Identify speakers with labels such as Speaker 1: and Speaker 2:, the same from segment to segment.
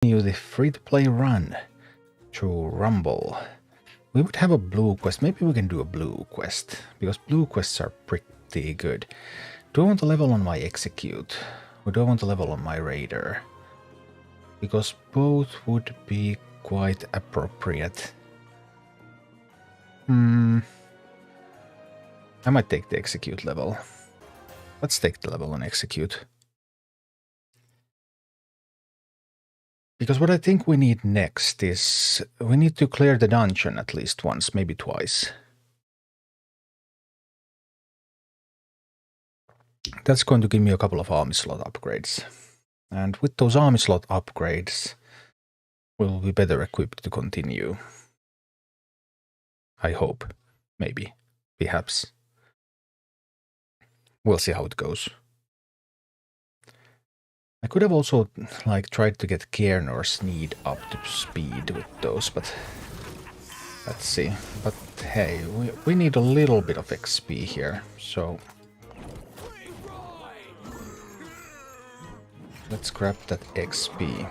Speaker 1: continue the free-to-play run through Rumble. We would have a blue quest. Maybe we can do a blue quest, because blue quests are pretty good. Do I want to level on my execute? Or do I want to level on my raider? Because both would be quite appropriate. I might take the execute level. Let's take the level on execute. Because what I think we need next is we need to clear the dungeon at least once, maybe twice. That's going to give me a couple of army slot upgrades. And with those army slot upgrades, we'll be better equipped to continue. I hope. Maybe. Perhaps. We'll see how it goes. I could have also tried to get Cairn or Sneed up to speed with those, but let's see. But hey, we need a little bit of XP here, so let's grab that XP.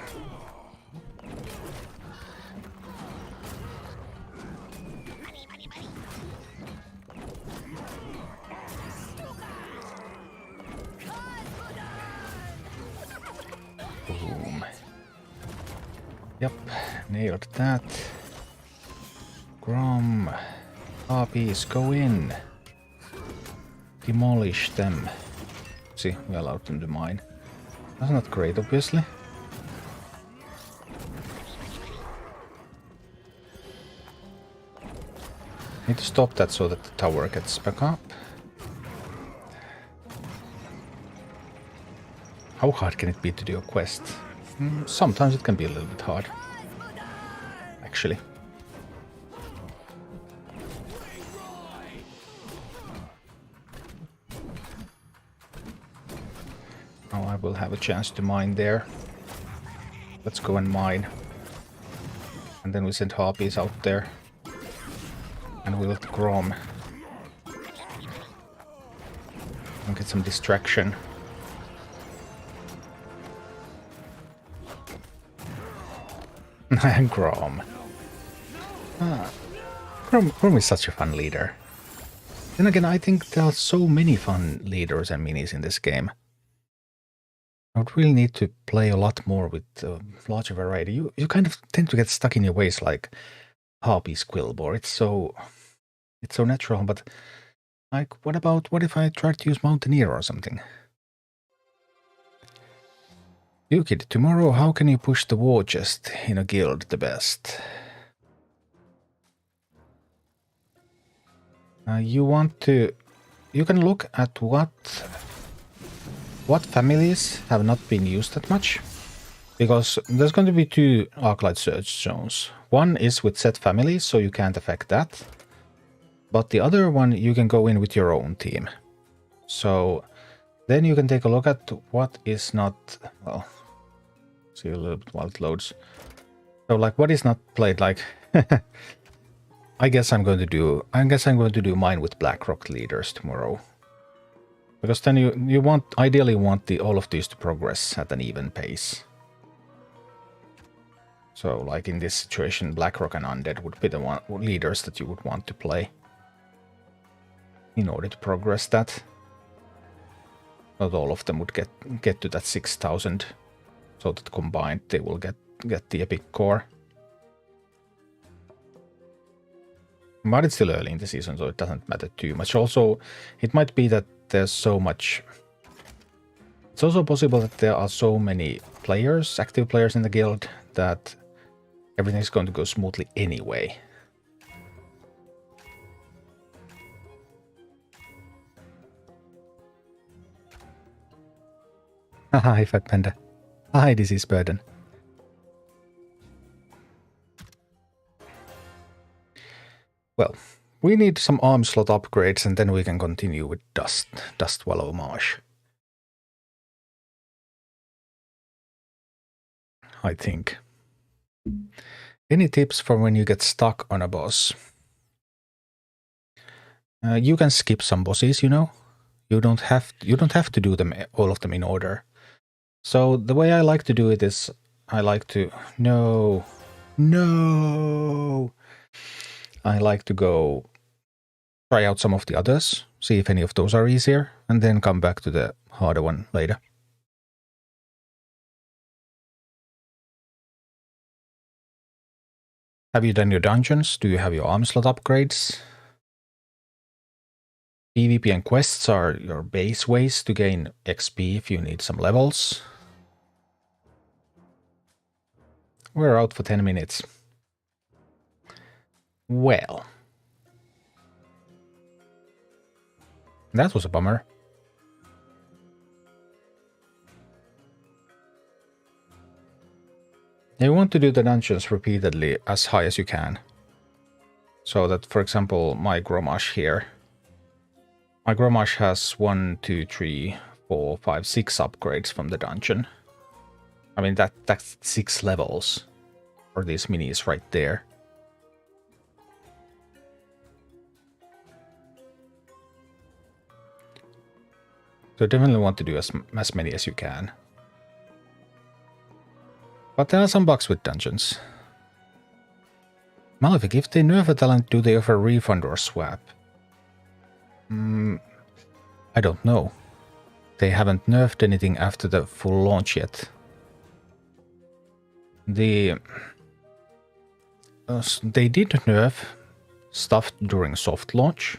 Speaker 1: Boom. Yep, nailed that. Grom. Harpies, go in. Demolish them. See, we allowed them to mine. That's not great, obviously. Need to stop that so that the tower gets back up. How hard can it be to do a quest? Sometimes it can be a little bit hard. Actually. Now I will have a chance to mine there. Let's go and mine. And then we send harpies out there. And we'll Grom. And get some distraction. Grom. Grom is such a fun leader. Then again, I think there are so many fun leaders and minis in this game. I would really need to play a lot more with a larger variety. You kind of tend to get stuck in your ways like Harpy's Quillbore. It's so natural, but like what if I tried to use Mountaineer or something? You kid, tomorrow how can you push the war chest in a guild the best? You can look at what families have not been used that much, because there's going to be 2 Arclight Surge zones. One is with set families, so you can't affect that, but the other one you can go in with your own team. So then you can take a look at what is not, well, see a little bit while it loads. So like what is not played, like I guess I'm going to do mine with Blackrock leaders tomorrow. Because then you ideally want all of these to progress at an even pace. So like in this situation, Blackrock and Undead would be the leaders that you would want to play in order to progress that. Not all of them would get to that 6,000, so that combined they will get the epic core. But it's still early in the season, so it doesn't matter too much. Also, it might be that there's so much. It's also possible that there are so many players, active players in the guild, that everything's going to go smoothly anyway. Hi, Fat Panda. Hi, Disease Burden. Well, we need some arm slot upgrades and then we can continue with Dustwallow Marsh. I think. Any tips for when you get stuck on a boss? You can skip some bosses, you know. You don't have to do them all of them in order. So the way I like to do it is I like to... No! No! I like to go try out some of the others, see if any of those are easier, and then come back to the harder one later. Have you done your dungeons? Do you have your arm slot upgrades? PvP and quests are your base ways to gain XP if you need some levels. We're out for 10 minutes. Well. That was a bummer. You want to do the dungeons repeatedly as high as you can. So that, for example, my Grommash here. My Grommash has 1, 2, 3, 4, 5, 6 upgrades from the dungeon. I mean, that's 6 levels for these minis right there. So definitely want to do as many as you can. But there are some bugs with dungeons. Malefic, if they nerf a talent, do they offer a refund or swap? I don't know. They haven't nerfed anything after the full launch yet. They did nerf stuff during soft launch.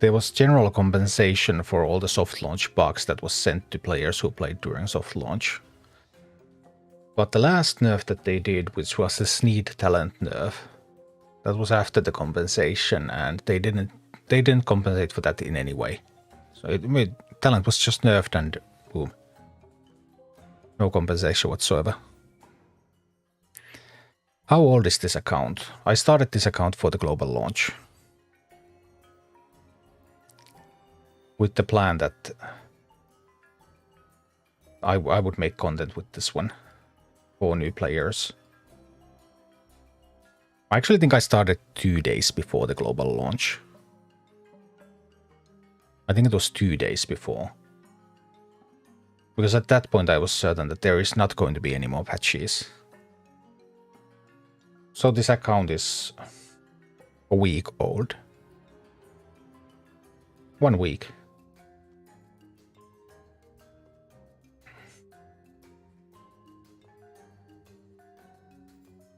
Speaker 1: There was general compensation for all the soft launch bugs that was sent to players who played during soft launch. But the last nerf that they did, which was the Sneed talent nerf, that was after the compensation, and they didn't compensate for that in any way. So talent was just nerfed and boom. No compensation whatsoever. How old is this account? I started this account for the global launch. With the plan that I would make content with this one for new players. I actually think I started 2 days before the global launch. I think it was 2 days before. Because at that point I was certain that there is not going to be any more patches. So this account is a week old. 1 week.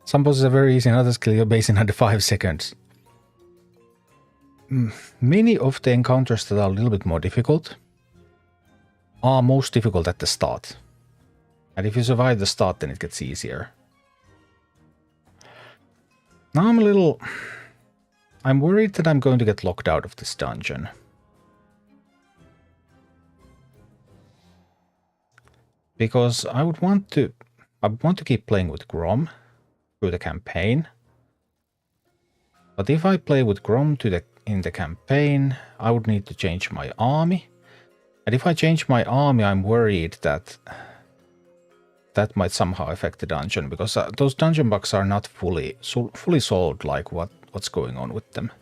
Speaker 1: Some bosses are very easy and others kill your base in under 5 seconds. Many of the encounters that are a little bit more difficult are most difficult at the start. And if you survive the start, then it gets easier. Now I'm worried that I'm going to get locked out of this dungeon. Because I want to keep playing with Grom through the campaign. But if I play with Grom in the campaign, I would need to change my army. And if I change my army, I'm worried that that might somehow affect the dungeon, because those dungeon bugs are not fully solved, like what's going on with them.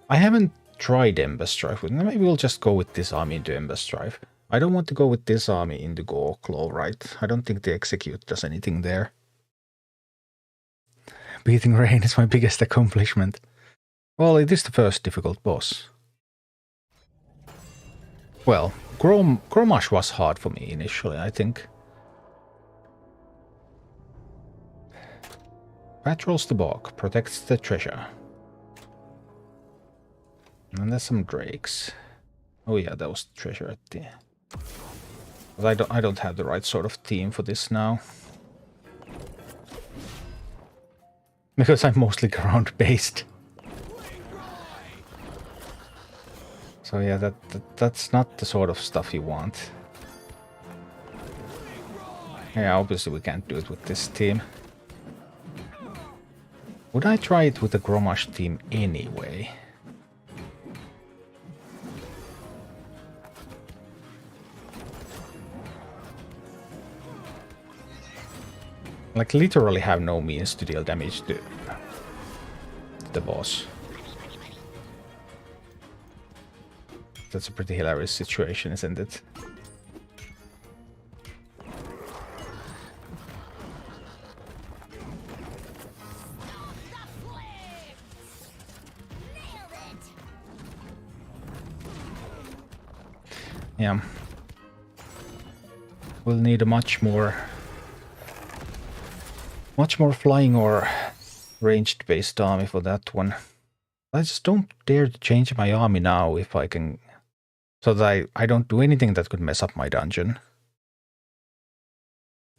Speaker 1: I haven't tried Ember Strife. Maybe we'll just go with this army into Ember Strife. I don't want to go with this army into Gorklaw, right? I don't think the Execute does anything there. Beating Rain is my biggest accomplishment. Well, it is the first difficult boss. Well, Grommash was hard for me initially, I think. Patrols the bog, protects the treasure. And there's some drakes. Oh yeah, that was the treasure at the... But I don't have the right sort of team for this now. Because I'm mostly ground based. So yeah, that's not the sort of stuff you want. Yeah, obviously we can't do it with this team. Would I try it with the Grommash team anyway? Like, literally have no means to deal damage to the boss. That's a pretty hilarious situation, isn't it? Yeah. We'll need a much more flying or ranged based army for that one. I just don't dare to change my army now if I can, so that I don't do anything that could mess up my dungeon.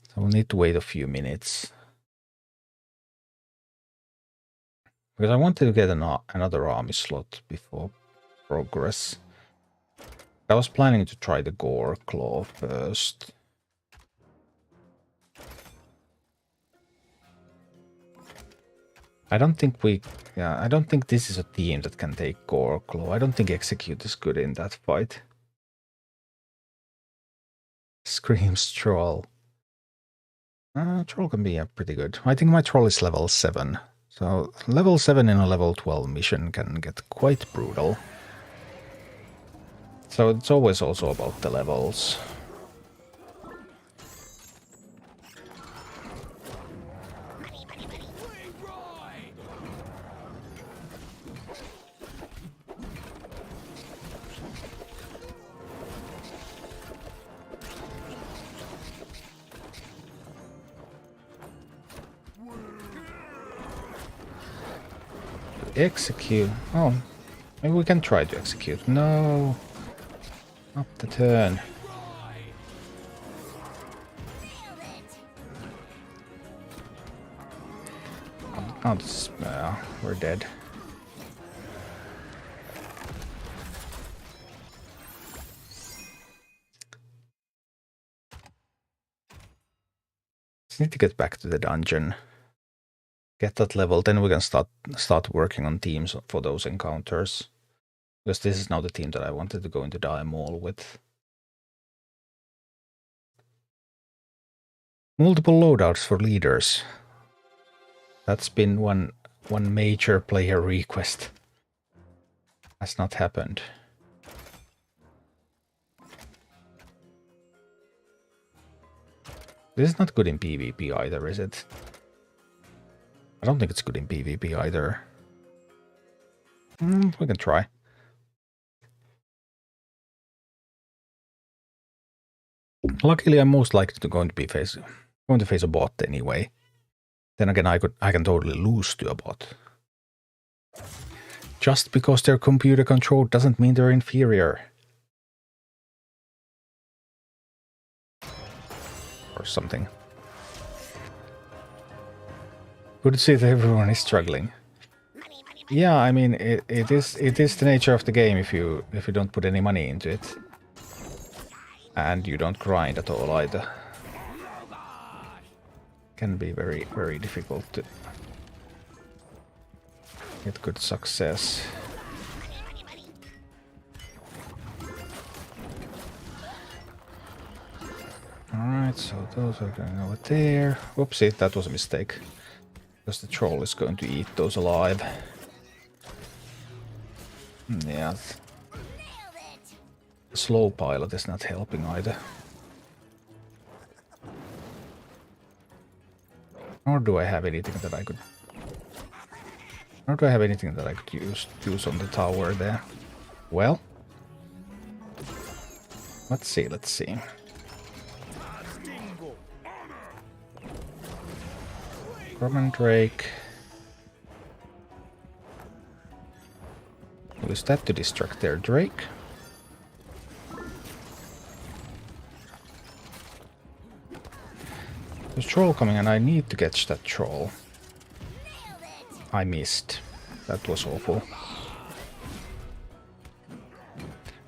Speaker 1: So we'll need to wait a few minutes. Because I wanted to get another army slot before progress. I was planning to try the Gore Claw first. I don't think I don't think this is a team that can take Gore Claw. I don't think Execute is good in that fight. Screams Troll. Troll can be pretty good. I think my Troll is level 7. So level 7 in a level 12 mission can get quite brutal. So it's always also about the levels. Execute. Oh, maybe we can try to execute. No. Up the turn. Oh, this, we're dead. Just need to get back to the dungeon. Get that level, then we can start working on teams for those encounters. Because this is now the team that I wanted to go into Dire Maul with. Multiple loadouts for leaders. That's been one major player request. Has not happened. This is not good in PvP either, is it? I don't think it's good in PvP either. We can try. Luckily, I'm most likely going to face a bot anyway. Then again, I can totally lose to a bot. Just because they're computer controlled doesn't mean they're inferior. Or something. Good to see that everyone is struggling. Yeah, I mean it is the nature of the game if you don't put any money into it. And you don't grind at all either. Can be very, very difficult to get good success. Alright, so those are going over there. Whoopsie, that was a mistake. Because the troll is going to eat those alive. Yeah. The slow pilot is not helping either. Nor do I have anything that I could... Nor do I have anything that I could use on the tower there. Well. Let's see, let's see. Roman Drake. Use that to distract their Drake. There's a troll coming and I need to catch that troll. I missed. That was awful.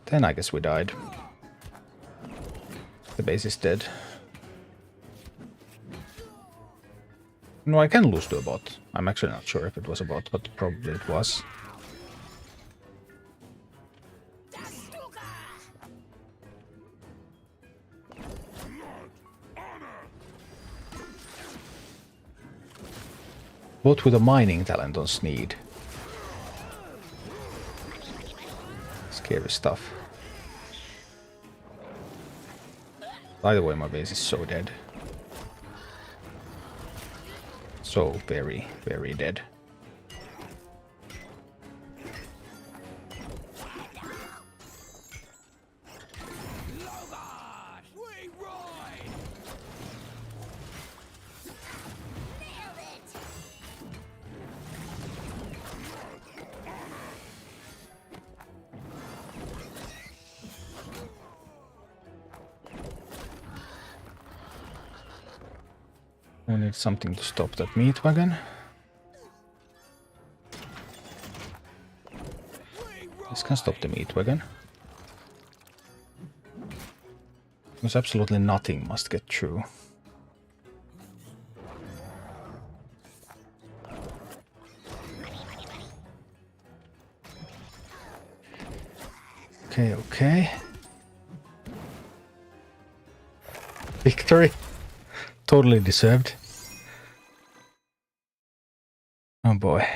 Speaker 1: Then I guess we died. The base is dead. No, I can lose to a bot. I'm actually not sure if it was a bot, but probably it was. Bot with a mining talent on Sneed. Scary stuff. By the way, my base is so dead. So very, very dead. We need something to stop that meat wagon. This can stop the meat wagon. Because absolutely nothing must get through. Okay, okay. Victory. Totally deserved. Oh boy.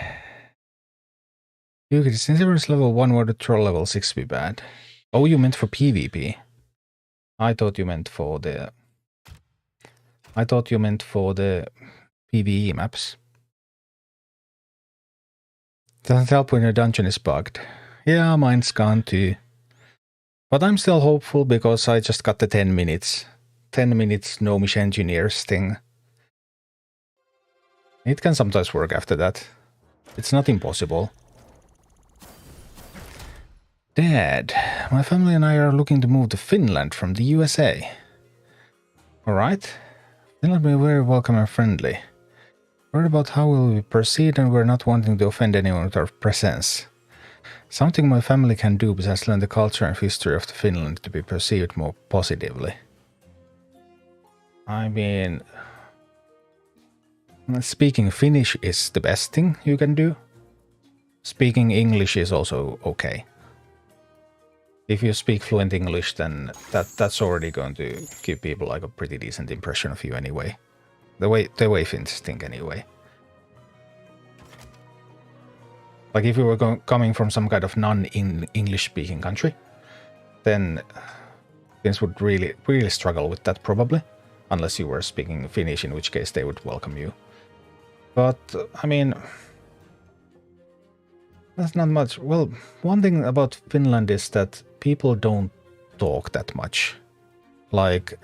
Speaker 1: You could since everyone's level 1, why would troll level 6 be bad? Oh, you meant for PvP. I thought you meant for the PvE maps. Doesn't help when your dungeon is bugged. Yeah, mine's gone too. But I'm still hopeful because I just got the 10 minutes. 10 minutes Gnomish Engineers thing. It can sometimes work after that. It's not impossible. Dad, my family and I are looking to move to Finland from the USA. Alright. Finland will be very welcome and friendly. Worried about how will we proceed and we're not wanting to offend anyone with our presence. Something my family can do besides learn the culture and history of the Finland to be perceived more positively. I mean, speaking Finnish is the best thing you can do. Speaking English is also okay. If you speak fluent English, then that's already going to give people like a pretty decent impression of you anyway. The way Finns think anyway. Like if you were coming from some kind of non-English speaking country, then Finns would really struggle with that probably, unless you were speaking Finnish, in which case they would welcome you. But I mean, that's not much. Well, one thing about Finland is that people don't talk that much. Like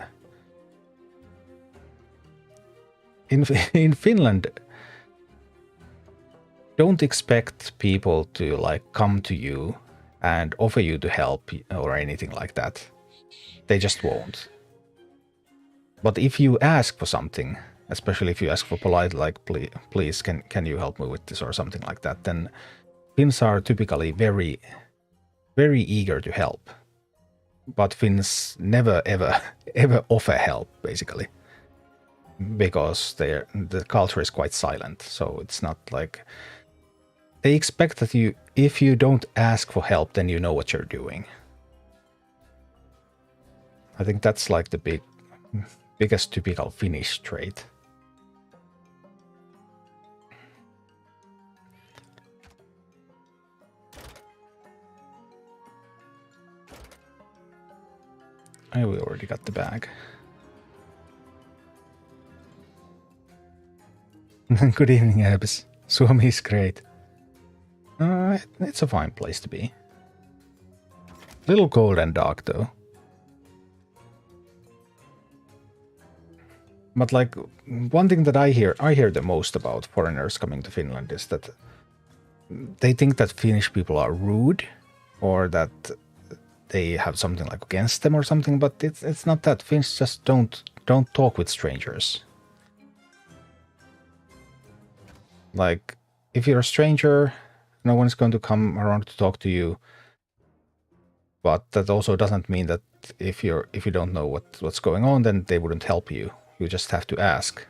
Speaker 1: in Finland, don't expect people to like come to you and offer you to help or anything like that. They just won't. But if you ask for something, especially if you ask for polite, like please can you help me with this or something like that, then Finns are typically very eager to help. But Finns never ever offer help basically. Because the culture is quite silent, so it's not like they expect that if you don't ask for help, then you know what you're doing. I think that's like the biggest typical Finnish trait. We already got the bag. Good evening, Ebs. Suomi is great. It's a fine place to be. Little cold and dark, though. But like, one thing that I hear the most about foreigners coming to Finland is that they think that Finnish people are rude, or that they have something like against them or something. But it's not that. Finns just don't talk with strangers. Like, if you're a stranger, no one's going to come around to talk to you. But that also doesn't mean that if you don't know what's going on, then they wouldn't help you. You just have to ask.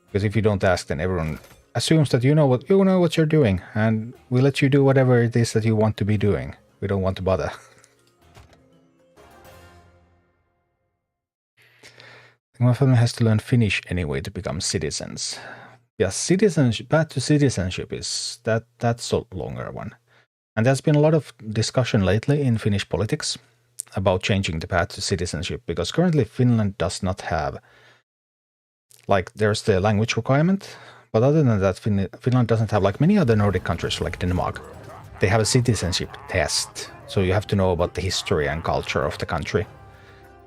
Speaker 1: Because if you don't ask, then everyone assumes that you know what you're doing, and we let you do whatever it is that you want to be doing. We don't want to bother. My family has to learn Finnish anyway to become citizens. Yeah, path to citizenship is that's a longer one. And there's been a lot of discussion lately in Finnish politics about changing the path to citizenship, because currently Finland does not have, like, there's the language requirement, but other than that, Finland doesn't have, like many other Nordic countries like Denmark, they have a citizenship test. So you have to know about the history and culture of the country.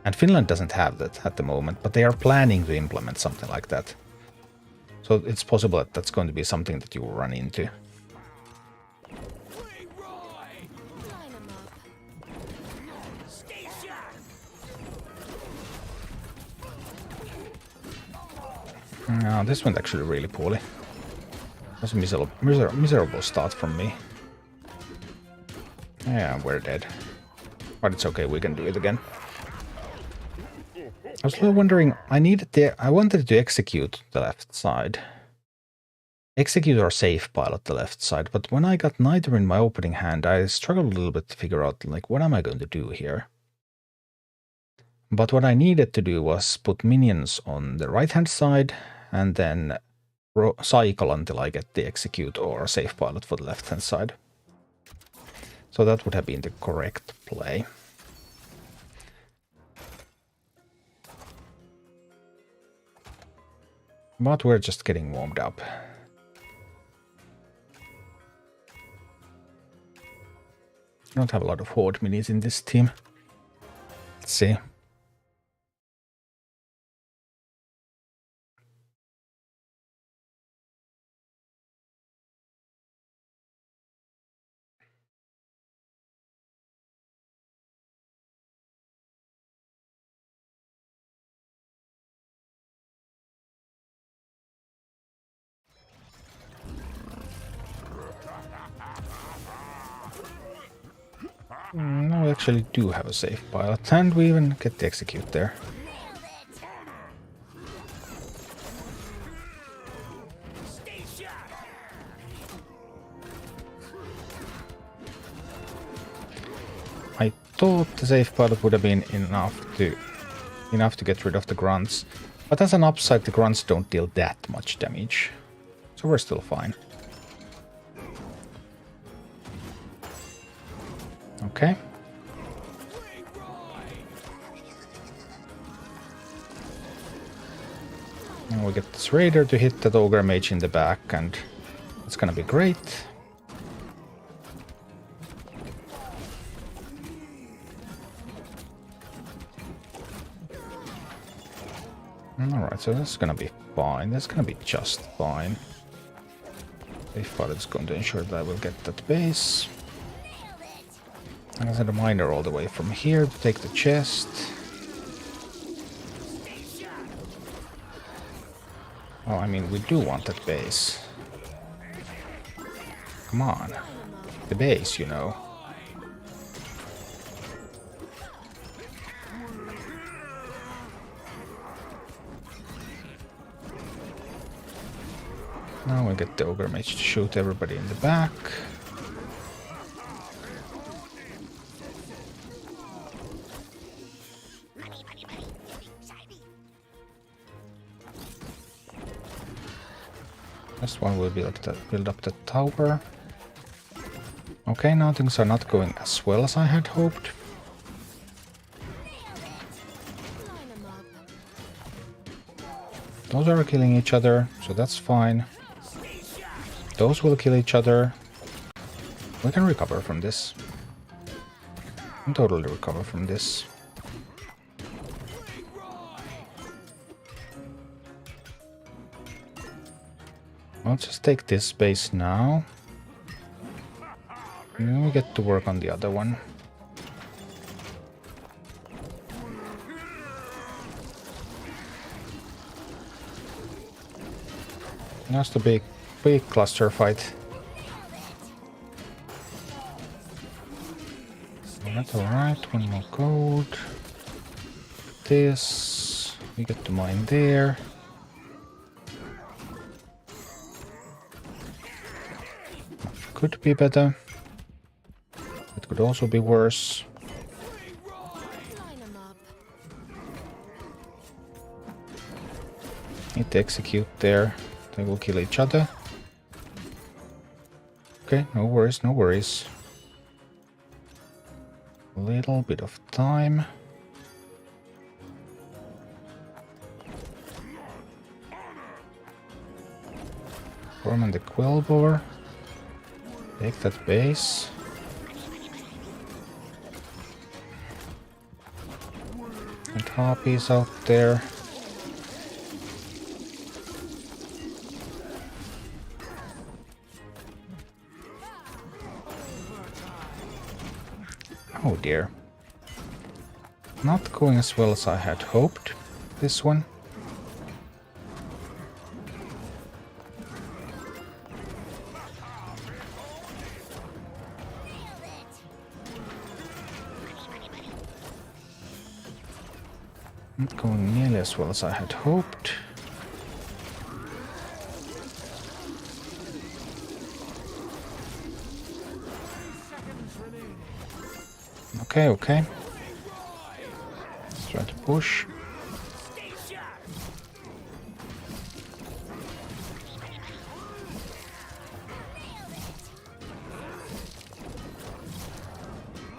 Speaker 1: And Finland doesn't have that at the moment, but they are planning to implement something like that. So it's possible that that's going to be something that you will run into. No, this went actually really poorly. It was a miserable start from me. Yeah, we're dead. But it's okay, we can do it again. I was still wondering, I wanted to execute the left side. Execute or save pilot the left side, but when I got neither in my opening hand, I struggled a little bit to figure out, like, what am I going to do here? But what I needed to do was put minions on the right-hand side, and then cycle until I get the execute or save pilot for the left-hand side. So that would have been the correct play. But we're just getting warmed up. I don't have a lot of horde minis in this team. Let's see. No, we actually do have a safe pilot, and we even get the execute there. I thought the safe pilot would have been enough to get rid of the grunts, but as an upside, the grunts don't deal that much damage, so we're still fine. Okay. Now we get this raider to hit that ogre mage in the back, and it's gonna be great. Alright, so that's gonna be fine. That's gonna be just fine. If it's going to ensure that I will get that base. And I send a miner all the way from here to take the chest. Oh, I mean, we do want that base. Come on. The base, you know. Now we get the ogre mage to shoot everybody in the back. This one will build up the tower. Okay, now things are not going as well as I had hoped. Those are killing each other, so that's fine. Those will kill each other. We can recover from this. We can totally recover from this. I'll just take this base now. And then we get to work on the other one. Just a big cluster fight. That's alright, one more gold. This. We get to mine there. Could be better. It could also be worse. Need to execute there. They will kill each other. Okay, no worries, no worries. A little bit of time. Form the Quellbore. Take that base. And Harpies out there. Oh dear. Not going as well as I had hoped, this one. Not going nearly as well as I had hoped. Okay, okay. Let's try to push.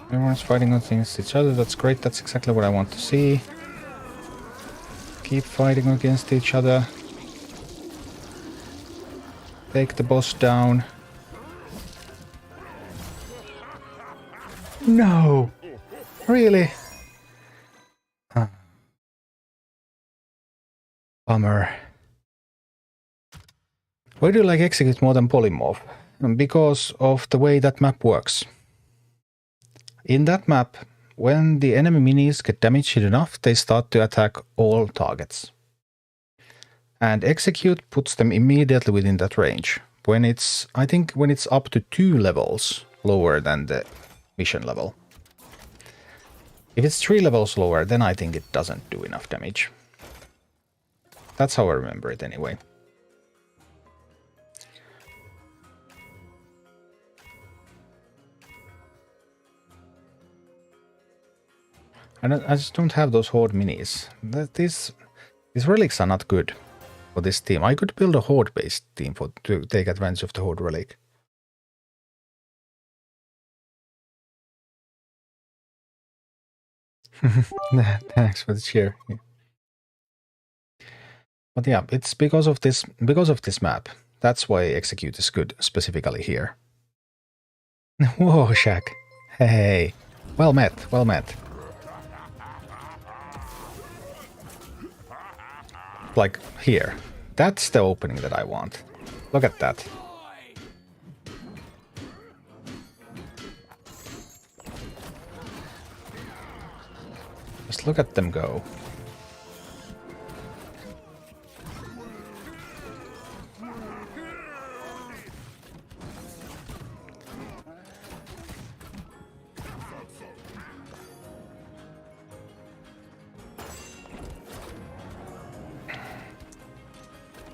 Speaker 1: Everyone's fighting against each other. That's great. That's exactly what I want to see. Keep fighting against each other. Take the boss down. No! Really? Huh. Bummer. Why do you like Execute more than Polymorph? Because of the way that map works. In that map, when the enemy minis get damaged enough, they start to attack all targets. And Execute puts them immediately within that range. When it's, I think when it's up to 2 levels lower than the mission level. If it's 3 levels lower, then I think it doesn't do enough damage. That's how I remember it anyway. I just don't have those Horde minis. These relics are not good for this team. I could build a Horde-based team to take advantage of the Horde relic. Thanks for the cheer. Yeah. But yeah, it's because of this map. That's why Execute is good specifically here. Whoa, Shaq. Hey. Well met, well met. Like here. That's the opening that I want. Look at that. Just look at them go.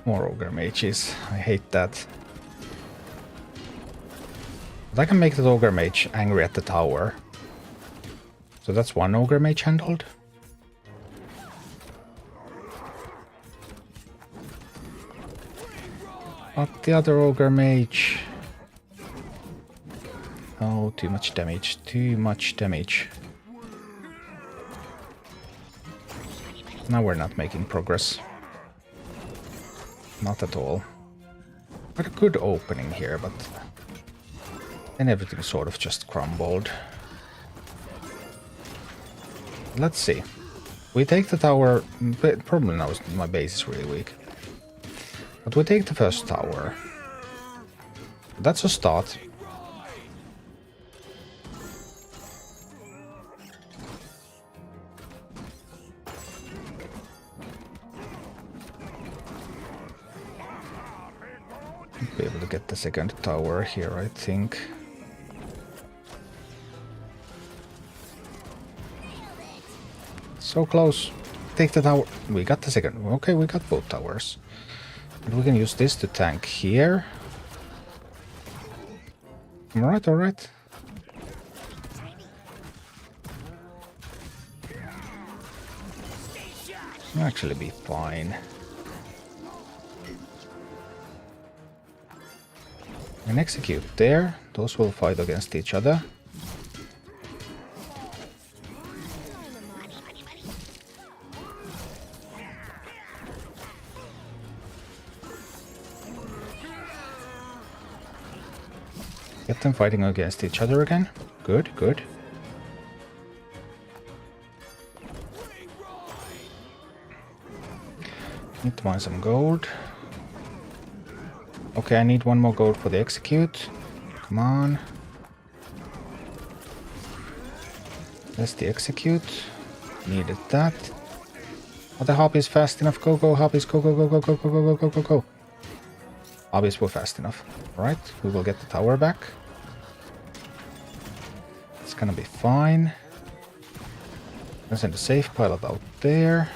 Speaker 1: More Ogre Mages. I hate that. But I can make the Ogre Mage angry at the tower. So that's one Ogre Mage handled. But the other Ogre Mage... Oh, too much damage. Too much damage. Now we're not making progress. Not at all. Got a good opening here, but then everything sort of just crumbled. Let's see. We take the tower. Problem now is my base is really weak. But we take the first tower. That's a start. Be able to get the second tower here, I think. So close. Take the tower. We got the second. Okay, we got both towers. And we can use this to tank here. Alright, alright. It'll actually be fine. And Execute there. Those will fight against each other. Get them fighting against each other again. Good, good. Need to mine some gold. Okay, I need one more gold for the Execute. Come on. That's the Execute. Needed that. Oh, the Harpies fast enough. Go, go, Harpies. Go, go, go, go, go, go, go, go, go, go, go. Harpies were fast enough. Alright, we will get the tower back. It's gonna be fine. I'll send a safe pilot out there.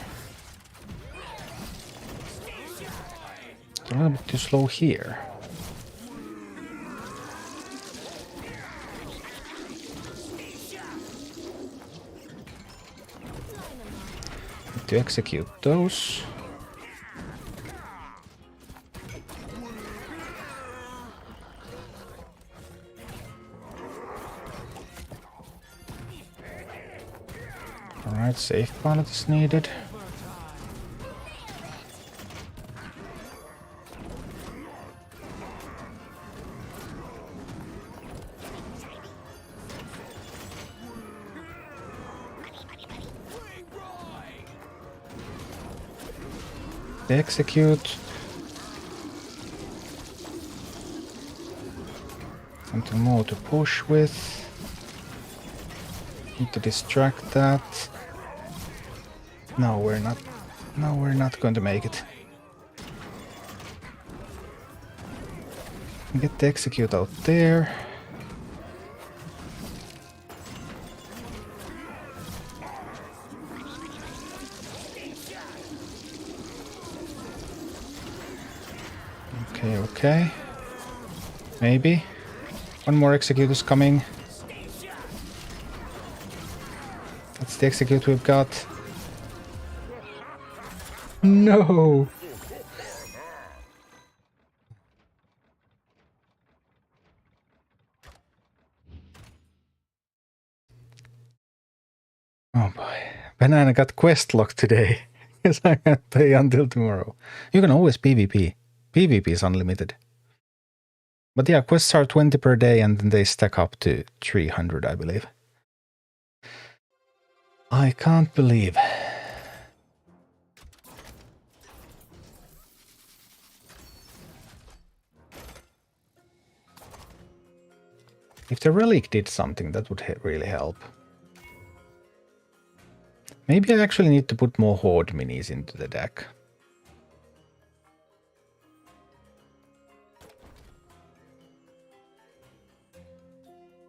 Speaker 1: It's a little bit too slow here. Need to execute those. Alright, safe pallet is needed. Execute. Something more to push with. Need to distract that. No, we're not. No, we're not going to make it. Get the execute out there. Okay, okay. Maybe. One more execute is coming. That's the execute we've got. No! Oh boy. Banana got quest locked today. Yes, I can't pay until tomorrow. You can always PvP. PvP is unlimited. But yeah, quests are 20 per day and then they stack up to 300, I believe. I can't believe. If the relic did something, that would really help. Maybe I actually need to put more horde minis into the deck.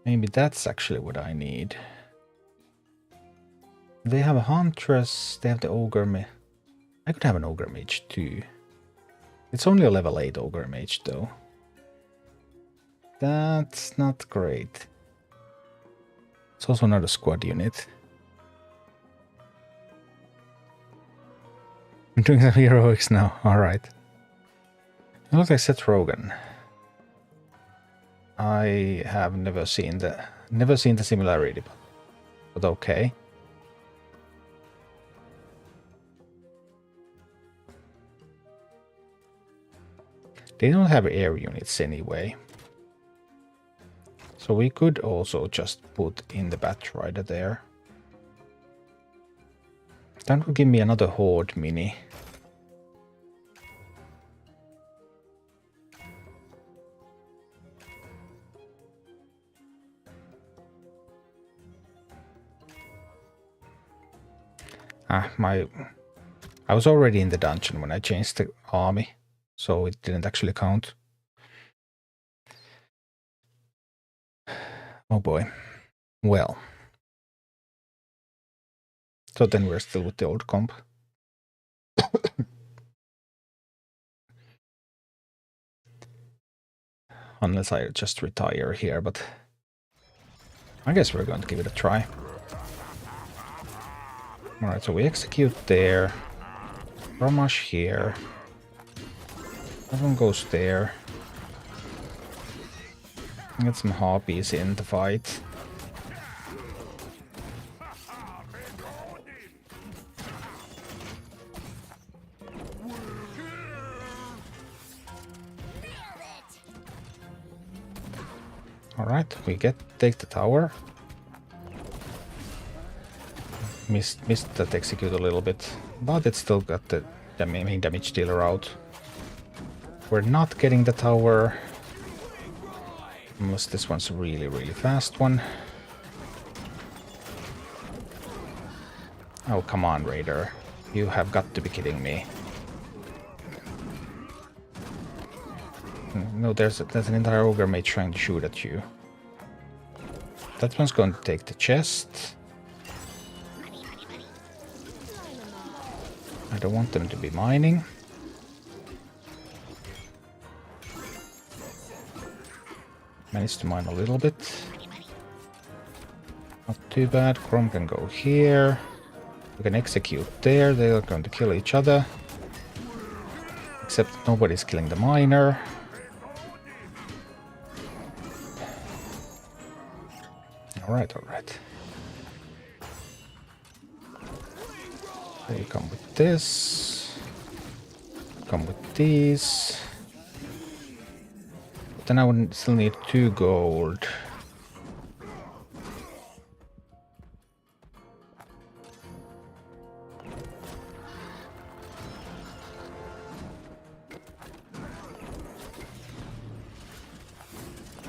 Speaker 1: Maybe that's actually what I need. They have a huntress, they have the ogre mage. I could have an ogre mage too. It's only a level 8 ogre mage though. That's not great. It's also not a squad unit. I'm doing some heroics now, alright. It looks like Seth Rogen. I have never seen the similarity, but okay. They don't have air units anyway. So we could also just put in the Batrider there. That would give me another horde mini. I was already in the dungeon when I changed the army, so it didn't actually count. Oh boy. Well. So then we're still with the old comp. Unless I just retire here, but I guess we're going to give it a try. Alright, so we execute there. Ramash here. That one goes there. Get some harpies in the fight. Alright, we take the tower. Missed that execute a little bit, but it's still got the main damage dealer out. We're not getting the tower. Unless this one's a really, really fast one. Oh, come on, Raider. You have got to be kidding me. No, there's an entire ogre mage trying to shoot at you. That one's going to take the chest. I don't want them to be mining. Managed to mine a little bit. Not too bad. Chrome can go here. We can execute there. They are going to kill each other. Except nobody's killing the miner. Alright, alright. So you come with this. Come with these. But then I would still need 2 gold.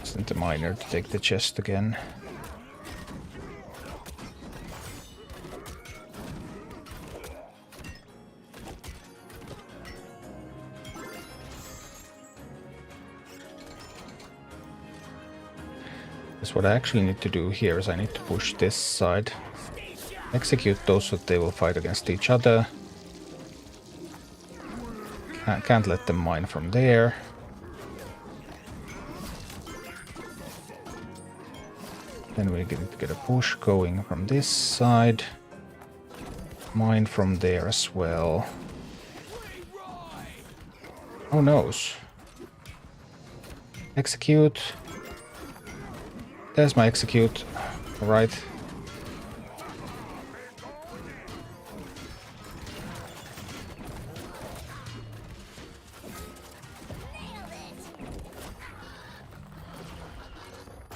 Speaker 1: Send the miner to take the chest again. What I actually need to do here is I need to push this side. Execute those so that they will fight against each other. Can't let them mine from there. Then we get a push going from this side. Mine from there as well. Who knows? Execute. There's my execute. Alright.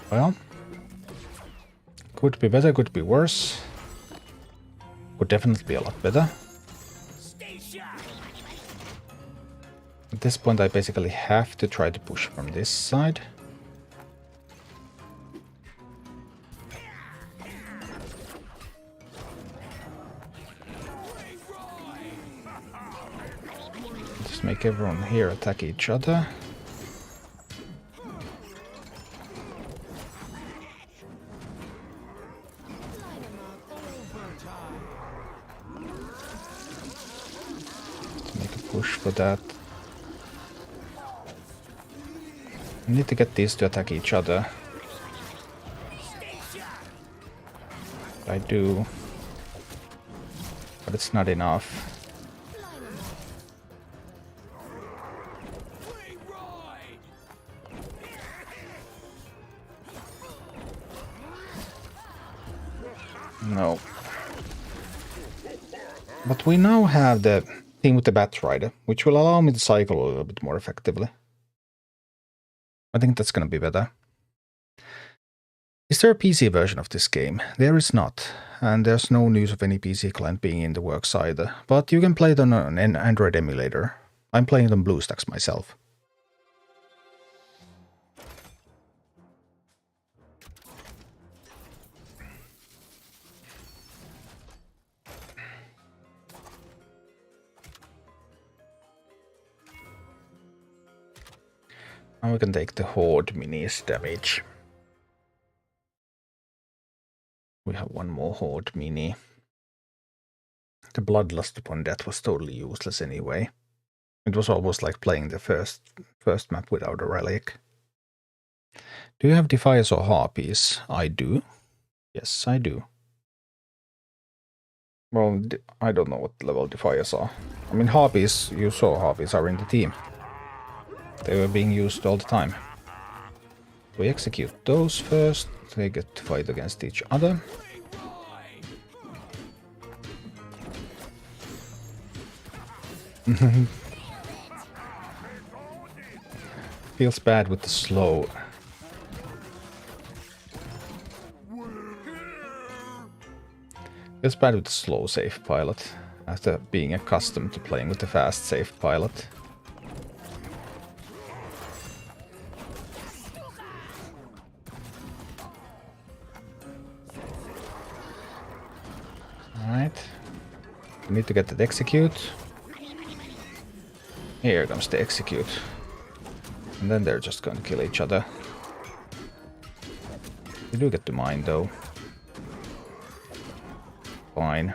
Speaker 1: Well. Could be better, could be worse. Could definitely be a lot better. At this point I basically have to try to push from this side. Make everyone here attack each other. Let's make a push for that. I need to get these to attack each other. I do. But it's not enough. No. But we now have the thing with the Bat Rider, which will allow me to cycle a little bit more effectively. I think that's gonna be better. Is there a PC version of this game? There is not, and there's no news of any PC client being in the works either, but you can play it on an Android emulator. I'm playing it on BlueStacks myself. Now we can take the Horde Minis damage. We have one more Horde Mini. The Bloodlust upon that was totally useless anyway. It was almost like playing the first map without a relic. Do you have Defiers or Harpies? I do. Yes, I do. Well, I don't know what level Defiers are. I mean, Harpies, you saw Harpies are in the team. They were being used all the time. We execute those first. They get to fight against each other. Feels bad with the slow. Feels bad with the slow save pilot, after being accustomed to playing with the fast save pilot. Alright. We need to get that execute. Here comes the execute. And then they're just going to kill each other. We do get to mine though. Fine.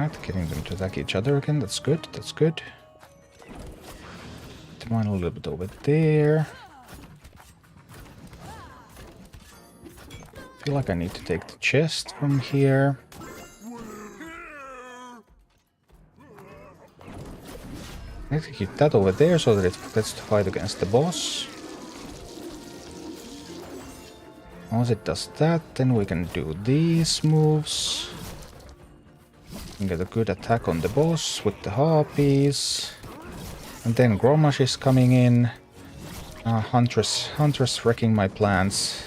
Speaker 1: Alright, getting them to attack each other again. That's good, that's good. Mine a little bit over there. Feel like I need to take the chest from here. Execute that over there so that it gets to fight against the boss. Once it does that, then we can do these moves. And get a good attack on the boss with the harpies. And then Gromash is coming in. Huntress wrecking my plans.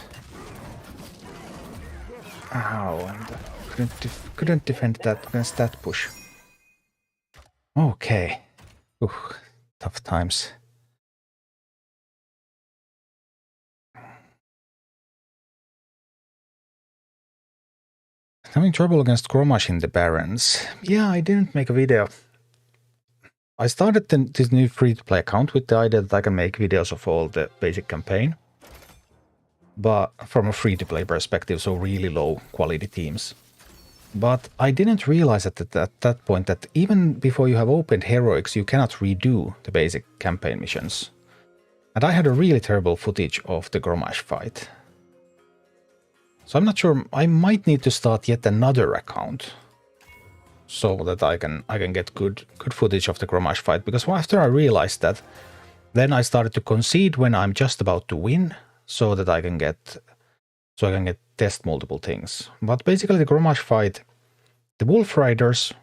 Speaker 1: Ow, and couldn't defend that against that push. Okay. Tough times. Having trouble against Gromash in the Barrens. Yeah, I didn't make a video. I started this new free-to-play account with the idea that I can make videos of all the basic campaign. But from a free-to-play perspective, so really low quality teams. But I didn't realize at that point that even before you have opened Heroics, you cannot redo the basic campaign missions. And I had a really terrible footage of the Gromash fight. So I'm not sure, I might need to start yet another account. So that I can get good footage of the Gromash fight. Because after I realized that, then I started to concede when I'm just about to win. So that I can test multiple things. But basically the Gromash fight, the Wolf Raiders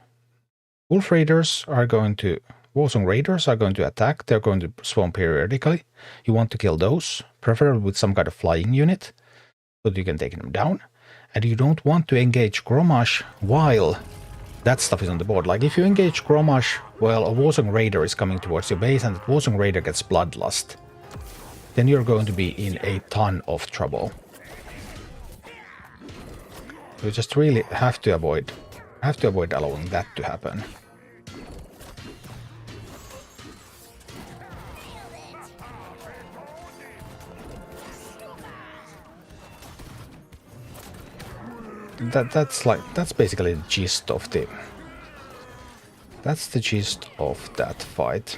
Speaker 1: are going to, Warsong Raiders are going to attack, they're going to spawn periodically. You want to kill those, preferably with some kind of flying unit, so that you can take them down. And you don't want to engage Gromash while that stuff is on the board. Like if you engage Gromash while a Warsong Raider is coming towards your base and the Warsong Raider gets Bloodlust, then you're going to be in a ton of trouble. You just really have to avoid allowing that to happen. That's basically the gist of the. That's the gist of that fight.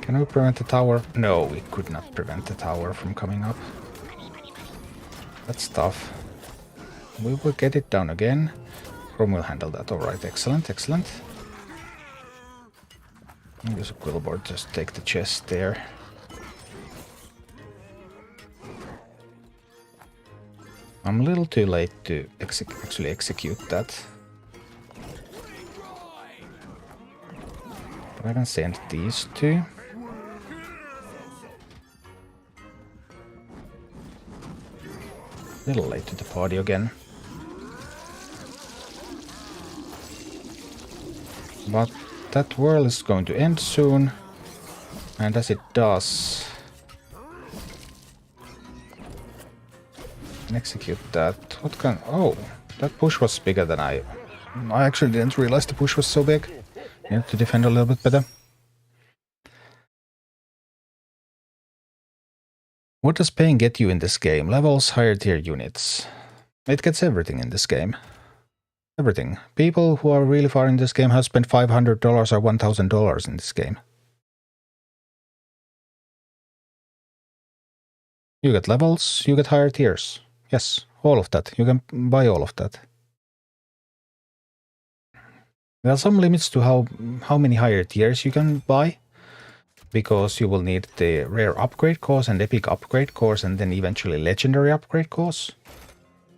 Speaker 1: Can we prevent the tower? No, we could not prevent the tower from coming up. That's tough. We will get it down again. Chrome will handle that. Alright, excellent, excellent. Use a quillboard, just take the chest there. I'm a little too late to actually execute that. But I can send these two. A little late to the party again. But that world is going to end soon. And as it does, execute that. What can... Oh, that push was bigger than I actually didn't realize the push was so big. You have to defend a little bit better. What does paying get you in this game? Levels, higher tier units. It gets everything in this game. Everything. People who are really far in this game have spent $500 or $1,000 in this game. You get levels, you get higher tiers. Yes, all of that. You can buy all of that. There are some limits to how many higher tiers you can buy, because you will need the rare upgrade course and epic upgrade course and then eventually legendary upgrade course.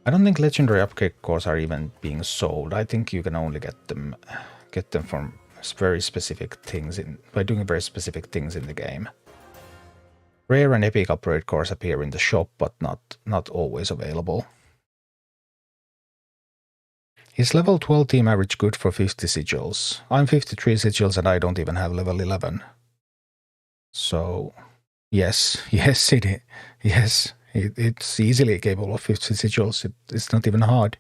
Speaker 1: I don't think legendary upgrade course are even being sold. I think you can only get them from very specific things by doing very specific things in the game. Rare and epic upgrade course appear in the shop, but not always available. Is level 12 team average good for 50 sigils? I'm 53 sigils and I don't even have level 11. So Yes, yes, it is. Yes, it's easily capable of 50 sigils. It's not even hard.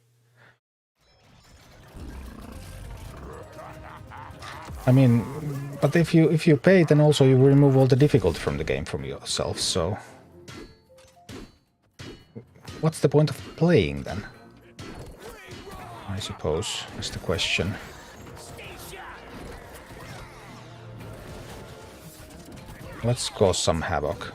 Speaker 1: I mean, but if you pay, then also you remove all the difficulty from the game from yourself. So, what's the point of playing then? I suppose is the question. Let's cause some havoc.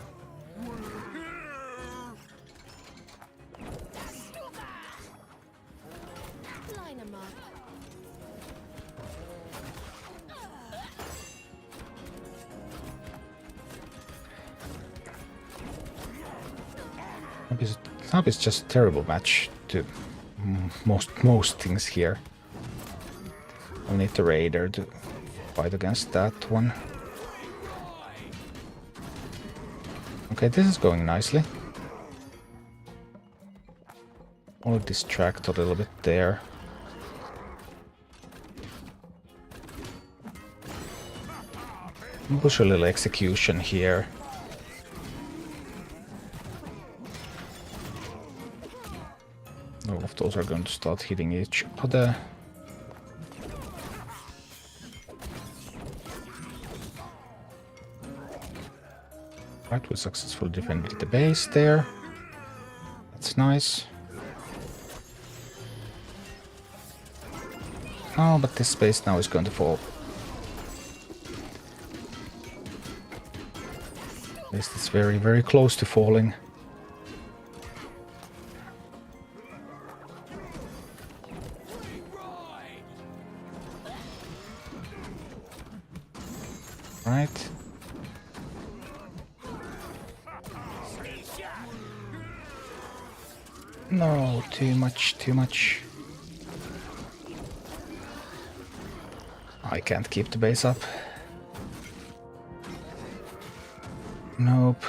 Speaker 1: Tab is just a terrible match to most things here. I'll need the Raider to fight against that one. Okay, this is going nicely. I'll distract a little bit there. Push a little execution here. All of those are going to start hitting each other. Right, we successfully defended the base there. That's nice. Oh, but this base now is going to fall. At least it's very, very close to falling. Right. No, too much, too much. I can't keep the base up. Nope.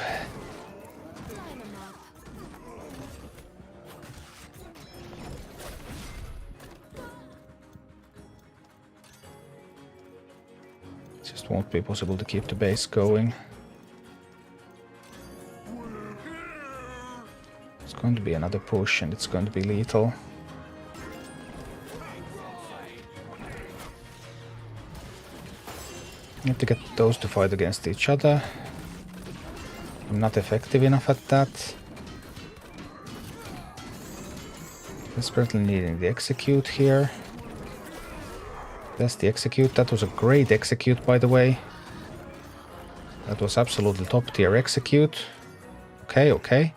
Speaker 1: Just won't be possible to keep the base going. It's going to be another push and it's going to be lethal. Need to get those to fight against each other. I'm not effective enough at that. Desperately needing the execute here. That's the execute. That was a great execute, by the way. That was absolutely top tier execute. Okay, okay.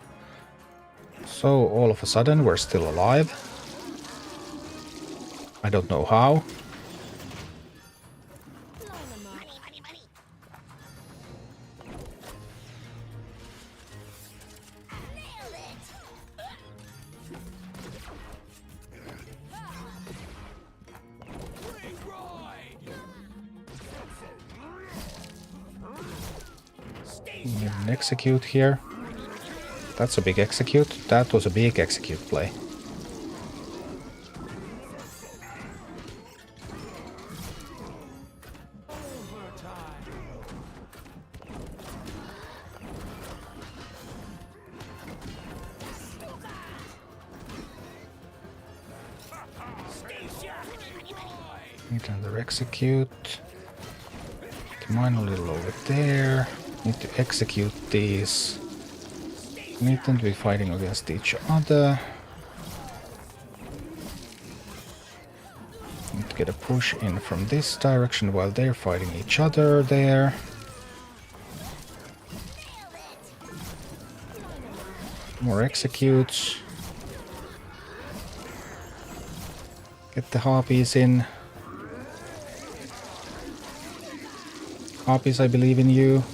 Speaker 1: So all of a sudden we're still alive. I don't know how. An execute here. That's a big execute. That was a big execute play. Need another execute. Mine a little over there. Need to execute these. Need them to be fighting against each other. Need to get a push in from this direction while they're fighting each other there. More executes. Get the harpies in. Harpies, I believe in you.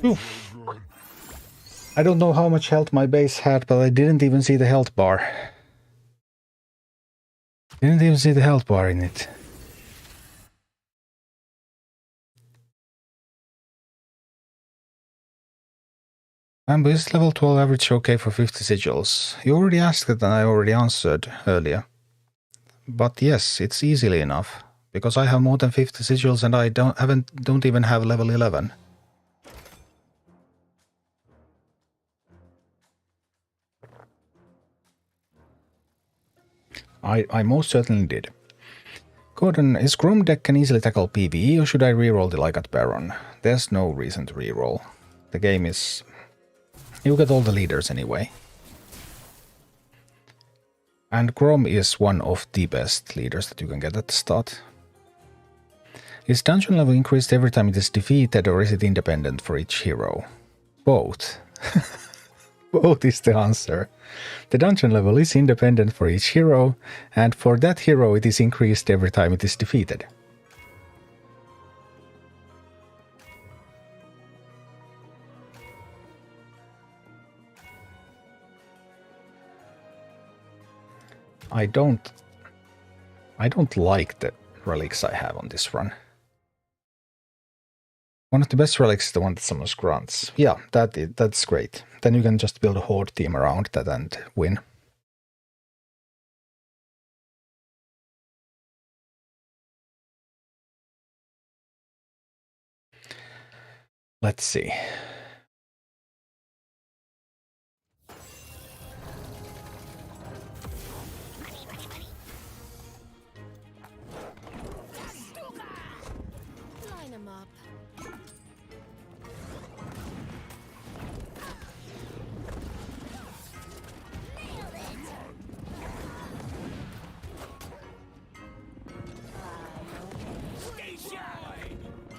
Speaker 1: Oof. I don't know how much health my base had, but I didn't even see the health bar. Didn't even see the health bar in it. Bamboo is level 12 average okay for 50 sigils. You already asked it and I already answered earlier. but yes, it's easily enough. Because I have more than 50 sigils and I don't even have level 11. I most certainly did. Gordon, is Chrome deck can easily tackle PvE or should I reroll the Lycat Baron? There's no reason to reroll. The game is... You get all the leaders anyway. And Chrome is one of the best leaders that you can get at the start. Is dungeon level increased every time it is defeated or is it independent for each hero? Both. Both is the answer. The dungeon level is independent for each hero, and for that hero it is increased every time it is defeated. I don't like the relics I have on this run. One of the best relics is the one that summons grunts. Yeah, that's great. Then you can just build a horde team around that and win. Let's see.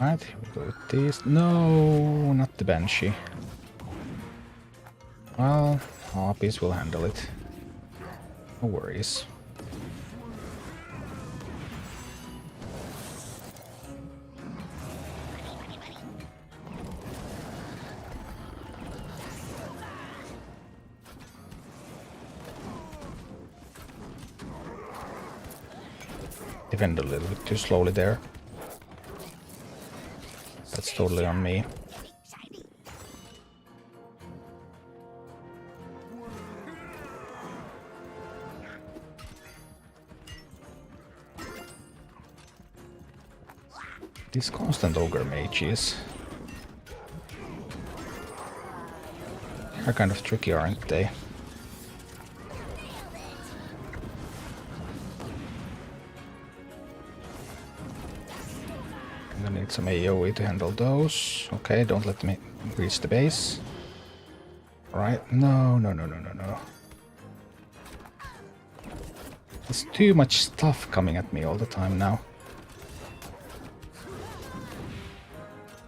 Speaker 1: Right, here we go with these. No, not the Banshee. Well, Harpies will handle it. No worries. Defend a little bit too slowly there. That's totally on me. These constant ogre mages are kind of tricky, aren't they? I'm gonna need some AoE to handle those. Okay, don't let me reach the base. Alright, no. There's too much stuff coming at me all the time now.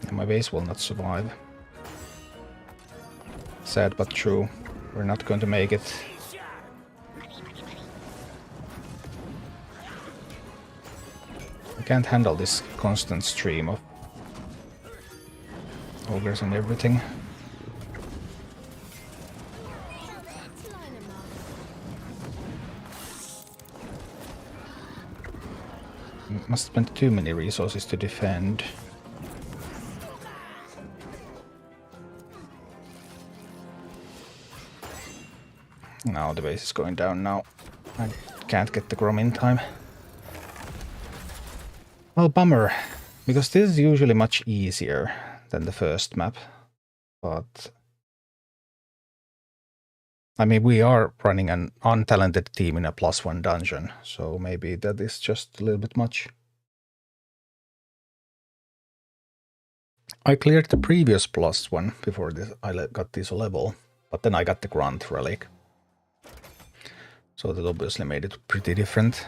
Speaker 1: And my base will not survive. Sad but true. We're not going to make it. I can't handle this constant stream of ogres and everything. Must spend too many resources to defend. Now the base is going down now. I can't get the Grom in time. Well, bummer, because this is usually much easier than the first map. But I mean, we are running an untalented team in a +1 dungeon, so maybe that is just a little bit much. I cleared the previous +1 before this, I got this level, but then I got the Grunt relic. So that obviously made it pretty different.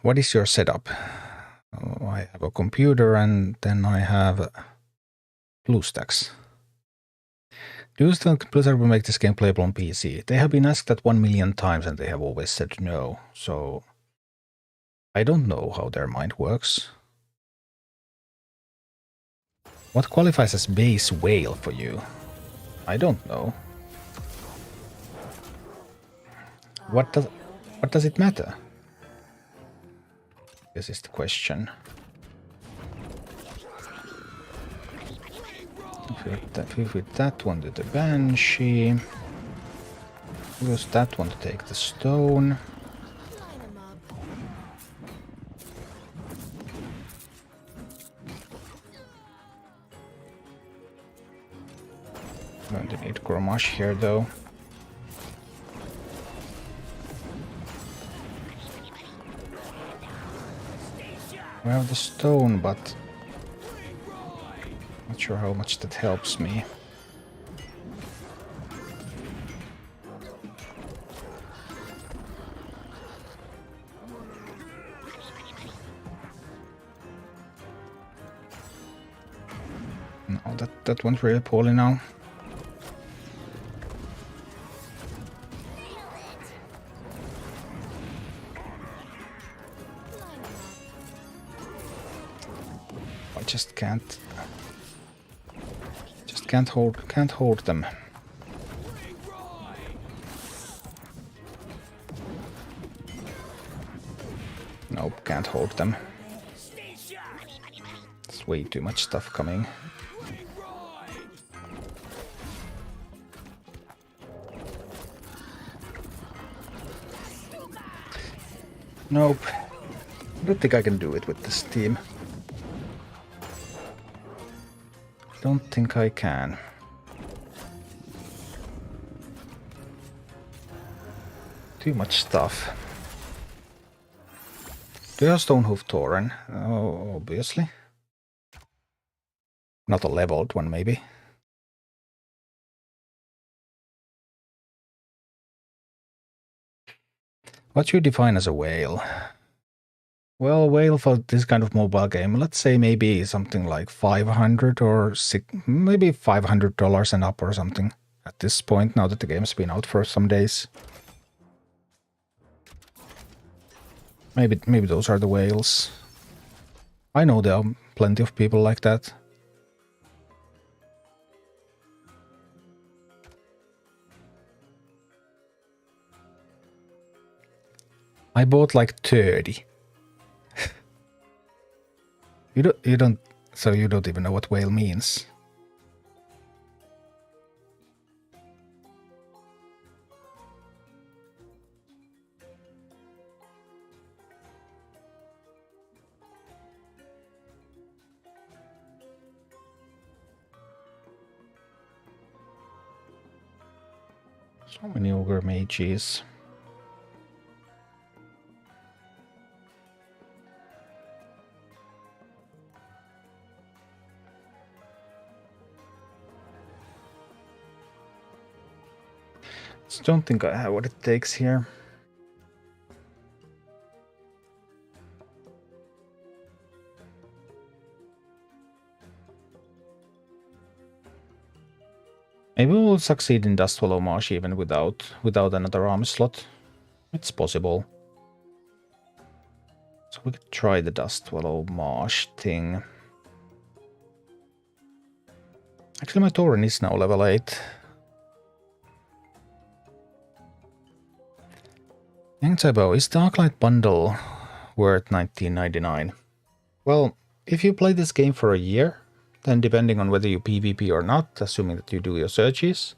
Speaker 1: What is your setup? Oh, I have a computer and then I have BlueStacks. Do you think Blizzard will make this game playable on PC? They have been asked that 1 million times and they have always said no. So I don't know how their mind works. What qualifies as base whale for you? I don't know. What does it matter? This is the question. If we fit that one to the Banshee. Use that one to take the stone. I'm going to need Grommash here though. We have the stone, but not sure how much that helps me. No, that went really poorly now. I just can't hold them. Nope, can't hold them. It's way too much stuff coming. Nope. I don't think I can do it with this team. Don't think I can. Too much stuff. Do you have Stonehoof Tauren? Oh, obviously. Not a leveled one, maybe. What you define as a whale? Well, whale for this kind of mobile game, let's say maybe something like 500 or maybe $500 and up or something at this point, now that the game's been out for some days. Maybe those are the whales. I know there are plenty of people like that. I bought like 30. You don't, so you don't even know what whale means. So many ogre mages. Just don't think I have what it takes here. Maybe we'll succeed in Dustwallow Marsh even without another arm slot. It's possible. So we could try the Dustwallow Marsh thing. Actually, my Tauren is now level 8. Yangtze is the Arclight bundle worth $19.99? Well, if you play this game for a year, then depending on whether you PvP or not, assuming that you do your searches,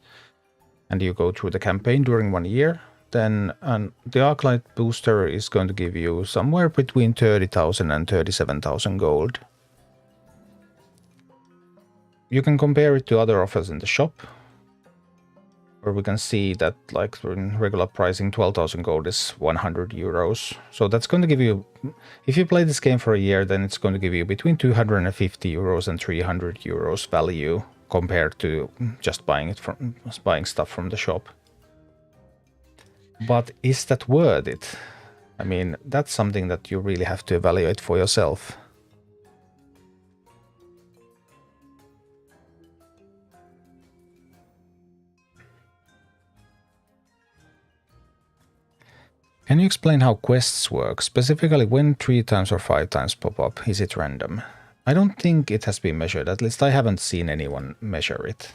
Speaker 1: and you go through the campaign during 1 year, then the Arclight booster is going to give you somewhere between 30,000 and 37,000 gold. You can compare it to other offers in the shop, where we can see that, like, in regular pricing, 12,000 gold is 100 euros. So that's going to give you, if you play this game for a year, then it's going to give you between 250 euros and 300 euros value compared to just buying stuff from the shop. But is that worth it? I mean, that's something that you really have to evaluate for yourself. Can you explain how quests work, specifically when 3 times or 5 times pop up? Is it random? I don't think it has been measured, at least I haven't seen anyone measure it.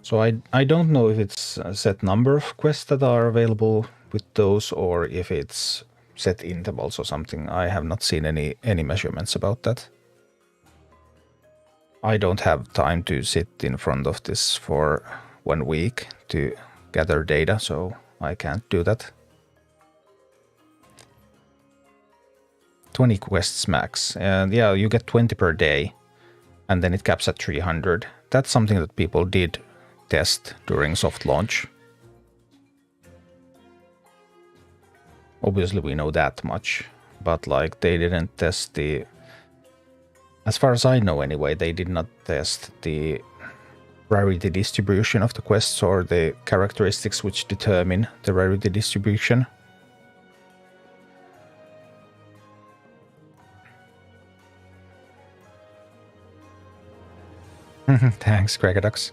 Speaker 1: So I don't know if it's a set number of quests that are available with those, or if it's set intervals or something. I have not seen any measurements about that. I don't have time to sit in front of this for 1 week to gather data, so I can't do that. 20 quests max, and yeah, you get 20 per day, and then it caps at 300. That's something that people did test during soft launch. Obviously we know that much, but like they didn't test the, as far as I know anyway, they did not test the rarity distribution of the quests or the characteristics which determine the rarity distribution. Thanks, Gregadox.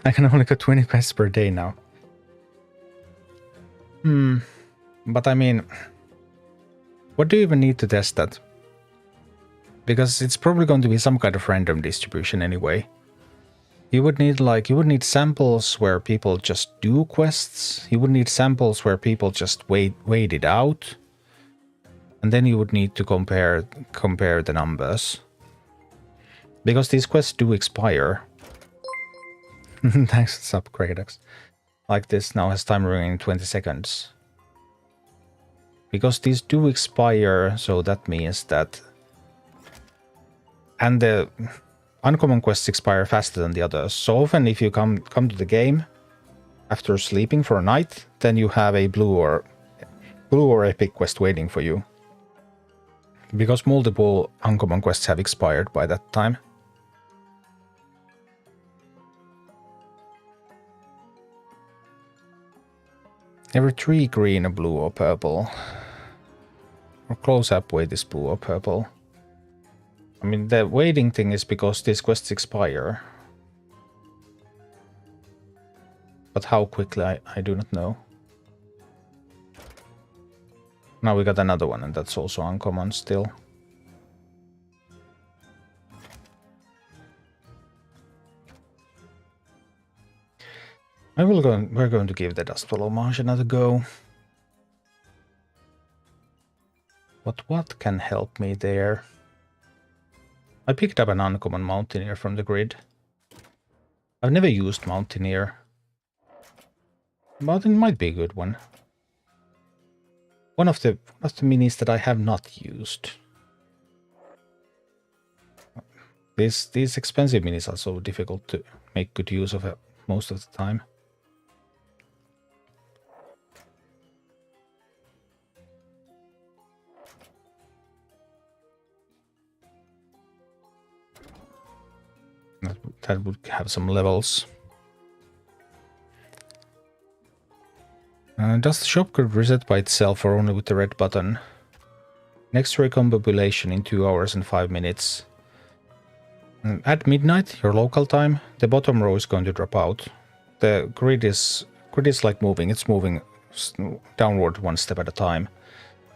Speaker 1: I can only get 20 quests per day now. But I mean, what do you even need to test that? Because it's probably going to be some kind of random distribution anyway. You would need samples where people just do quests. You would need samples where people just wait it out. And then you would need to compare the numbers. Because these quests do expire. Thanks, what's up, Gregadox. Like this now has time remaining 20 seconds. Because these do expire, so that means that... And the uncommon quests expire faster than the others. So often if you come to the game after sleeping for a night, then you have a blue or epic quest waiting for you. Because multiple uncommon quests have expired by that time. Every 3 green, blue or purple. Or close-up wait is blue or purple. I mean, the waiting thing is because these quests expire. But how quickly, I do not know. Now we got another one, and that's also uncommon still. We're going to give the Dustwallow Marsh another go. But what can help me there? I picked up an uncommon Mountaineer from the grid. I've never used Mountaineer. But it might be a good one. One of the minis that I have not used. These expensive minis are so difficult to make good use of most of the time. That would have some levels. Does the shop could reset by itself or only with the red button? Next recombobulation in 2 hours and 5 minutes. At midnight, your local time, the bottom row is going to drop out. The grid is like moving. It's moving downward one step at a time.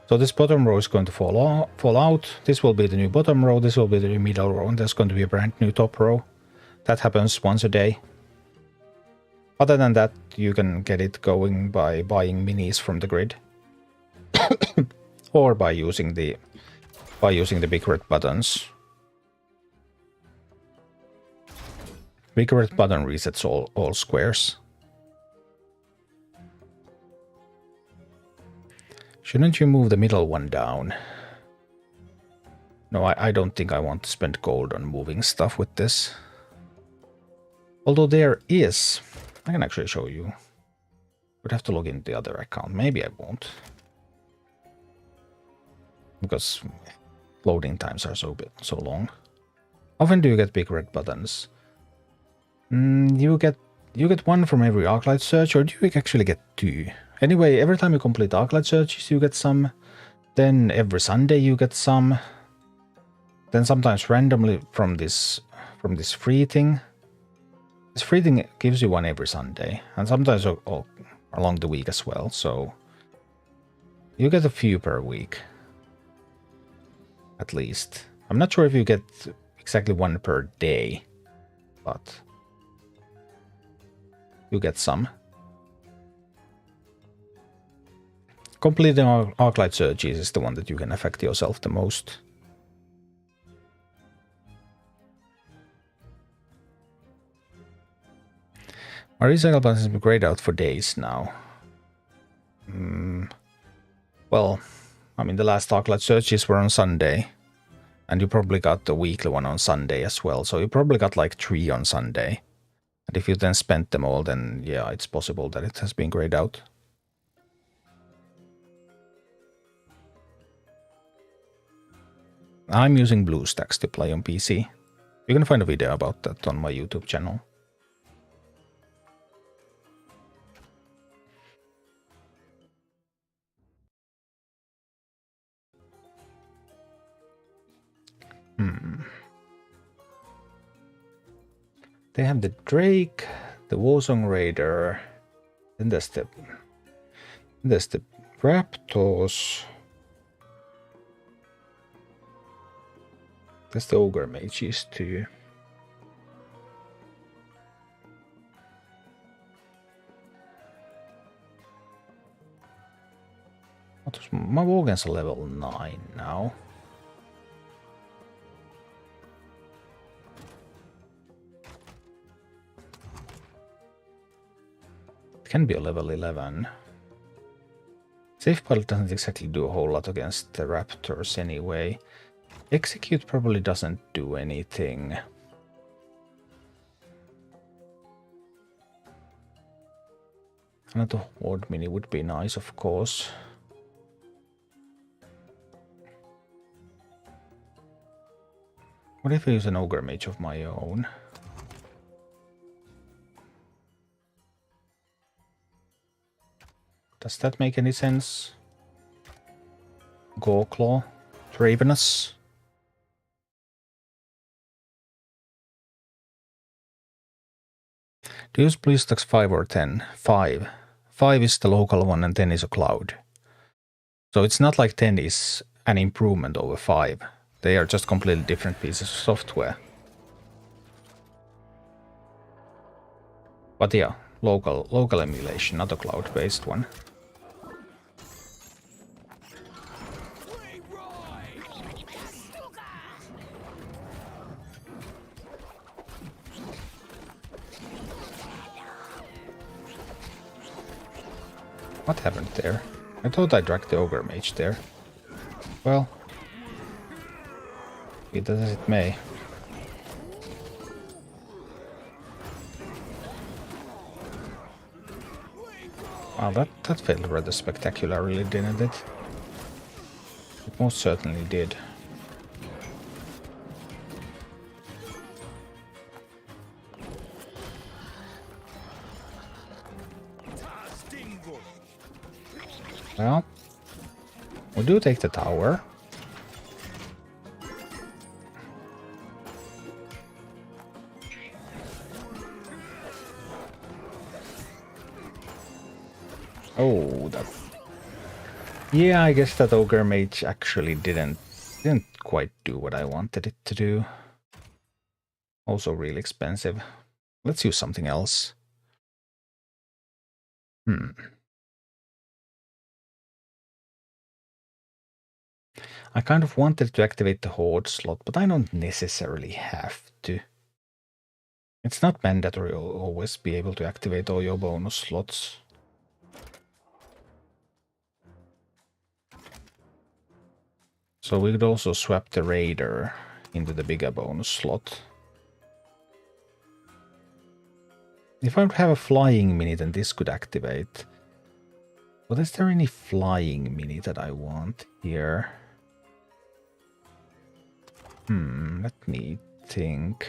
Speaker 1: So this bottom row is going to fall out. This will be the new bottom row. This will be the new middle row. And there's going to be a brand new top row. That happens once a day. Other than that, you can get it going by buying minis from the grid. Or by using the big red buttons. Big red button resets all squares. Shouldn't you move the middle one down? No, I don't think I want to spend gold on moving stuff with this. Although there is... I can actually show you. Would have to log into the other account. Maybe I won't. Because loading times are so long. How often do you get big red buttons? You get one from every Arclight search, or do you actually get 2? Anyway, every time you complete Arclight searches, you get some. Then every Sunday you get some. Then sometimes randomly from this free thing. This free thing gives you one every Sunday, and sometimes along the week as well, so you get a few per week. At least. I'm not sure if you get exactly one per day, but you get some. Completing Arclight searches is the one that you can affect yourself the most. Our recycle button has been grayed out for days now. Well, I mean, the last Arclight searches were on Sunday. And you probably got the weekly one on Sunday as well. So you probably got like 3 on Sunday. And if you then spent them all, then yeah, it's possible that it has been grayed out. I'm using BlueStacks to play on PC. You can find a video about that on my YouTube channel. They have the Drake, the Warsong Raider, then there's the Raptors. There's the Ogre Mages too. My Worgens are level 9 now. It can be a level 11. Safe Pilot doesn't exactly do a whole lot against the Raptors anyway. Execute probably doesn't do anything. Another Horde Mini would be nice, of course. What if I use an Ogre Mage of my own? Does that make any sense? Goreclaw, Ravenous. Do you use BlueStacks 5 or 10? 5. 5 is the local one and 10 is a cloud. So it's not like 10 is an improvement over 5. They are just completely different pieces of software. But yeah, local emulation, not a cloud-based one. What happened there? I thought I dragged the Ogre Mage there. Well, be that as it may. Wow, that failed rather spectacularly, didn't it? It most certainly did. Well, we do take the tower. Oh, that... Yeah, I guess that Ogre Mage actually didn't quite do what I wanted it to do. Also really expensive. Let's use something else. I kind of wanted to activate the Horde slot, but I don't necessarily have to. It's not mandatory to always be able to activate all your bonus slots. So we could also swap the Raider into the bigger bonus slot. If I would have a Flying Mini, then this could activate. But is there any Flying Mini that I want here? Let me think.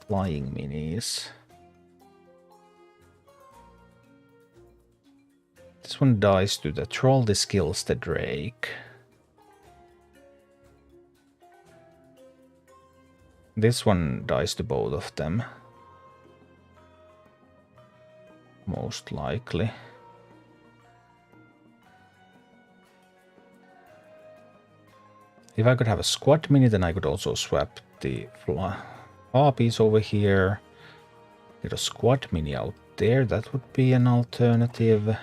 Speaker 1: Flying Minis. This one dies to the Troll, this kills the Drake. This one dies to both of them. Most likely. If I could have a squad mini, then I could also swap the harpies over here. Get a squad mini out there, that would be an alternative.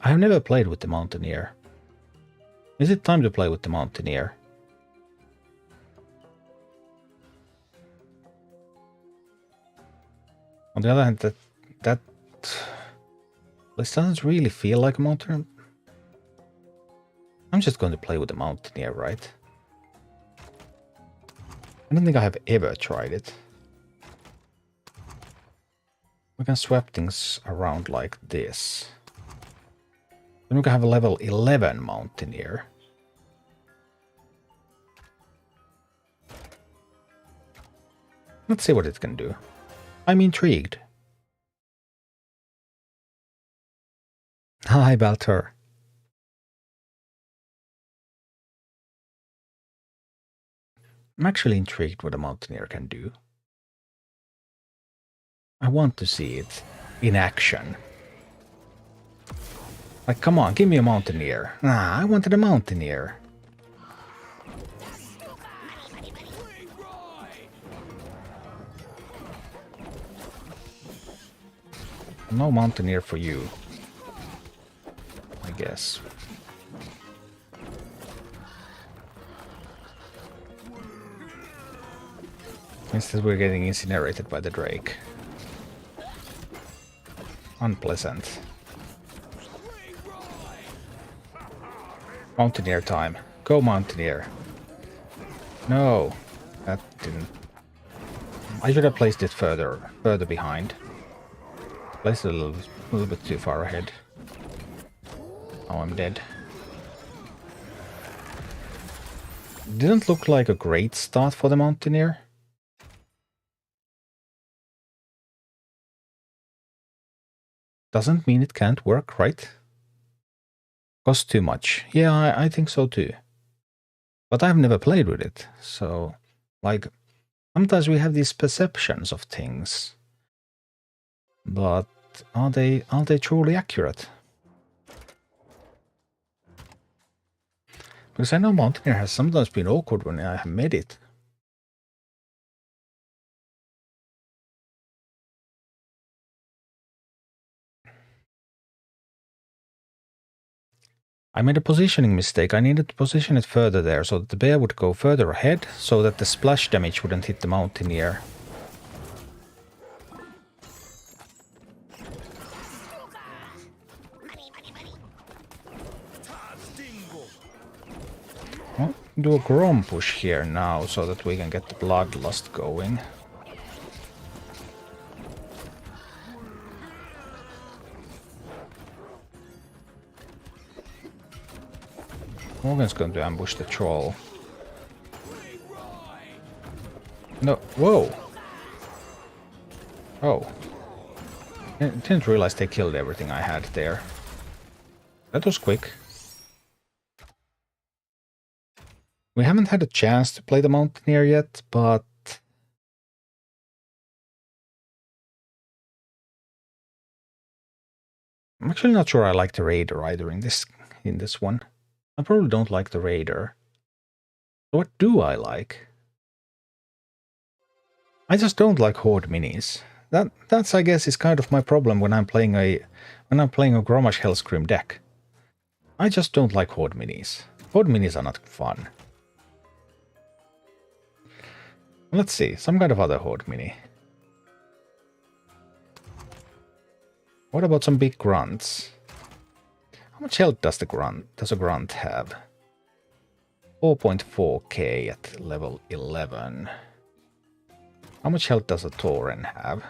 Speaker 1: I have never played with the Mountaineer. Is it time to play with the Mountaineer? On the other hand, that this doesn't really feel like a mountain. I'm just going to play with the mountaineer, right? I don't think I have ever tried it. We can swap things around like this. Then we can have a level 11 mountaineer. Let's see what it can do. I'm intrigued. Hi, Baltor. I'm actually intrigued what a mountaineer can do. I want to see it in action. Like, come on, give me a mountaineer. Ah, I wanted a mountaineer. No mountaineer for you, I guess. Instead we're getting incinerated by the Drake. Unpleasant. Mountaineer time. Go Mountaineer. No, that didn't. I should have placed it further behind. Placed it a little bit too far ahead. Oh, I'm dead. Didn't look like a great start for the Mountaineer. Doesn't mean it can't work, right? Costs too much. Yeah, I think so too. But I've never played with it, so like sometimes we have these perceptions of things. But are they truly accurate? Because I know Mountaineer has sometimes been awkward when I have made it. I made a positioning mistake. I needed to position it further there so that the bear would go further ahead so that the splash damage wouldn't hit the Mountaineer. Well, do a Grom push here now so that we can get the Bloodlust going. Morgan's going to ambush the troll. No, whoa! Oh. I didn't realize they killed everything I had there. That was quick. We haven't had a chance to play the Mountaineer yet, but... I'm actually not sure I like the Raider either in this one. I probably don't like the Raider. What do I like? I just don't like Horde minis. That's I guess is kind of my problem when I'm playing a Grommash Hellscream deck. I just don't like Horde minis. Horde minis are not fun. Let's see, some kind of other Horde mini. What about some big grunts? How much health does a grunt have? 4.4k at level 11. How much health does a Tauren have?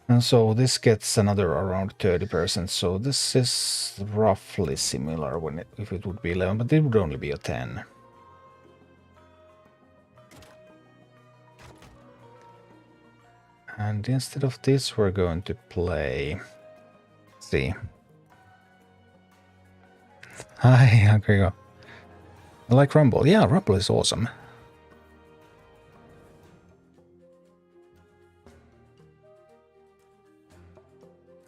Speaker 1: And so this gets another around 30%, so this is roughly similar if it would be 11, but it would only be a 10. And instead of this, we're going to play... Let's see. Hi, here we go. I like Rumble. Yeah, Rumble is awesome.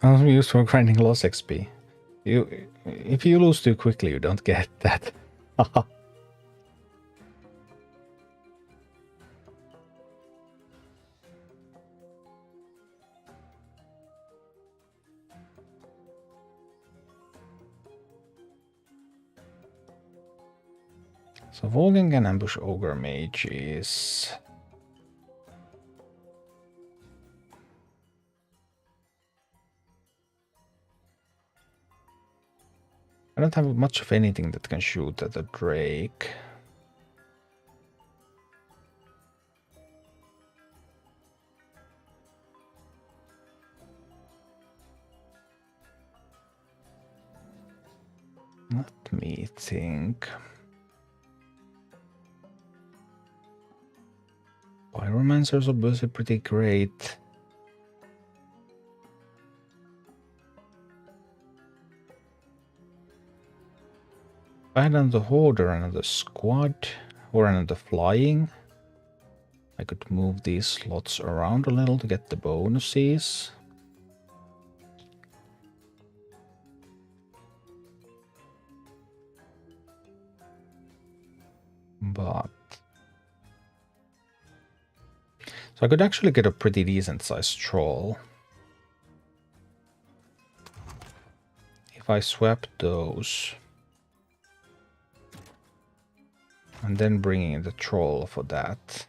Speaker 1: I'm used for grinding loss XP. If you lose too quickly, you don't get that. So Volgan can ambush Ogre Mages. don't have much of anything that can shoot at a Drake. Let me think. Pyromancer's obviously pretty great. If I had another horde or another squad or another flying, I could move these slots around a little to get the bonuses. But so I could actually get a pretty decent sized troll if I swap those and then bring in the troll for that.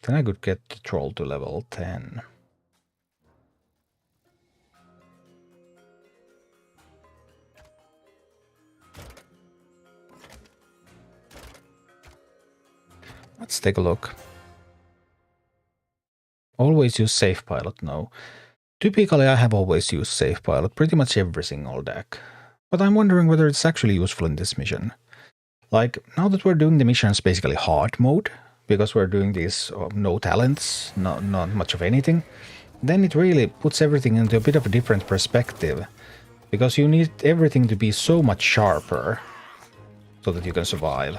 Speaker 1: Then I could get the troll to level 10. Let's take a look. Always use Safe Pilot, no. Typically I have always used Safe Pilot pretty much every single deck. But I'm wondering whether it's actually useful in this mission. Like, now that we're doing the missions basically hard mode, because we're doing these no talents, not much of anything, then it really puts everything into a bit of a different perspective. Because you need everything to be so much sharper so that you can survive.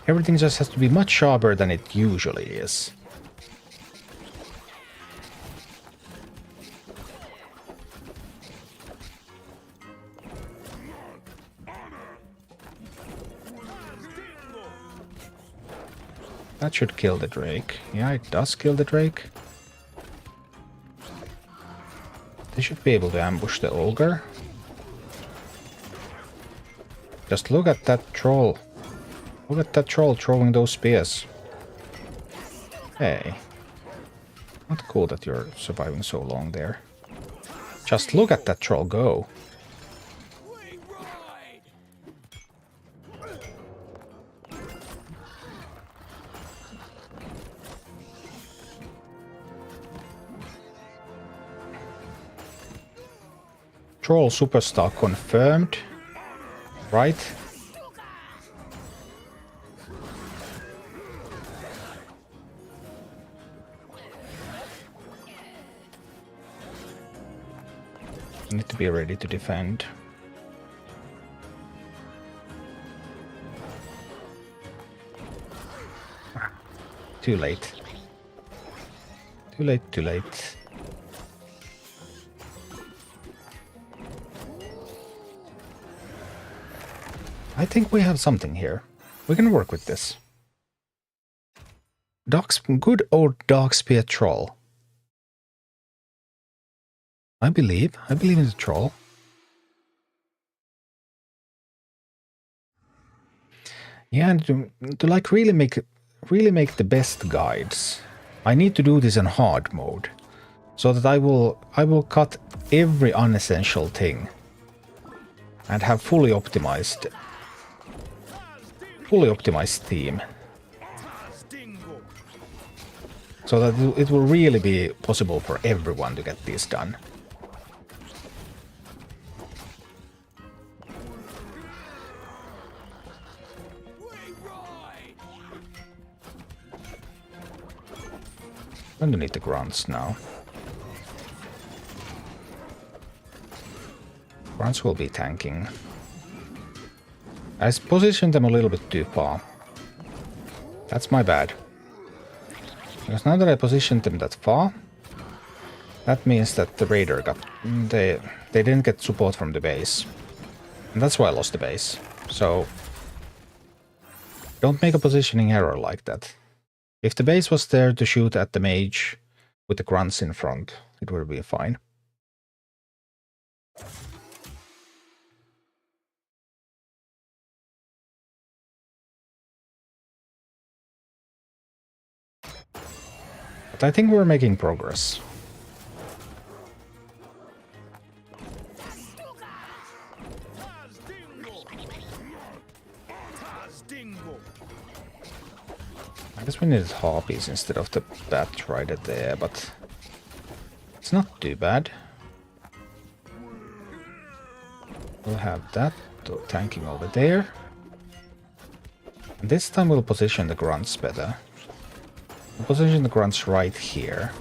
Speaker 1: Everything just has to be much sharper than it usually is. That should kill the Drake. Yeah, it does kill the Drake. They should be able to ambush the Ogre. Just look at that troll. Look at that troll throwing those spears. Hey. Not cool that you're surviving so long there. Just look at that troll go. Troll superstar confirmed. Right? Need to be ready to defend. Too late. Too late, too late. I think we have something here. We can work with this. Good old Darkspear Troll. I believe in the troll. Yeah, and to like really make the best guides, I need to do this in hard mode, so that I will cut every unessential thing and have fully optimized theme, so that it will really be possible for everyone to get this done. I'm gonna need the grunts now. Grunts will be tanking. I positioned them a little bit too far. That's my bad. Because now that I positioned them that far, that means that the raider got... They didn't get support from the base. And that's why I lost the base. So... don't make a positioning error like that. If the base was there to shoot at the mage with the grunts in front, it would be fine. But I think we're making progress. I guess we needed harpies instead of the bat right there, but it's not too bad. We'll have that tanking over there. And this time we'll position the grunts better. We'll position the grunts right here.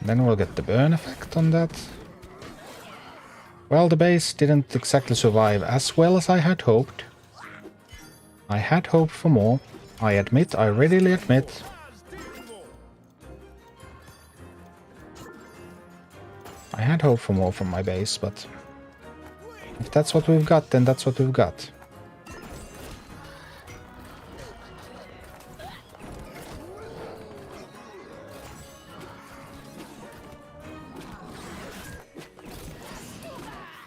Speaker 1: Then we'll get the burn effect on that. Well, the base didn't exactly survive as well as I had hoped. I had hoped for more. I admit, I readily admit. I had hoped for more from my base, but if that's what we've got, then that's what we've got.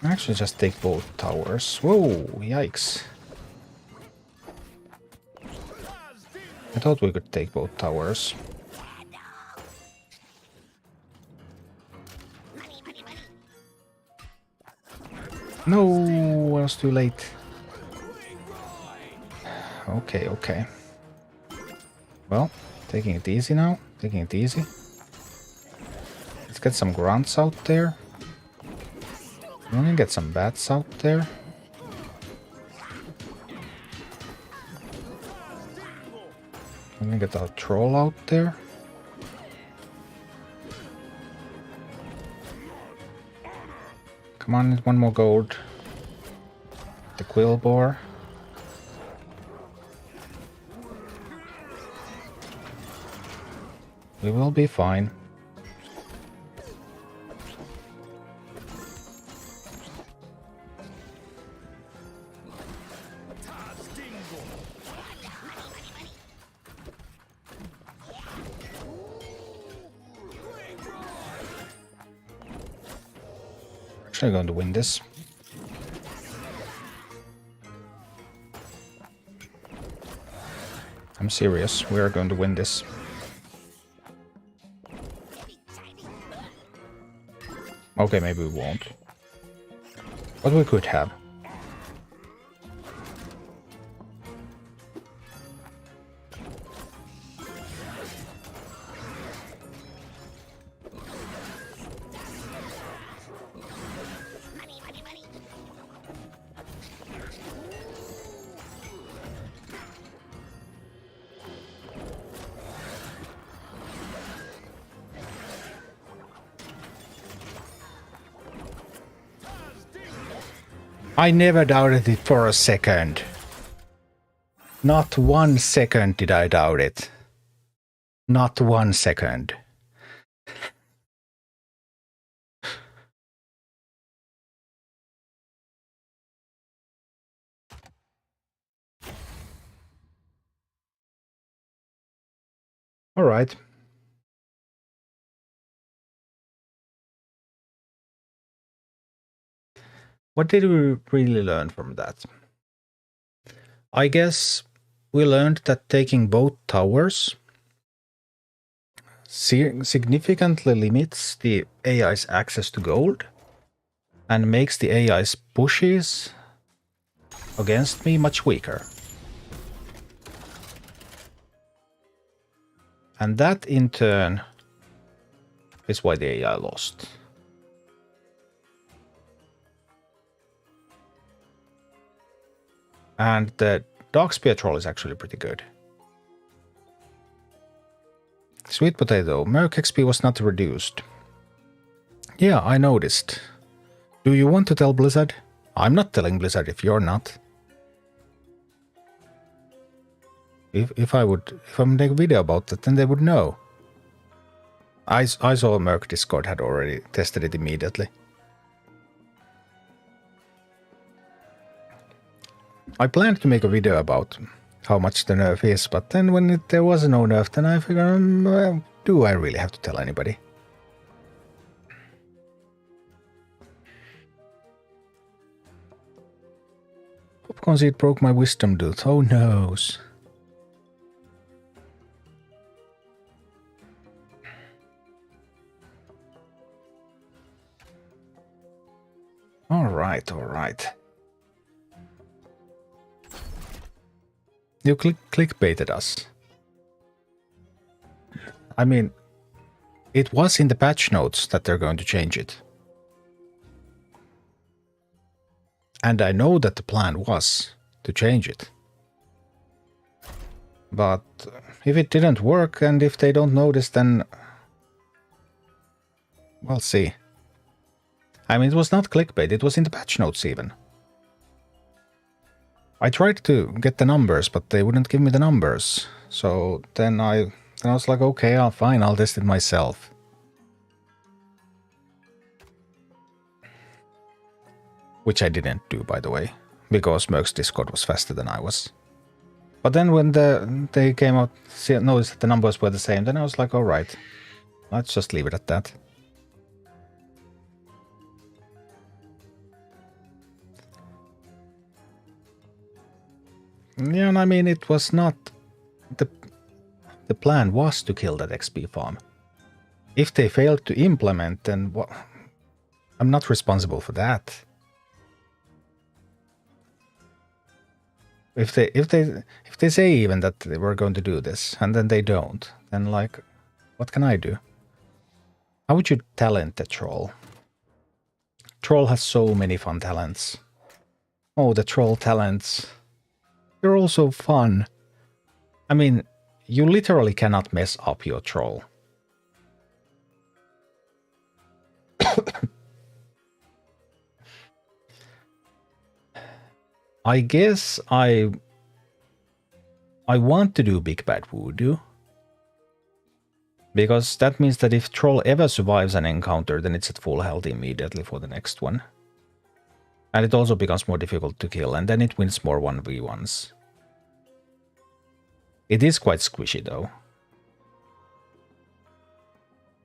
Speaker 1: Actually, just take both towers. Whoa, yikes. I thought we could take both towers. No, I was too late. Okay, okay. Well, taking it easy now. Taking it easy. Let's get some grunts out there. I'm gonna get some bats out there. I'm gonna get our troll out there. Come on, one more gold. The quill boar. We will be fine. Actually going to win this. I'm serious, we are going to win this. Okay, maybe we won't. But we could have. I never doubted it for a second. Not 1 second did I doubt it. Not 1 second. All right. What did we really learn from that? I guess we learned that taking both towers significantly limits the AI's access to gold and makes the AI's pushes against me much weaker. And that in turn is why the AI lost. And the Dark Spear Troll is actually pretty good. Sweet Potato, Merc XP was not reduced. Yeah, I noticed. Do you want to tell Blizzard? I'm not telling Blizzard if you're not. If I'm make a video about that, then they would know. I saw Merc Discord had already tested it immediately. I planned to make a video about how much the nerf is, but then when there was no nerf, then I figured, well, do I really have to tell anybody? Popcorn Seed broke my wisdom tooth. Oh no. Alright, alright. You clickbaited us. I mean, it was in the patch notes that they're going to change it. And I know that the plan was to change it. But if it didn't work and if they don't notice, then we'll see. I mean, it was not clickbait, it was in the patch notes even. I tried to get the numbers, but they wouldn't give me the numbers. So then I was like, okay, fine, I'll test it myself. Which I didn't do, by the way, because Merc's Discord was faster than I was. But then when they came out, noticed that the numbers were the same, then I was like, alright, let's just leave it at that. Yeah, and I mean, it was not... The plan was to kill that XP farm. If they failed to implement, then what? I'm not responsible for that. If they say even that they were going to do this and then they don't, then like, what can I do? How would you talent the troll? Troll has so many fun talents. Oh, the troll talents. They're all so fun. I mean, you literally cannot mess up your troll. I guess I want to do Big Bad Voodoo. Because that means that if troll ever survives an encounter, then it's at full health immediately for the next one. And it also becomes more difficult to kill, and then it wins more 1v1s. It is quite squishy though.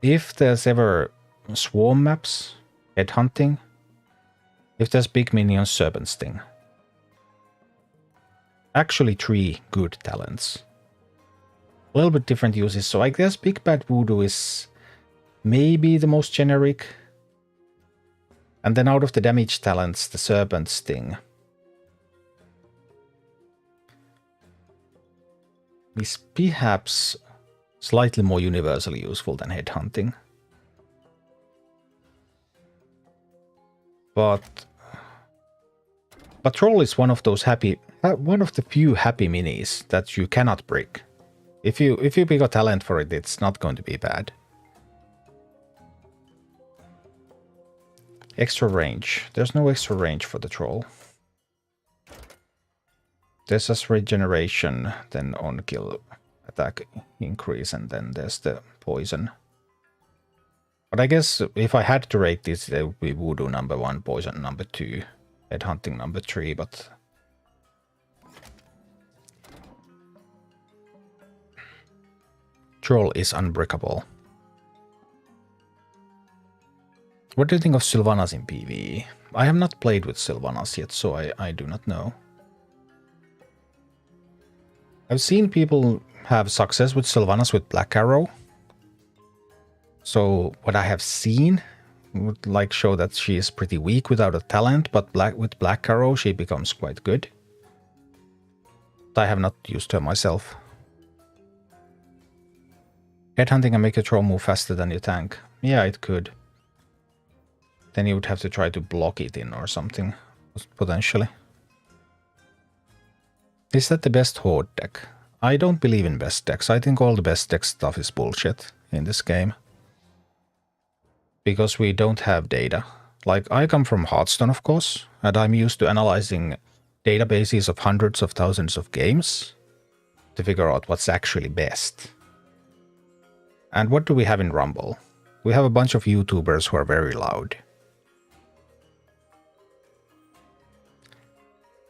Speaker 1: If there's ever swarm maps, headhunting, if there's big minions, serpent sting. Actually 3 good talents. A little bit different uses, so I guess Big Bad Voodoo is maybe the most generic. And then out of the damage talents, the serpent sting is perhaps slightly more universally useful than headhunting. But troll is one of those one of the few happy minis that you cannot break. If you pick a talent for it, it's not going to be bad. Extra range. There's no extra range for the troll. There's just regeneration, then on kill attack increase, and then there's the poison. But I guess if I had to rate this, it would be Voodoo number 1, poison number 2, headhunting number 3, but troll is unbreakable. What do you think of Sylvanas in PvE? I have not played with Sylvanas yet, so I do not know. I've seen people have success with Sylvanas with Black Arrow. So what I have seen would like show that she is pretty weak without a talent, but with Black Arrow she becomes quite good. But I have not used her myself. Headhunting can make a troll move faster than your tank. Yeah, it could. Then you would have to try to block it in or something, potentially. Is that the best Horde deck? I don't believe in best decks. I think all the best deck stuff is bullshit in this game. Because we don't have data. Like, I come from Hearthstone, of course, and I'm used to analyzing databases of hundreds of thousands of games to figure out what's actually best. And what do we have in Rumble? We have a bunch of YouTubers who are very loud.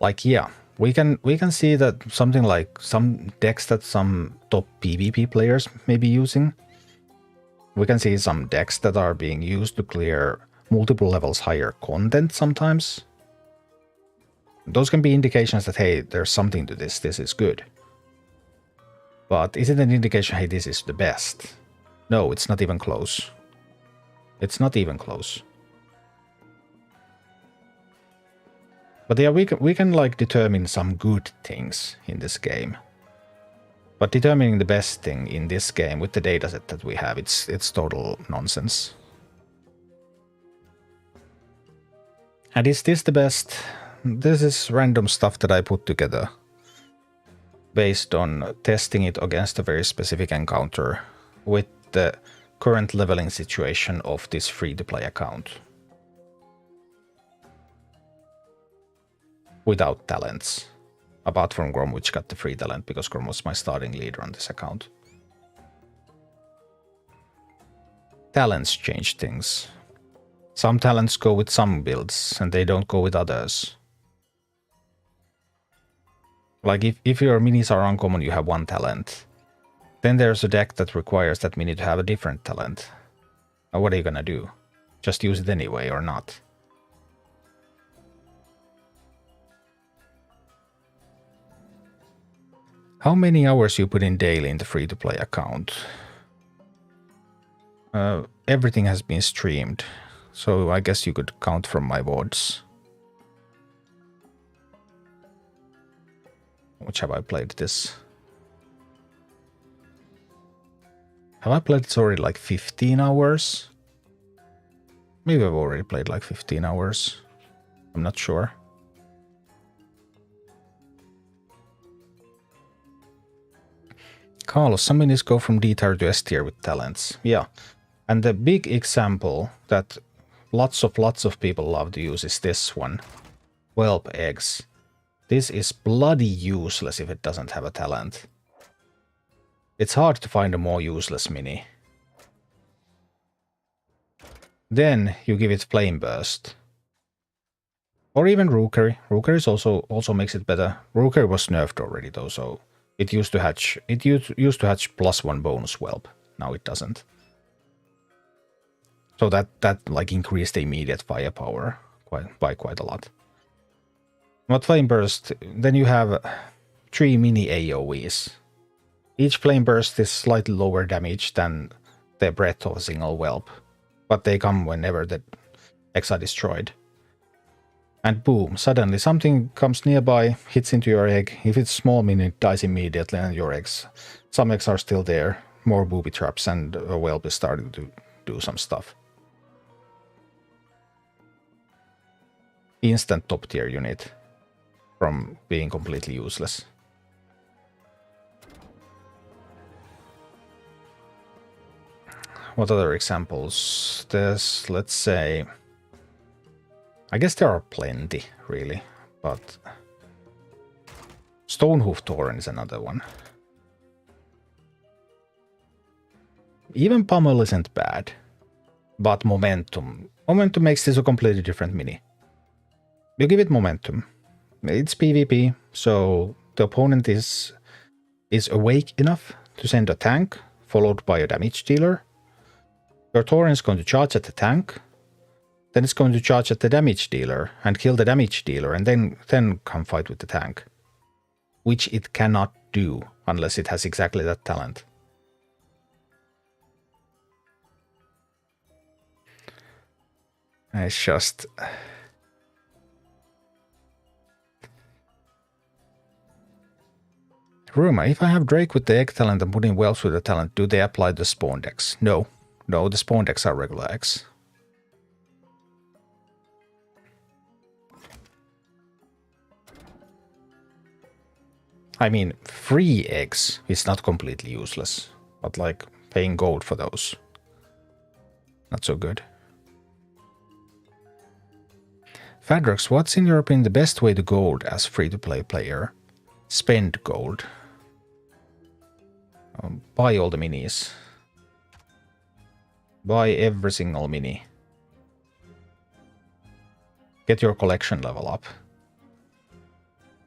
Speaker 1: Like, yeah, we can see that something like some decks that some top PvP players may be using. We can see some decks that are being used to clear multiple levels higher content sometimes. Those can be indications that, hey, there's something to this is good. But is it an indication, hey, this is the best? No, it's not even close. It's not even close. But yeah, we can like determine some good things in this game. But determining the best thing in this game with the dataset that we have, it's total nonsense. And is this the best? This is random stuff that I put together based on testing it against a very specific encounter with the current leveling situation of this free-to-play account. Without talents. Apart from Grom, which got the free talent because Grom was my starting leader on this account. Talents change things. Some talents go with some builds and they don't go with others. Like if your minis are uncommon, you have one talent. Then there's a deck that requires that mini to have a different talent. Now what are you gonna do? Just use it anyway or not? How many hours you put in daily in the free-to-play account? Everything has been streamed, so I guess you could count from my VODs. Which have I played this? Have I played this already like 15 hours? Maybe I've already played like 15 hours. I'm not sure. Carlos, some minis go from D tier to S tier with talents. Yeah. And the big example that lots of people love to use is this one. Whelp eggs. This is bloody useless if it doesn't have a talent. It's hard to find a more useless mini. Then you give it Flame Burst. Or even Rookery. Rookery also makes it better. Rookery was nerfed already though, so it used to hatch +1 bonus whelp. Now it doesn't. So that like increased the immediate firepower by quite a lot. But Flame Burst, then you have 3 mini AoEs. Each Flame Burst is slightly lower damage than the breath of a single whelp, but they come whenever the eggs are destroyed. And boom, suddenly something comes nearby, hits into your egg. If it's small mini, it dies immediately, and your eggs. Some eggs are still there, more booby traps, and a whelp is starting to do some stuff. Instant top tier unit from being completely useless. What other examples? There's, let's say, I guess there are plenty, really, but Stonehoof Tauren is another one. Even Pummel isn't bad, but Momentum. Momentum makes this a completely different mini. You give it Momentum. It's PvP, so the opponent is awake enough to send a tank, followed by a damage dealer. Your Tauren is going to charge at the tank, then it's going to charge at the damage dealer and kill the damage dealer, and then come fight with the tank. Which it cannot do unless it has exactly that talent. It's just... Rumor, if I have Drake with the egg talent and putting Whelps with the talent, do they apply the spawn decks? No. No, the spawn decks are regular eggs. I mean, free eggs is not completely useless, but like paying gold for those, not so good. Fadrox, what's in your opinion the best way to gold as free-to-play player? Spend gold. Buy all the minis. Buy every single mini. Get your collection level up.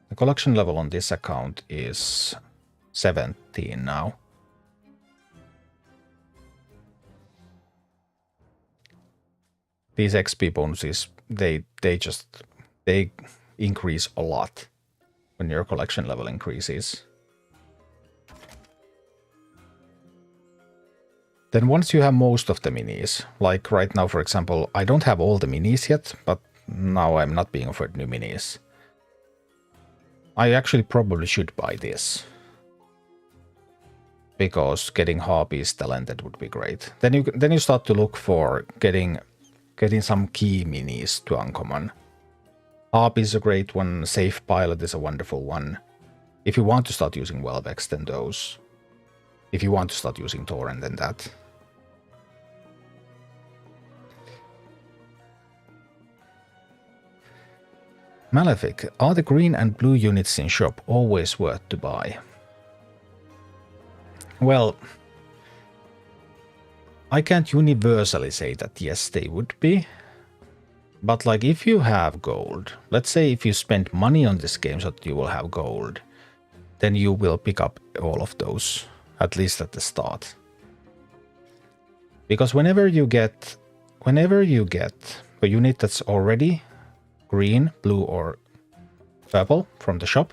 Speaker 1: The collection level on this account is 17 now. These XP bonuses, they increase a lot when your collection level increases. Then once you have most of the minis, like right now, for example, I don't have all the minis yet, but now I'm not being offered new minis. I actually probably should buy this. Because getting Harpies talented would be great. Then you start to look for getting some key minis to uncommon. Harpy is a great one. Safe Pilot is a wonderful one. If you want to start using Welbex, then those. If you want to start using Torrent, then that. Malefic, are the green and blue units in shop always worth to buy? Well, I can't universally say that yes, they would be. But like if you have gold, let's say if you spend money on this game so that you will have gold, then you will pick up all of those, at least at the start. Because whenever you get a unit that's already green, blue, or purple from the shop,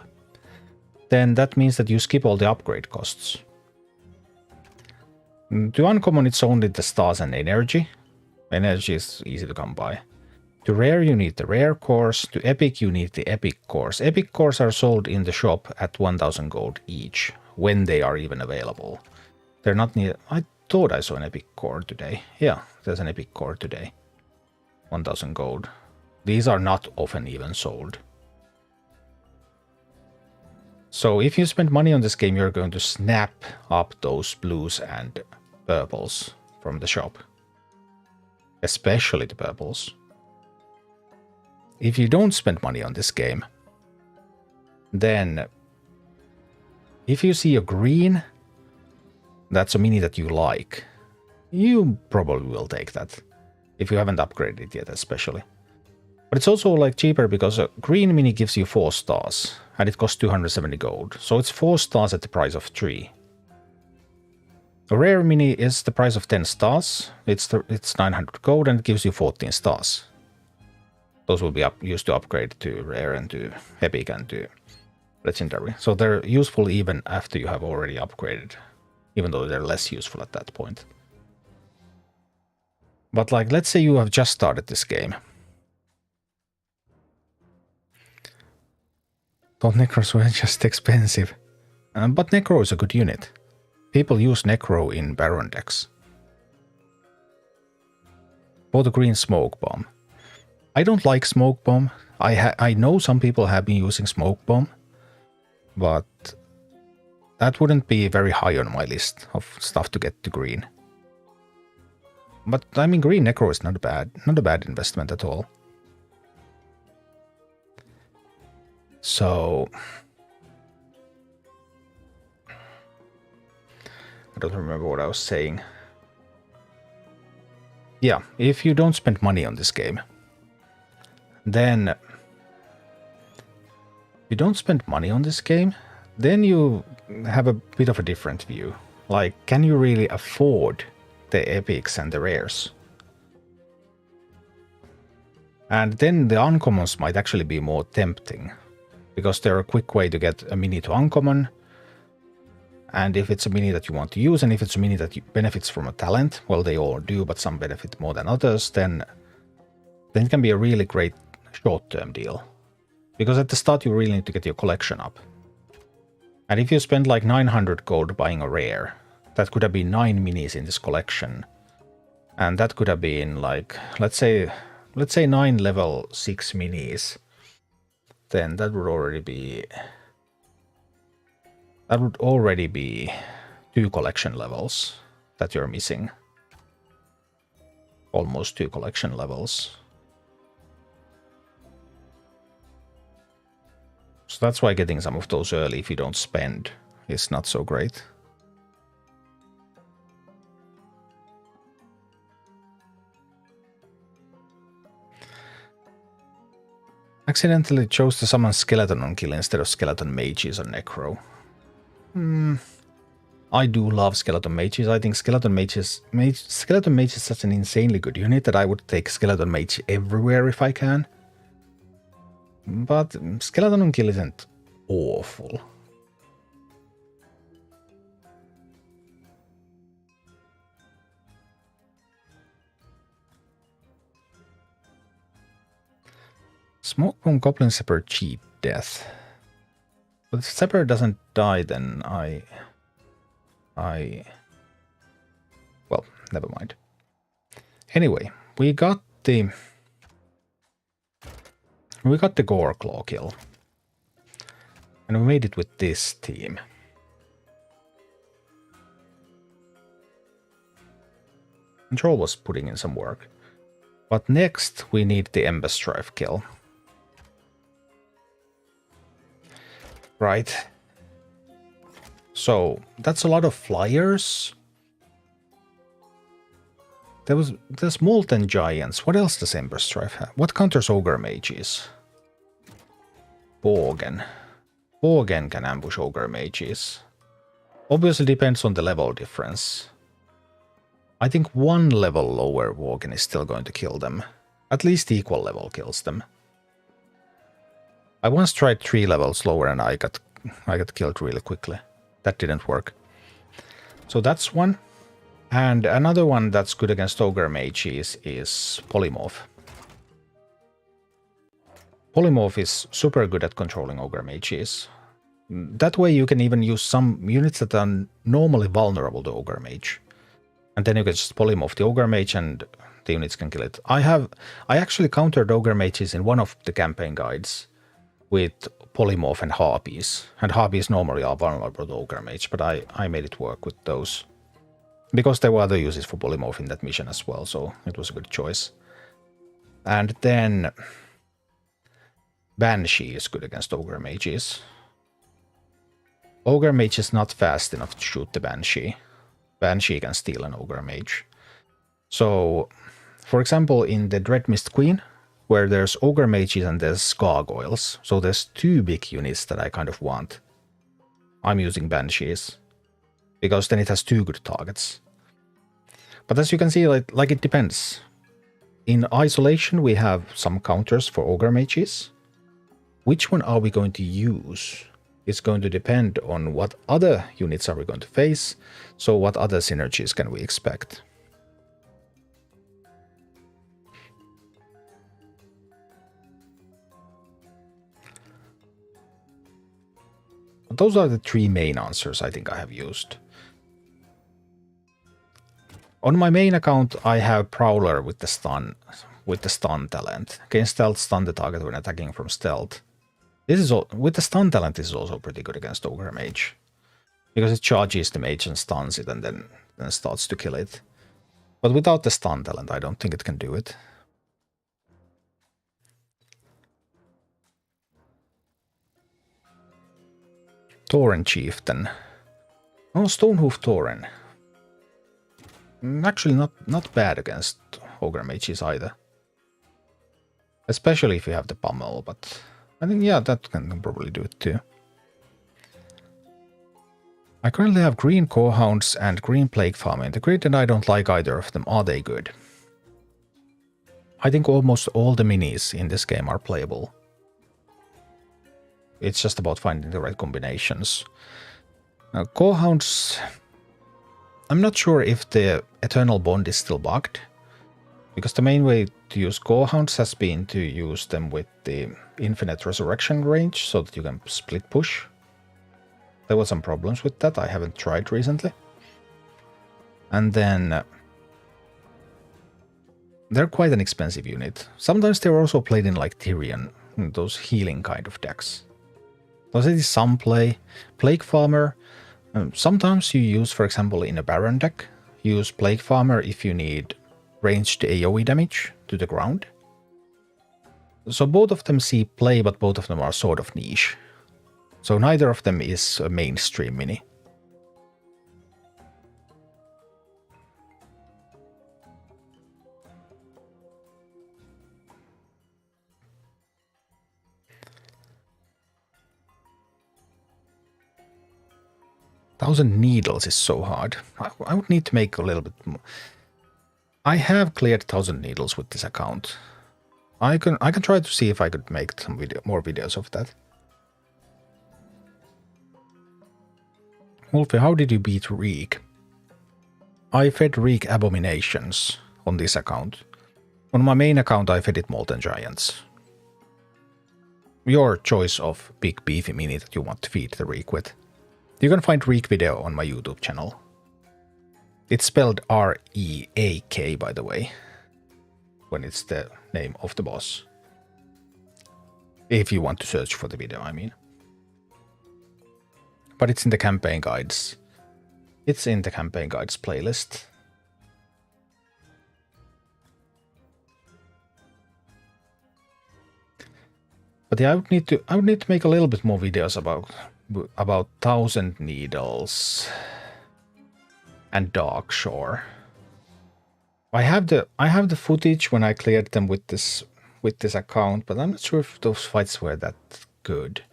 Speaker 1: then that means that you skip all the upgrade costs. To uncommon, it's only the stars and energy. Energy is easy to come by. To rare, you need the rare cores. To epic, you need the epic cores. Epic cores are sold in the shop at 1000 gold each, when they are even available. They're not near. I thought I saw an epic core today. Yeah, there's an epic core today. 1000 gold. These are not often even sold. So if you spend money on this game, you're going to snap up those blues and purples from the shop. Especially the purples. If you don't spend money on this game, then if you see a green, that's a mini that you like, you probably will take that. If you haven't upgraded it yet, especially. But it's also like cheaper because a green mini gives you 4 stars and it costs 270 gold. So it's 4 stars at the price of 3. A rare mini is the price of 10 stars. It's 900 gold and it gives you 14 stars. Those will be used to upgrade to rare and to epic and to legendary. So they're useful even after you have already upgraded, even though they're less useful at that point. But like, let's say you have just started this game. Thought Necros were just expensive. But Necro is a good unit. People use Necro in Baron decks. For the green Smoke Bomb. I don't like Smoke Bomb. I know some people have been using Smoke Bomb, but that wouldn't be very high on my list of stuff to get to green. But I mean, green Necro is not a bad investment at all. So I don't remember what I was saying. Yeah, if you don't spend money on this game, then you have a bit of a different view. Like, can you really afford the epics and the rares? And then the uncommons might actually be more tempting, because they're a quick way to get a mini to uncommon. And if it's a mini that you want to use, and if it's a mini that benefits from a talent, well, they all do, but some benefit more than others, then it can be a really great short-term deal. Because at the start, you really need to get your collection up. And if you spend like 900 gold buying a rare, that could have been 9 minis in this collection. And that could have been like, let's say 9 level 6 minis. Then that would already be 2 collection levels that you're missing. Almost 2 collection levels. So that's why getting some of those early if you don't spend is not so great. Accidentally chose to summon Skeleton on kill instead of Skeleton Mages on Necro. I do love Skeleton Mages. I think Skeleton Mage is such an insanely good unit that I would take Skeleton Mage everywhere if I can. But Skeleton on kill isn't awful. Smoke Bomb Goblin Separate cheat death. But if Zephyr doesn't die, then well, never mind. Anyway, we got the Gore Claw kill. And we made it with this team. Control was putting in some work. But next we need the Ember Strife kill. Right. So that's a lot of flyers. There's Molten Giants. What else does Ember Strife have? What counters Ogre Mages? Worgen. Worgen can ambush Ogre Mages. Obviously depends on the level difference. I think one level lower Worgen is still going to kill them. At least equal level kills them. I once tried 3 levels lower and I got killed really quickly. That didn't work. So that's one. And another one that's good against Ogre Mages is Polymorph. Polymorph is super good at controlling Ogre Mages. That way you can even use some units that are normally vulnerable to Ogre Mage. And then you can just Polymorph the Ogre Mage and the units can kill it. I actually countered Ogre Mages in one of the campaign guides with Polymorph and Harpies. And Harpies normally are vulnerable to Ogre Mage, but I made it work with those. Because there were other uses for Polymorph in that mission as well, so it was a good choice. And then Banshee is good against Ogre Mages. Ogre Mage is not fast enough to shoot the Banshee. Banshee can steal an Ogre Mage. So, for example, in the Dreadmist Queen, where there's Ogre Mages and there's Gargoyles, so there's 2 big units that I kind of want. I'm using Banshees, because then it has 2 good targets. But as you can see, like it depends. In isolation, we have some counters for Ogre Mages. Which one are we going to use? It's going to depend on what other units are we going to face, so what other synergies can we expect. Those are the 3 main answers I think I have used. On my main account, I have Prowler with the stun talent. Can stealth stun the target when attacking from stealth. This is with the stun talent, this is also pretty good against Ogre Mage, because it charges the mage and stuns it and then starts to kill it. But without the stun talent, I don't think it can do it. Tauren Chieftain. Oh, Stonehoof Tauren. Actually not bad against Ogre Mages either. Especially if you have the Pummel, but I think, yeah, that can probably do it too. I currently have green Corehounds and green Plague Farmer integrated, and I don't like either of them. Are they good? I think almost all the minis in this game are playable. It's just about finding the right combinations. Now, Corehounds... I'm not sure if the Eternal Bond is still bugged, because the main way to use Corehounds has been to use them with the Infinite Resurrection range, so that you can split push. There were some problems with that, I haven't tried recently. And then... they're quite an expensive unit. Sometimes they're also played in like Tyrion, those healing kind of decks. Those is some play. Plague Farmer... sometimes you use, for example, in a Baron deck, use Plague Farmer if you need ranged AoE damage to the ground. So both of them see play, but both of them are sort of niche. So neither of them is a mainstream mini. Thousand Needles is so hard. I would need to make a little bit more. I have cleared 1000 Needles with this account. I can try to see if I could make some more videos of that. Wolfie, how did you beat Reek? I fed Reek Abominations on this account. On my main account I fed it Molten Giants. your choice of big beefy mini that you want to feed the Reek with. You can find Reek video on my YouTube channel. It's spelled R-E-A-K, by the way, when it's the name of the boss. If you want to search for the video, I mean. But it's in the campaign guides. It's in the campaign guides playlist. But yeah, I would need to make a little bit more videos about 1000 Needles and Dark Shore. I have the footage when I cleared them with this account, but I'm not sure if those fights were that good.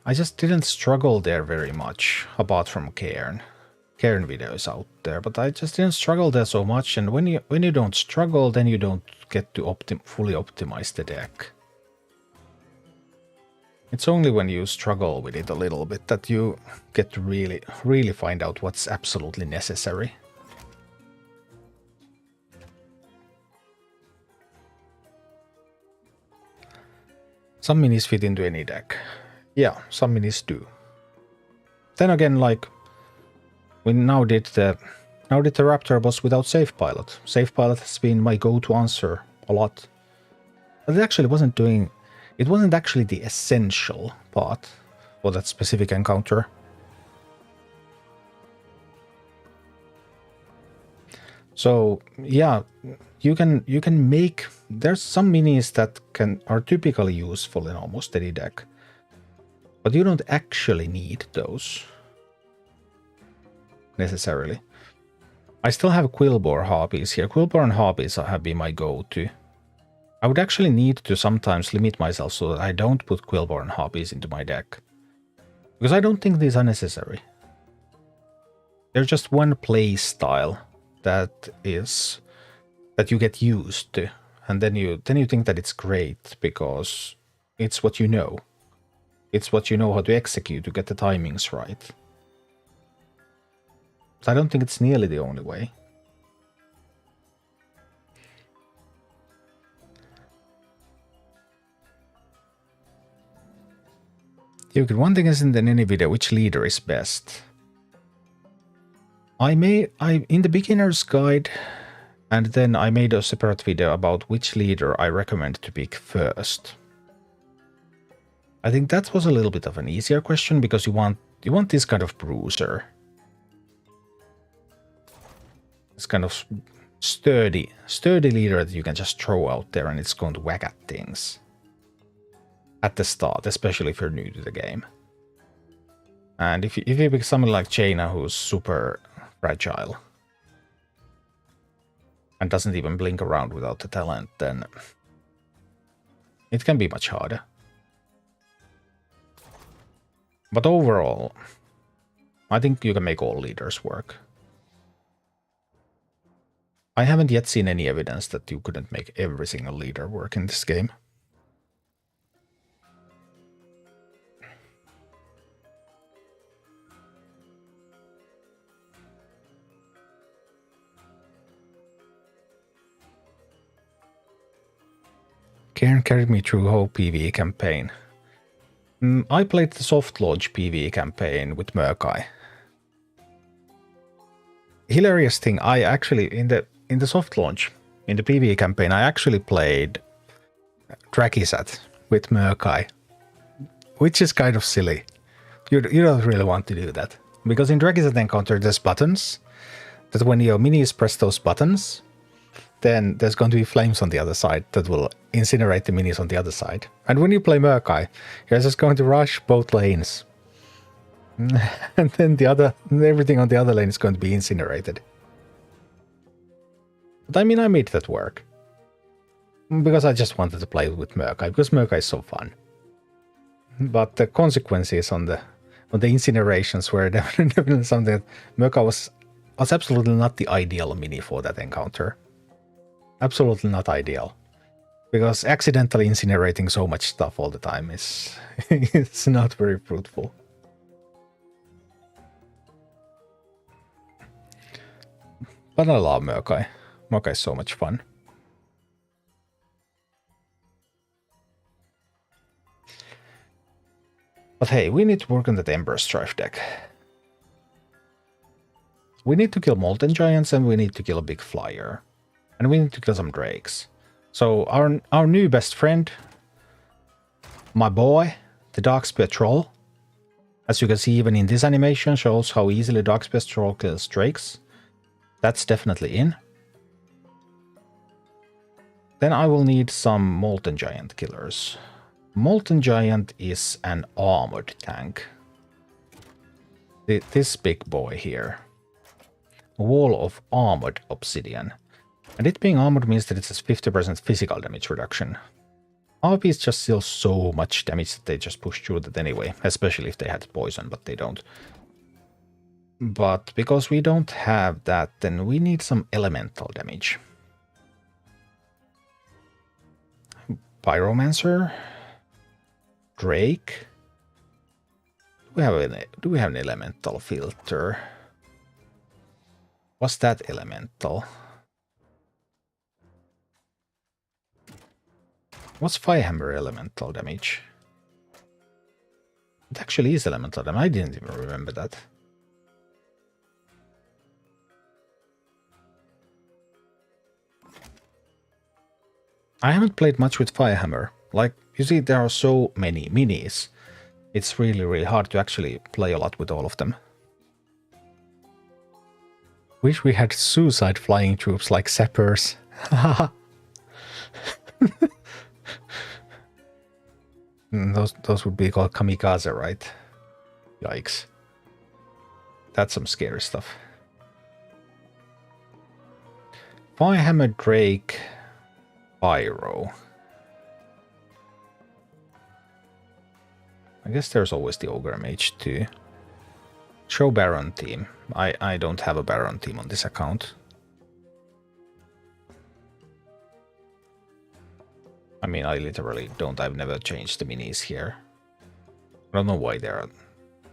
Speaker 1: I just didn't struggle there very much, apart from Cairn. Cairn videos out there, but I just didn't struggle there so much, and when you don't struggle, then you don't get to fully optimize the deck. It's only when you struggle with it a little bit that you get to really find out what's absolutely necessary. Some minis fit into any deck. Yeah, some minis do. Then again, like, we now did the Raptor boss without Safe Pilot. Safe Pilot has been my go-to answer a lot. But it actually wasn't actually the essential part for that specific encounter. So yeah, you can make, there's some minis that are typically useful in almost any deck, but you don't actually need those necessarily. I still have Quillbore Harpies here. Quillbore and Harpies have been my go-to. I would actually need to sometimes limit myself so that I don't put Quillbore and Harpies into my deck, because I don't think these are necessary. They're just one play style that you get used to, and then you think that it's great because it's what you know. It's what you know how to execute to get the timings right. But I don't think it's nearly the only way. One thing isn't in any video, which leader is best? I in the beginner's guide, and then I made a separate video about which leader I recommend to pick first. I think that was a little bit of an easier question because you want this kind of bruiser. This kind of sturdy leader that you can just throw out there and it's going to whack at things at the start, especially if you're new to the game. And if you pick someone like Jaina, who's super fragile and doesn't even blink around without the talent, then it can be much harder. But overall, I think you can make all leaders work. I haven't yet seen any evidence that you couldn't make every single leader work in this game. Cairn carried me through whole PvE campaign. I played the soft launch PvE campaign with Murkai. Hilarious thing, I actually in the soft launch, in the PvE campaign, I actually played Drakizat with Murkai, which is kind of silly. You don't really want to do that, because in Drakizat encounter there's buttons that when your minis press those buttons, then there's going to be flames on the other side that will incinerate the minis on the other side. And when you play Murkai, you're just going to rush both lanes. And then everything on the other lane is going to be incinerated. But I mean, I made that work. Because I just wanted to play with Murkai, because Murkai is so fun. But the consequences on the incinerations were definitely something that Murkai was absolutely not the ideal mini for that encounter. Absolutely not ideal. Because accidentally incinerating so much stuff all the time is it's not very fruitful. But I love Murkai. Murkai is so much fun. But hey, we need to work on that Ember Strife deck. We need to kill Molten Giants and we need to kill a big flyer. And we need to kill some drakes. So our new best friend, my boy, the Darkspear Troll, as you can see even in this animation, shows how easily Darkspear Troll kills drakes. That's definitely in. Then I will need some Molten Giant killers. Molten Giant is an armored tank. This big boy here. A wall of armored obsidian. And it being armored means that it has 50% physical damage reduction. RPs just deal so much damage that they just push through that anyway, especially if they had poison, but they don't. But because we don't have that, then we need some elemental damage. Pyromancer? Drake? Do we have an elemental filter? What's that elemental? What's Firehammer elemental damage? It actually is elemental damage. I didn't even remember that. I haven't played much with Firehammer. Like, you see, there are so many minis. It's really hard to actually play a lot with all of them. Wish we had suicide flying troops like sappers. Those would be called kamikaze, right? Yikes. That's some scary stuff. Firehammer, Drake, Pyro. I guess there's always the Ogre Mage too. Show Baron team. I don't have a Baron team on this account. I mean, I literally don't. I've never changed the minis here. I don't know why there are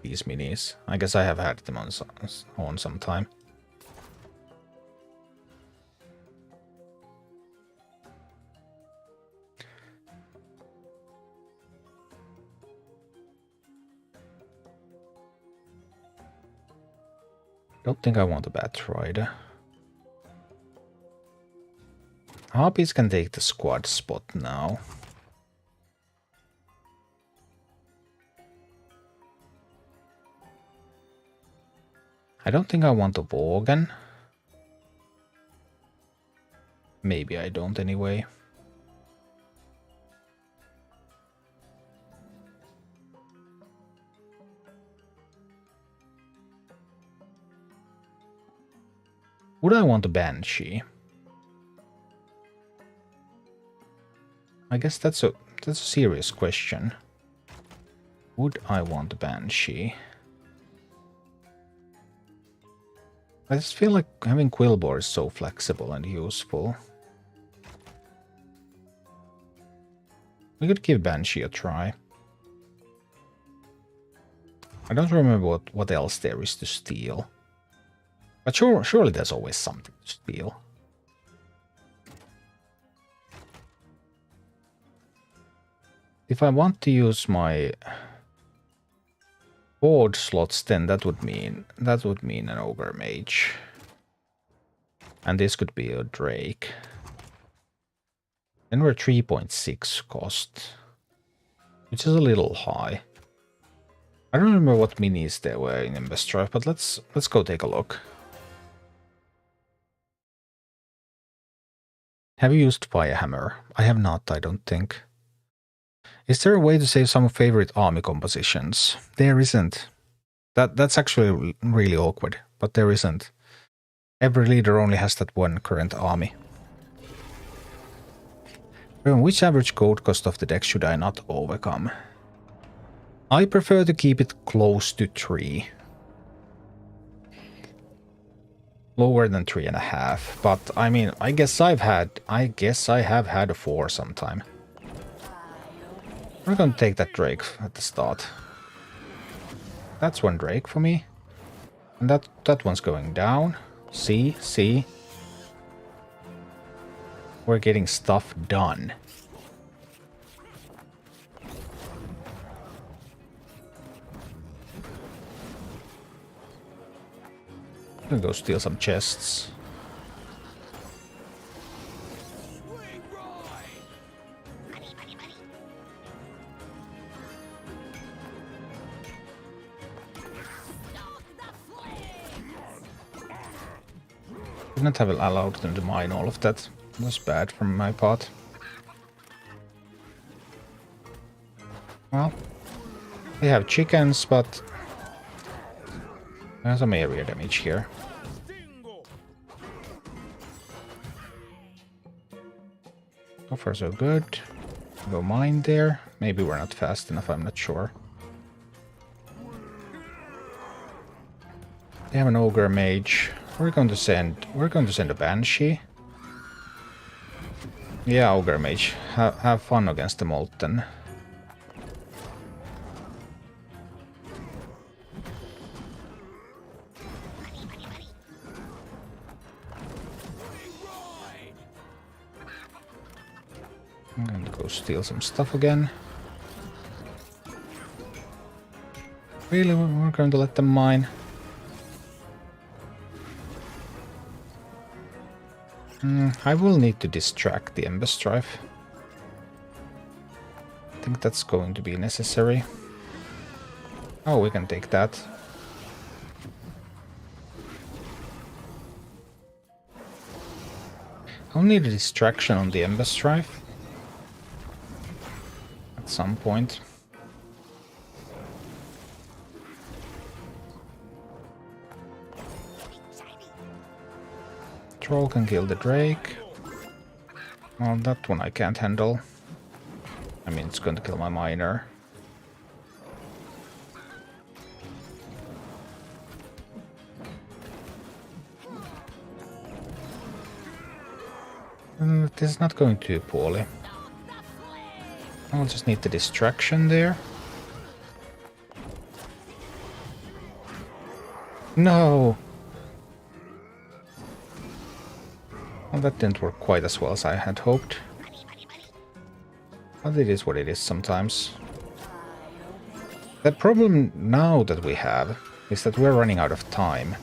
Speaker 1: these minis. I guess I have had them on some time. Don't think I want a Bat Rider. Harpies can take the squad spot now. I don't think I want a Worgen. Maybe I don't anyway. Would I want a Banshee? I guess that's a serious question. Would I want a Banshee? I just feel like having Quillbore is so flexible and useful. We could give Banshee a try. I don't remember what else there is to steal. But surely there's always something to steal. If I want to use my board slots, then that would mean an Ogre Mage. And this could be a Drake. Then we're 3.6 cost, which is a little high. I don't remember what minis there were in Ember Strife, but let's go take a look. Have you used Firehammer? I have not, I don't think. Is there a way to save some favorite army compositions? There isn't. That's actually really awkward, but there isn't. Every leader only has that one current army. Which average gold cost of the deck should I not overcome? I prefer to keep it close to 3. Lower than 3.5, but I mean, I guess I have had a 4 sometime. We're gonna take that Drake at the start. That's one Drake for me. And that one's going down. See? We're getting stuff done. I'm gonna go steal some chests. Shouldn't have allowed them to mine all of that. It was bad from my part. Well, they have chickens, but there's some area damage here. So far so good. Go mine there. Maybe we're not fast enough, I'm not sure. They have an ogre mage. We're going to send a banshee. Yeah, ogre mage. Have fun against the molten. I'm going to go steal some stuff again. Really, we're going to let them mine. I will need to distract the Ember Strife. I think that's going to be necessary. Oh, we can take that. I'll need a distraction on the Ember Strife at some point. Troll can kill the Drake. Well, that one I can't handle. I mean, it's going to kill my miner. This is not going too poorly. I'll just need the distraction there. No! Well, that didn't work quite as well as I had hoped. But it is what it is sometimes. The problem now that we have is that we're running out of time.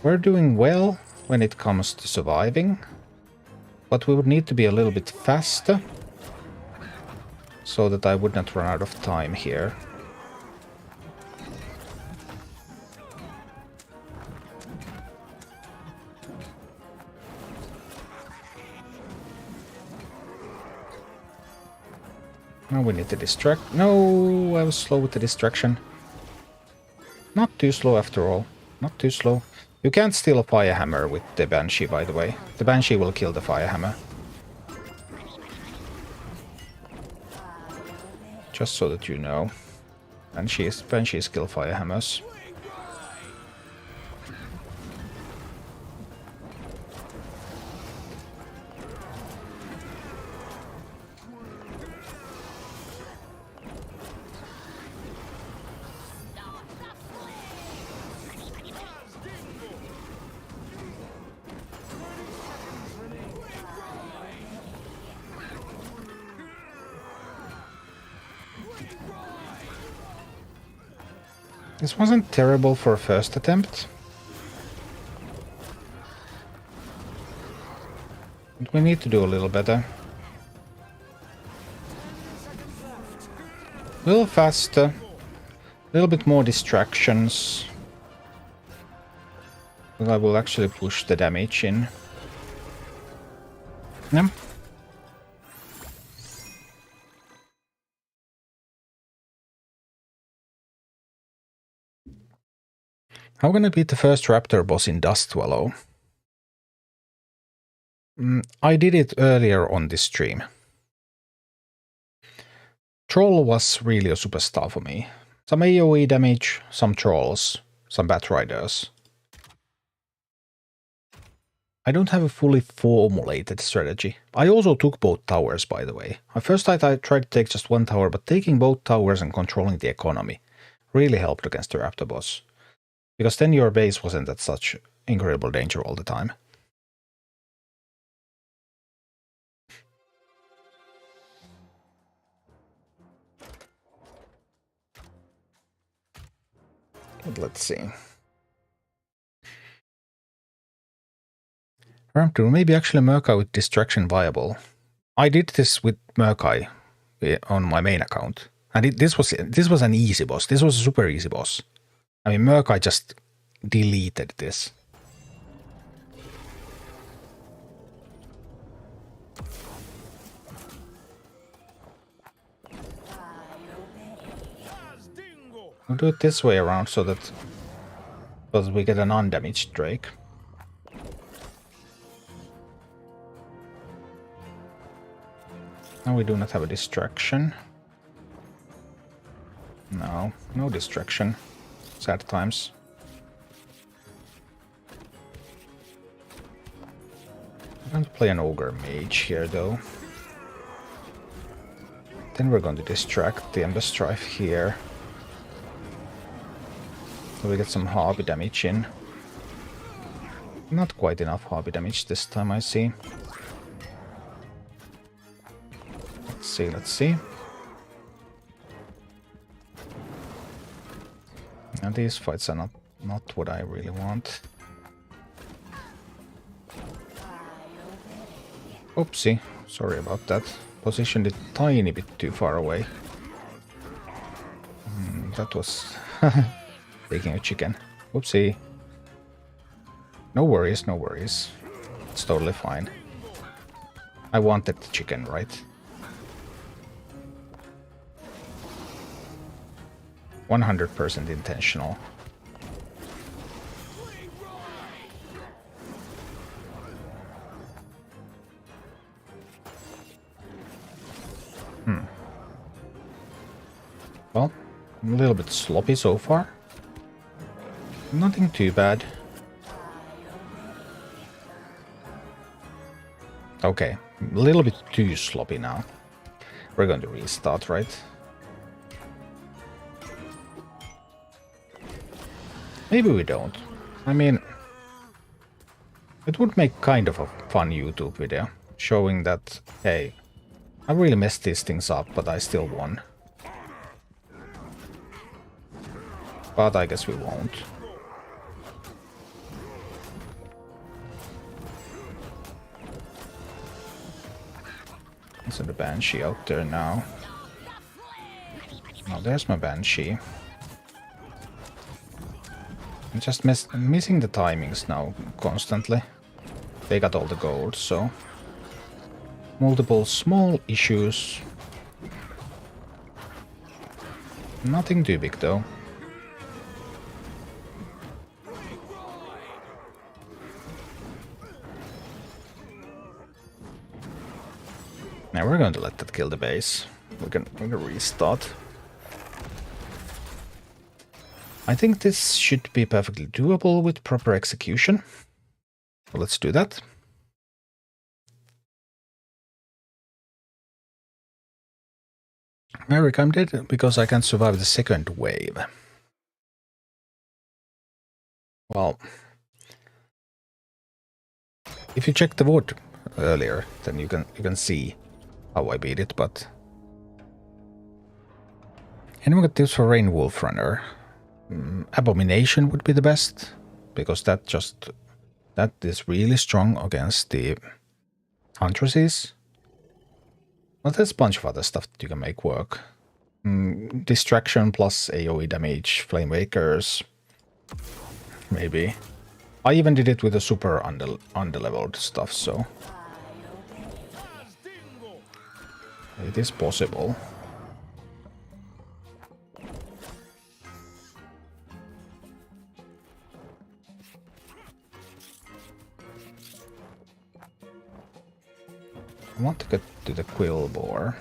Speaker 1: We're doing well when it comes to surviving, but we would need to be a little bit faster so that I would not run out of time here. Now we need to distract. No, I was slow with the distraction. Not too slow after all. Not too slow. You can't steal a firehammer with the Banshee, by the way. The Banshee will kill the firehammer. Just so that you know. Banshees kill firehammers. This wasn't terrible for a first attempt. But we need to do a little better. A little faster. A little bit more distractions. But I will actually push the damage in. Yeah. How can I beat the first raptor boss in Dustwallow? I did it earlier on this stream. Troll was really a superstar for me. Some AoE damage, some trolls, some bat riders. I don't have a fully formulated strategy. I also took both towers, by the way. At first I tried to take just one tower, but taking both towers and controlling the economy really helped against the raptor boss. Because then your base wasn't at such incredible danger all the time. But let's see. Peremptory, maybe actually Murkai with Distraction viable. I did this with Murkai on my main account. And this was an easy boss. This was a super easy boss. I mean, Murkai just deleted this. We'll do it this way around so that we get an undamaged Drake. Now we do not have a distraction. No, no distraction. Sad times. I'm going to play an Ogre Mage here though. Then we're going to distract the Ember Strife here. So we get some hobby damage in. Not quite enough hobby damage this time, I see. Let's see. Now these fights are not what I really want. Oopsie, sorry about that. Positioned it tiny bit too far away. That was taking a chicken. Oopsie. No worries, no worries. It's totally fine. I wanted the chicken, right? 100% intentional. Well, I'm a little bit sloppy so far. Nothing too bad. Okay, a little bit too sloppy now. We're going to restart, right? Maybe we don't. I mean, it would make kind of a fun YouTube video, showing that, hey, I really messed these things up, but I still won. But I guess we won't. So the Banshee out there now. Oh, there's my Banshee. I'm just missing the timings now constantly. They got all the gold, so... Multiple small issues. Nothing too big though. Now we're going to let that kill the base. We can restart. I think this should be perfectly doable with proper execution. So let's do that. Merrick, I'm dead because I can't survive the second wave. Well, if you check the vote earlier, then you can see how I beat it, but... Anyone got tips for Rain Wolf Runner? Abomination would be the best, because that is really strong against the Huntresses. But there's a bunch of other stuff that you can make work. Distraction plus AoE damage, Flame Wakers, maybe. I even did it with the super underleveled stuff, so it is possible. I want to get to the Quill Boar.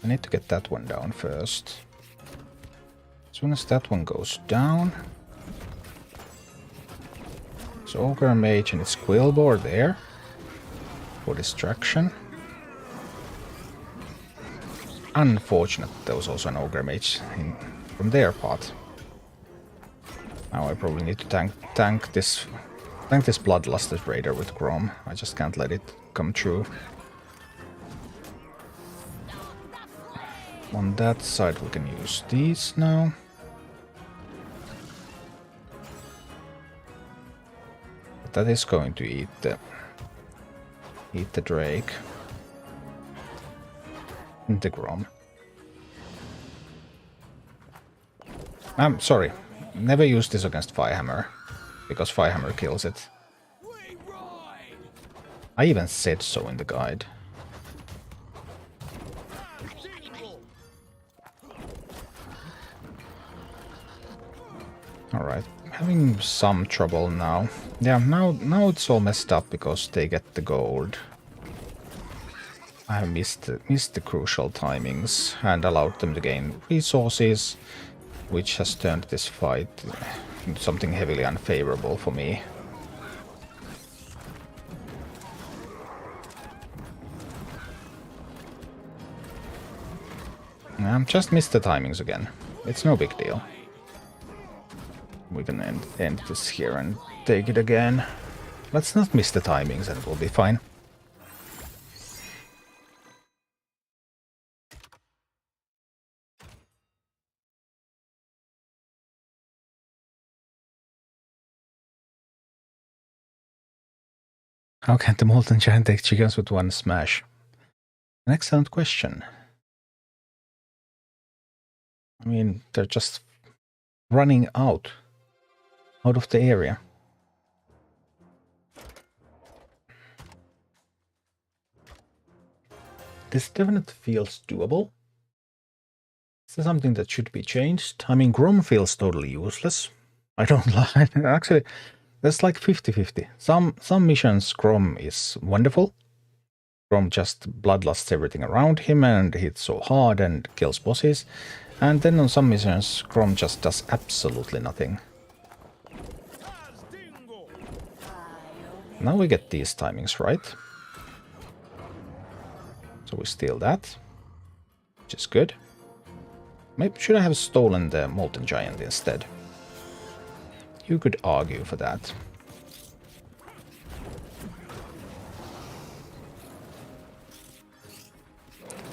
Speaker 1: I need to get that one down first. As soon as that one goes down... So Ogre Mage and its Quill Boar there. For distraction. Unfortunate there was also an Ogre Mage from their part. Now I probably need to tank this Bloodlusted Raider with Chrome. I just can't let it come true. On that side we can use these now. But that is going to eat the Drake. The Grom. I'm sorry. Never use this against Firehammer, because Firehammer kills it. I even said so in the guide. Alright, having some trouble now. Yeah, now it's all messed up because they get the gold. I have missed the crucial timings and allowed them to gain resources, which has turned this fight into something heavily unfavorable for me. Just missed the timings again. It's no big deal. We can end this here and take it again. Let's not miss the timings and we'll be fine. How can the Molten Giant take chickens with one smash? An excellent question. I mean, they're just running out of the area. This definitely feels doable. This is something that should be changed. I mean, Grom feels totally useless. I don't like. Actually, there's like 50-50. Some missions Grom is wonderful. Grom just bloodlusts everything around him and hits so hard and kills bosses. And then on some missions, Grom just does absolutely nothing. Now we get these timings right. So we steal that, which is good. Maybe should I have stolen the Molten Giant instead? You could argue for that.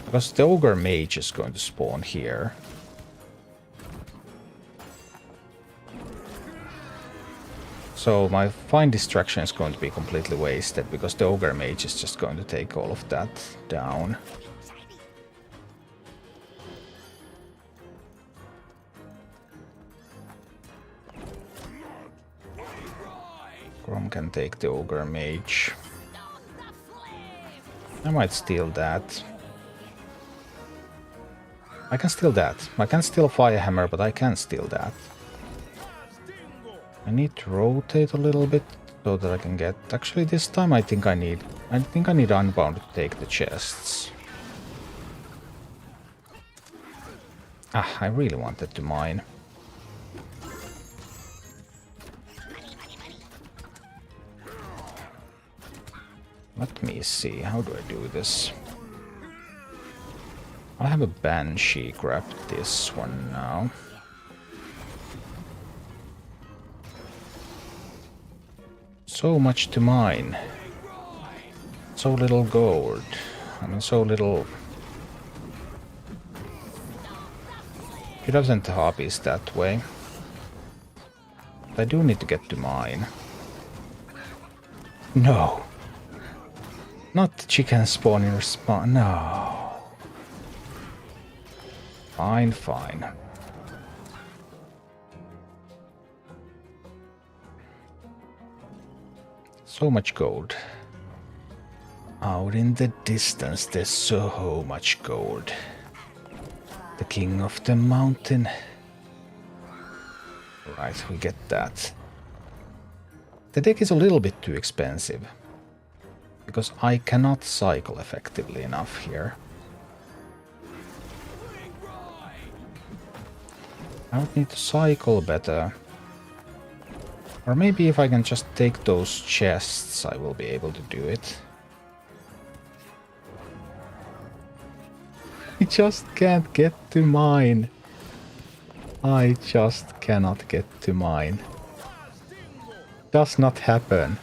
Speaker 1: Because the Ogre Mage is going to spawn here. So my fine distraction is going to be completely wasted because the Ogre Mage is just going to take all of that down. Grom can take the Ogre Mage. I might steal that. I can steal that. I can't steal Firehammer, but I can steal that. I need to rotate a little bit so that I can get... Actually, this time I think I need Unbound to take the chests. Ah, I really wanted to mine. Let me see, how do I do this? I have a Banshee, grab this one now. So much to mine. So little gold. I mean, so little... Should have sent the harpies that way. But I do need to get to mine. No. Not the chicken spawn in respawn. No. Fine, fine. So much gold. Out in the distance, there's so much gold. The king of the mountain. Right, we get that. The deck is a little bit too expensive. Because I cannot cycle effectively enough here. I would need to cycle better. Or maybe if I can just take those chests, I will be able to do it. I just can't get to mine. I just cannot get to mine. Does not happen.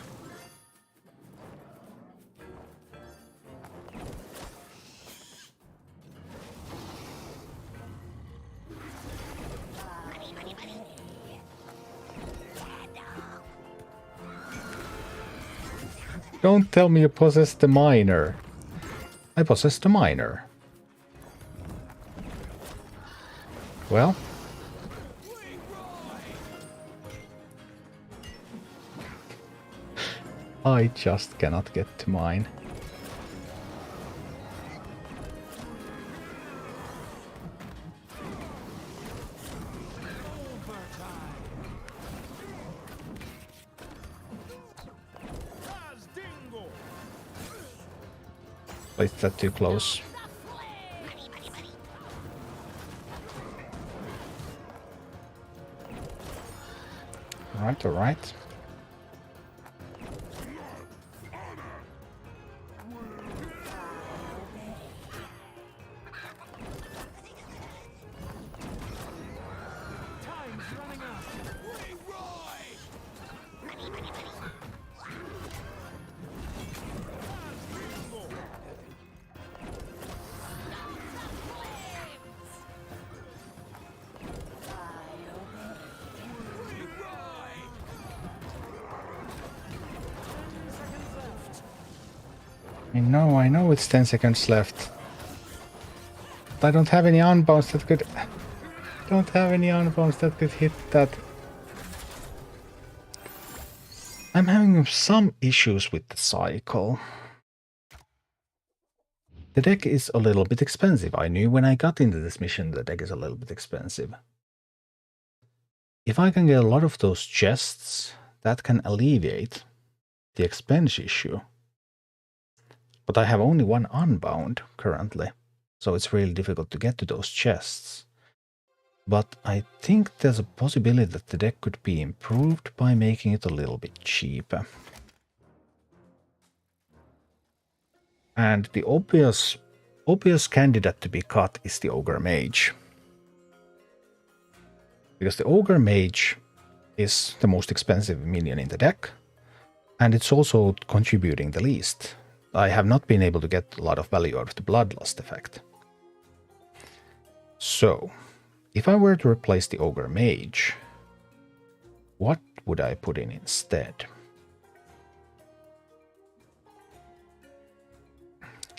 Speaker 1: Don't tell me you possess the miner. I possess the miner. Well. I just cannot get to mine. Is that too close? Alright, alright. I know it's 10 seconds left. But I don't have any unbounds that could... Don't have any unbounds that could hit that. I'm having some issues with the cycle. The deck is a little bit expensive. I knew when I got into this mission the deck is a little bit expensive. If I can get a lot of those chests, that can alleviate the expense issue. But I have only one unbound currently, so it's really difficult to get to those chests. But I think there's a possibility that the deck could be improved by making it a little bit cheaper. And the obvious candidate to be cut is the Ogre Mage. Because the Ogre Mage is the most expensive minion in the deck, and it's also contributing the least. I have not been able to get a lot of value out of the Bloodlust effect. So, if I were to replace the Ogre Mage, what would I put in instead?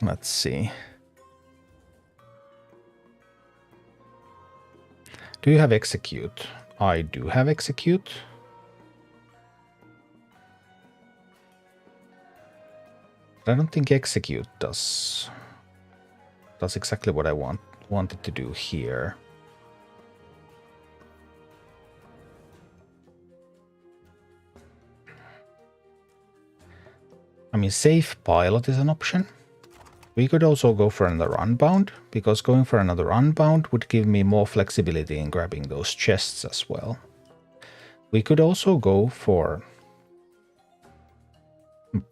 Speaker 1: Let's see. Do you have Execute? I do have Execute. I don't think Execute does exactly what I wanted to do here. I mean, Safe Pilot is an option. We could also go for another Unbound, because going for another Unbound would give me more flexibility in grabbing those chests as well. We could also go for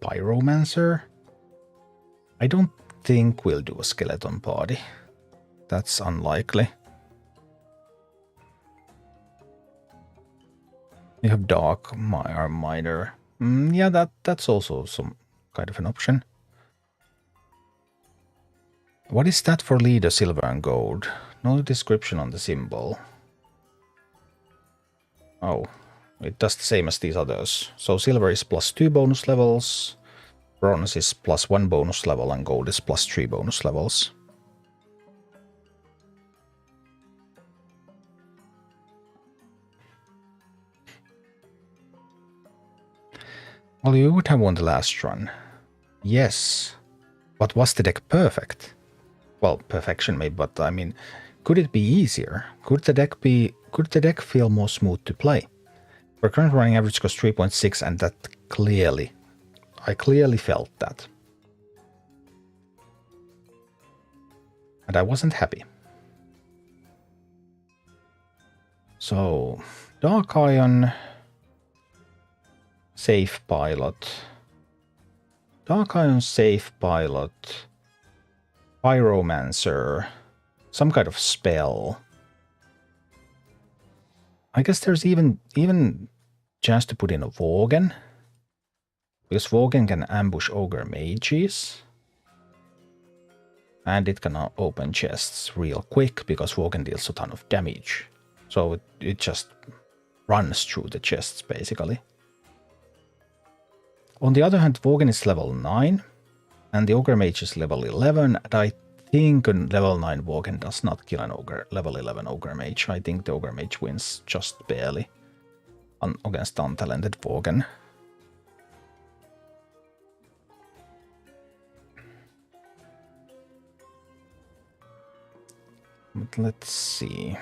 Speaker 1: Pyromancer. I don't think we'll do a skeleton party. That's unlikely. You have Dark Miner. Yeah, that's also some kind of an option. What is that for leader, silver and gold? No description on the symbol. Oh, it does the same as these others. So silver is +2 bonus levels, bronze is +1 bonus level, and gold is +3 bonus levels. Well, you would have won the last run. Yes. But was the deck perfect? Well, perfection maybe, but I mean, could it be easier? Could the deck feel more smooth to play? Our current running average cost 3.6, and that I clearly felt that. And I wasn't happy. So, Dark Iron, Safe Pilot, Dark Iron, Safe Pilot, Pyromancer, some kind of spell. I guess there's even chance to put in a Worgen, because Worgen can ambush Ogre Mages, and it can open chests real quick because Worgen deals a ton of damage. So it just runs through the chests basically. On the other hand, Worgen is level 9, and the Ogre Mage is level 11, and I think a level 9 Worgen does not kill an level 11 Ogre Mage. I think the Ogre Mage wins just barely against untalented Worgen. But let's see.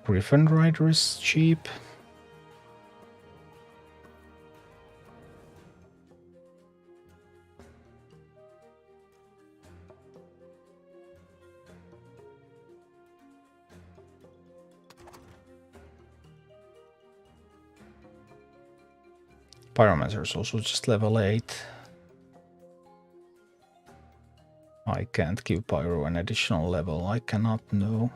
Speaker 1: Griffin Rider is cheap. Pyromancer is also just level 8. I can't give Pyro an additional level. I cannot know.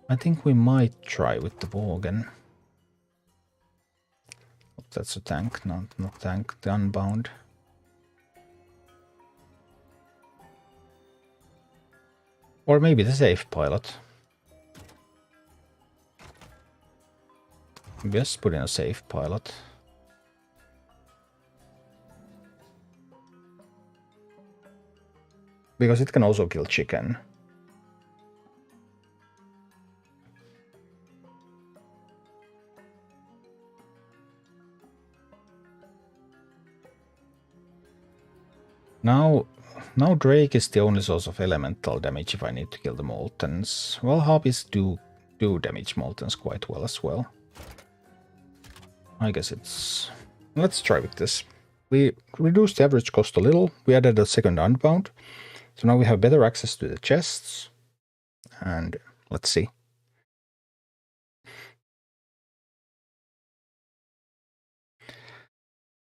Speaker 1: I think we might try with the Worgen. That's a tank, not tank, the Unbound. Or maybe the safe pilot. Just put in a safe pilot. Because it can also kill chicken. Now Drake is the only source of elemental damage if I need to kill the Moltens. Well, Harpies do damage Moltens quite well as well. I guess it's... Let's try with this. We reduced the average cost a little. We added a second Unbound. So now we have better access to the chests. And let's see.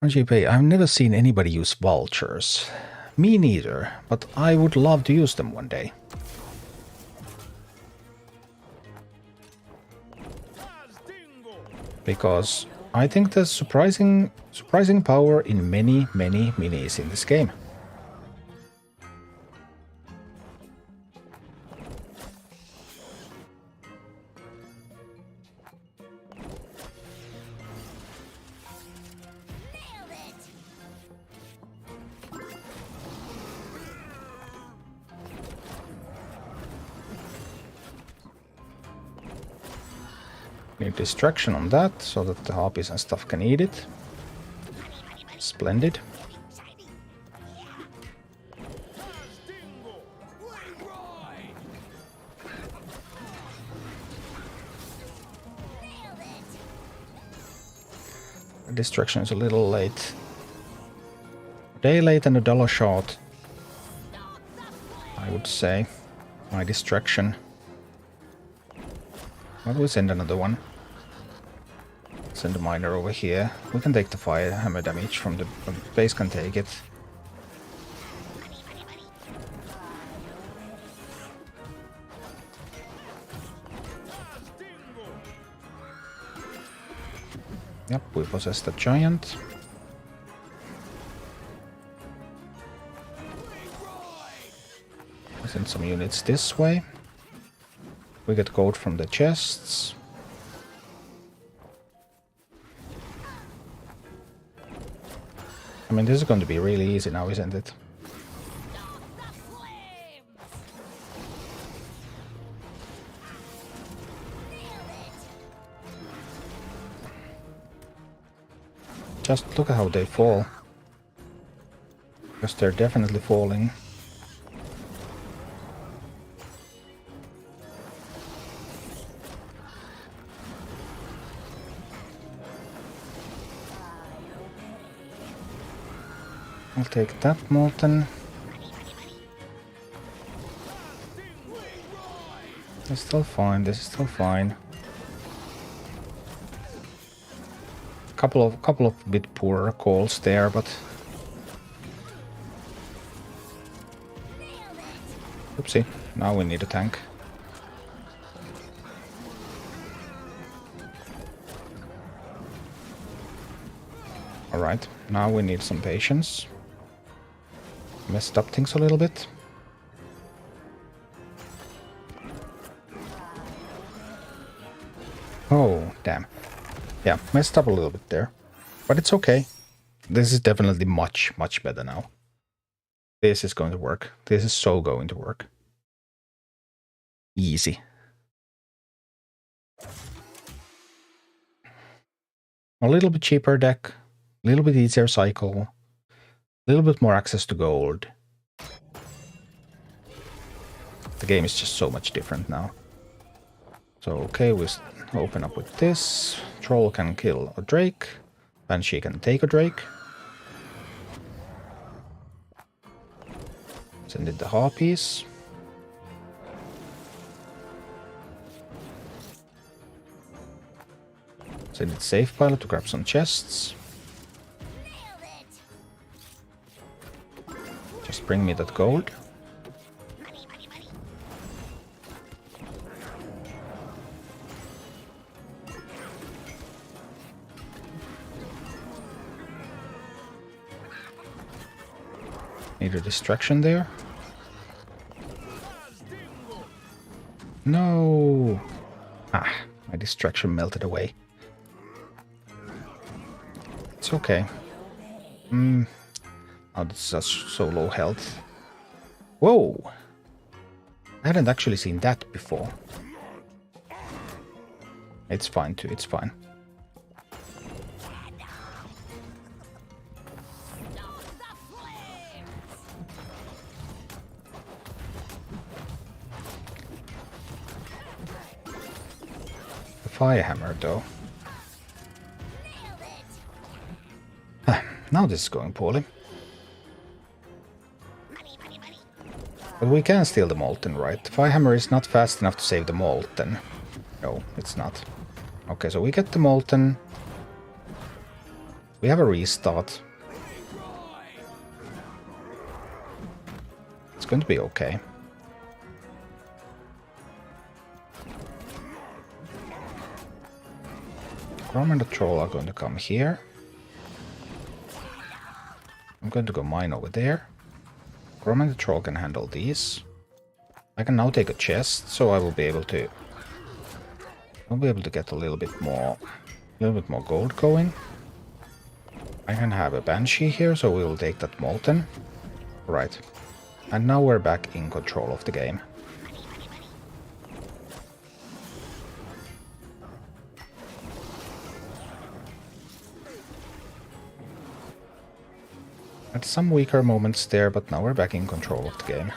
Speaker 1: RGP, I've never seen anybody use vultures. Me neither, but I would love to use them one day. Because I think there's surprising power in many minis in this game. Need distraction on that, so that the harpies and stuff can eat it. Splendid. Distraction is a little late. A day late and $1 short, I would say. My distraction. Why don't we send another one? Send a miner over here. We can take the fire hammer damage from the base, can take it. Yep, we possess the giant. Send some units this way. We get gold from the chests. I mean, this is going to be really easy now, isn't it? Just look at how they fall. Because they're definitely falling. I'll take that Molten. It's still fine, this is still fine. Couple of bit poorer calls there, but oopsie, now we need a tank. Alright, now we need some patience. Messed up things a little bit. Oh, damn. Yeah, messed up a little bit there. But it's okay. This is definitely much, much better now. This is going to work. This is so going to work. Easy. A little bit cheaper deck. A little bit easier cycle. A little bit more access to gold. The game is just so much different now. So, okay, we open up with this. Troll can kill a Drake. Banshee can take a Drake. Send it the Harpies. Send it safe pilot to grab some chests. Just bring me that gold. Need a distraction there. No! Ah, my distraction melted away. It's okay. Oh, this is so low health. Whoa! I hadn't actually seen that before. It's fine too, it's fine. The Firehammer though. Now this is going poorly. But we can steal the Molten, right? Firehammer is not fast enough to save the Molten. No, it's not. Okay, so we get the Molten. We have a restart. It's going to be okay. Grom and the Troll are going to come here. I'm going to go mine over there. Grom and the Troll can handle these. I can now take a chest, so I will be able to... I'll be able to get a little bit more gold going. I can have a Banshee here, so we will take that Molten. Right. And now we're back in control of the game. Had some weaker moments there, but now we're back in control of the game.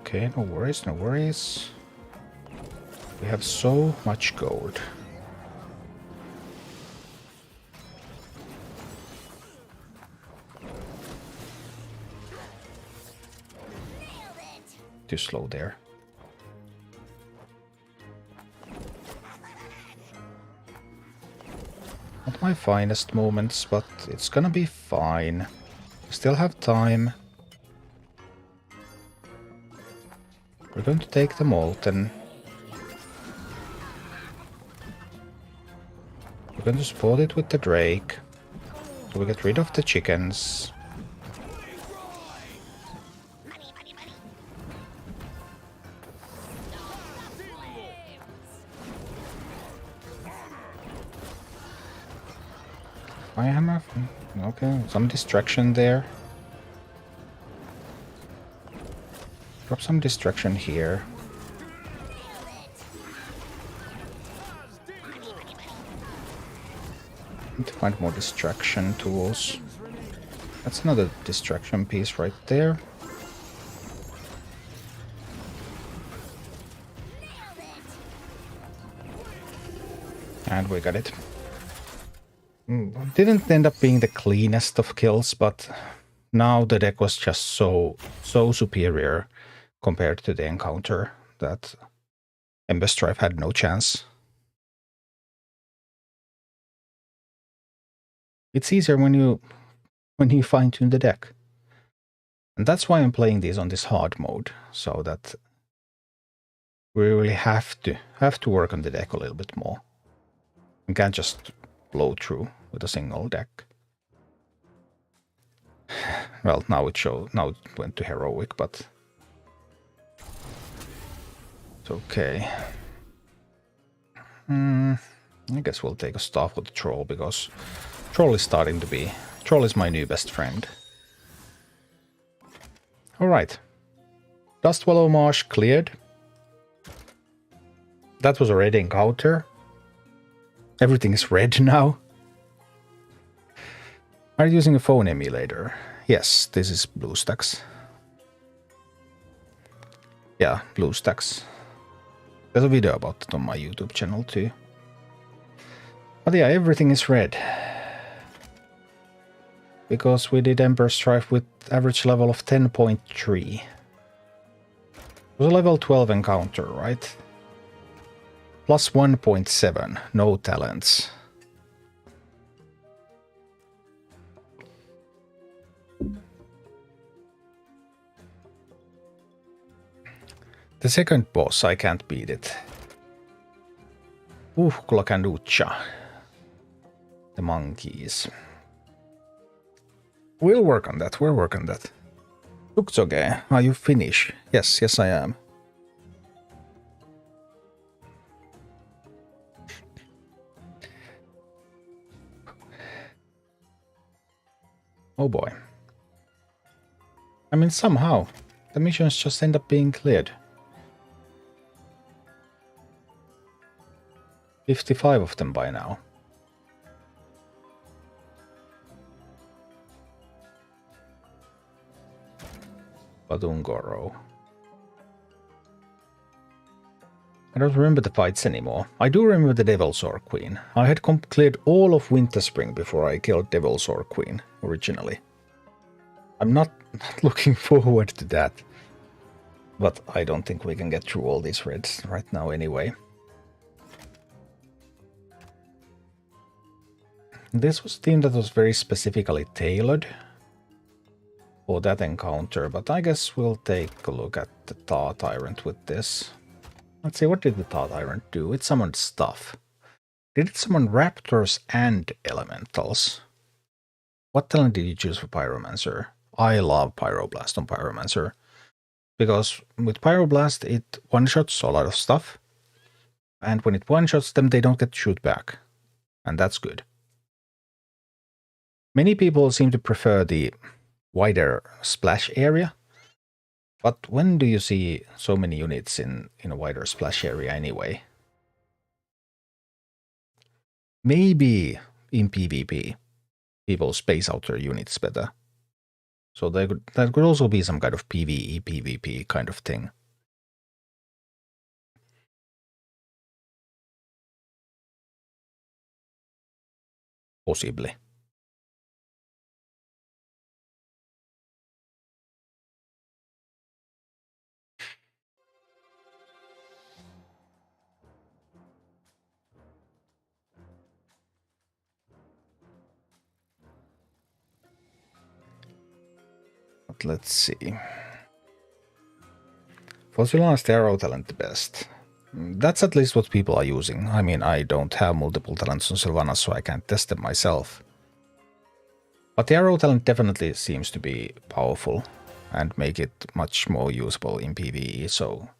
Speaker 1: Okay, no worries, no worries. We have so much gold. Too slow there. Not my finest moments, but it's gonna be fine. Still have time. We're going to take the Molten. We're going to support it with the Drake. So we get rid of the chickens. Firehammer? Okay, some distraction there. Drop some distraction here. Need to find more distraction tools. That's another distraction piece right there. And we got it. Didn't end up being the cleanest of kills, but now the deck was just so superior compared to the encounter that Ember Strife had no chance. It's easier when you fine-tune the deck. And that's why I'm playing these on this hard mode, so that we really have to work on the deck a little bit more. You can't just blow through with a single deck. Well, now it went to heroic, but it's okay. I guess we'll take a staff with the troll, because troll is my new best friend. Alright. Dustwallow Marsh cleared. That was a red encounter. Everything is red now. Are you using a phone emulator? Yes, this is BlueStacks. Yeah, BlueStacks. There's a video about it on my YouTube channel too. But yeah, everything is red. Because we did Ember Strife with average level of 10.3. It was a level 12 encounter, right? Plus 1.7, no talents. The second boss, I can't beat it. Uhklakanducha. The monkeys. We'll work on that, Tuksoge, are you Finnish? Yes, I am. Oh boy. I mean, somehow, the missions just end up being cleared. 55 of them by now. Badungoro. I don't remember the fights anymore. I do remember the Devilsaur Queen. I had cleared all of Winterspring before I killed Devilsaur Queen originally. I'm not looking forward to that. But I don't think we can get through all these reds right now anyway. This was a team that was very specifically tailored for that encounter, but I guess we'll take a look at the Tar Tyrant with this. Let's see, what did the Tar Tyrant do? It summoned stuff. Did it summon raptors and elementals? What talent did you choose for Pyromancer? I love Pyroblast on Pyromancer, because with Pyroblast it one-shots a lot of stuff, and when it one-shots them they don't get to shoot back, and that's good. Many people seem to prefer the wider splash area, but when do you see so many units in a wider splash area anyway? Maybe in PvP people space out their units better. So that could also be some kind of PvE, PvP kind of thing. Possibly. But let's see. Was Sylvanas arrow talent the best? That's at least what people are using. I mean, I don't have multiple talents on Sylvanas, so I can't test them myself. But the arrow talent definitely seems to be powerful and make it much more usable in PvE, so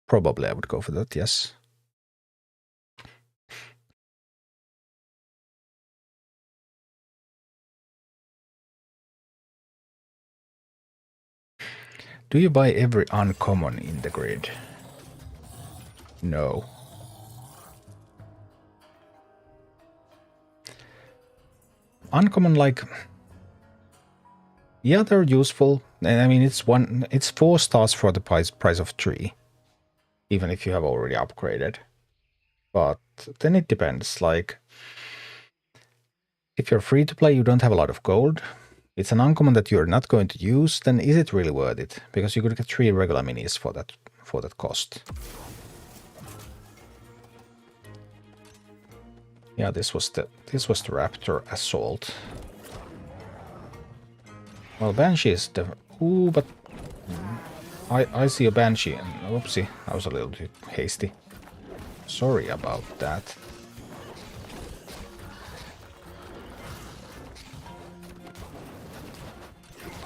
Speaker 1: probably I would go for that, yes. Do you buy every uncommon in the grid? No. Uncommon, like, yeah, they're useful. I mean, it's 4 stars for the price of 3, even if you have already upgraded. But then it depends. Like, if you're free to play, you don't have a lot of gold. It's an uncommon that you're not going to use. Then is it really worth it? Because you could get 3 regular minis for for that cost. Yeah, this was the Raptor Assault. Well, Banshee is the... Ooh, but... I see a Banshee and... Oopsie, I was a little too hasty. Sorry about that.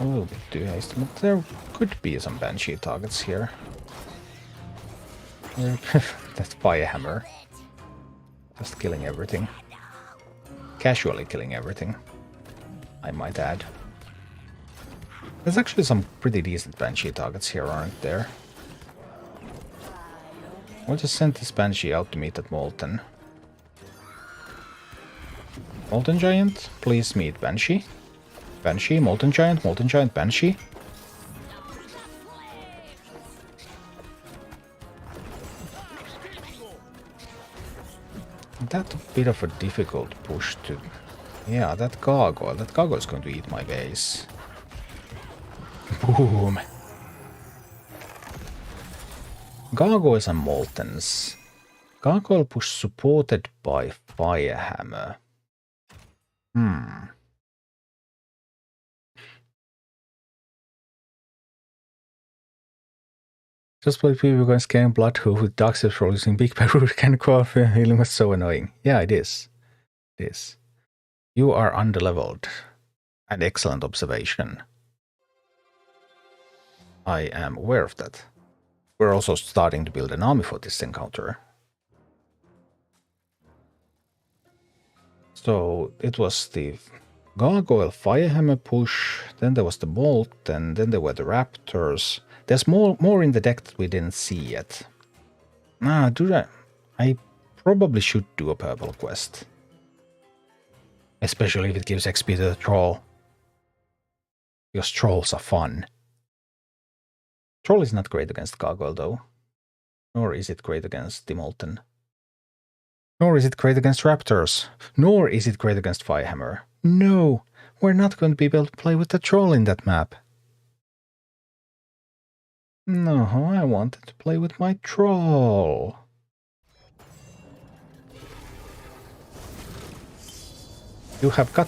Speaker 1: A little bit too hasty, but there could be some Banshee targets here. That Firehammer. Just killing everything. Casually killing everything, I might add. There's actually some pretty decent Banshee targets here, aren't there? We'll just send this Banshee out to meet that Molten. Molten Giant, please meet Banshee. Banshee, Molten Giant, Banshee. That's a bit of a difficult push to... Yeah, that gargoyle is going to eat my base. Boom! Gargoyles and Moltens. Gargoyle push supported by Firehammer. Just played people going scaring Bloodhoof with Dark Steps roll using Big Bad Root can call for healing was so annoying. Yeah, it is. It is. You are underleveled. An excellent observation. I am aware of that. We're also starting to build an army for this encounter. So it was the Gargoyle Firehammer push, then there was the Bolt, and then there were the Raptors. There's more in the deck that we didn't see yet. I probably should do a purple quest. Especially if it gives XP to the troll. Because trolls are fun. Troll is not great against Gargoyle though. Nor is it great against the Molten. Nor is it great against Raptors. Nor is it great against Firehammer. No! We're not going to be able to play with the troll in that map. No, I wanted to play with my troll. You have got...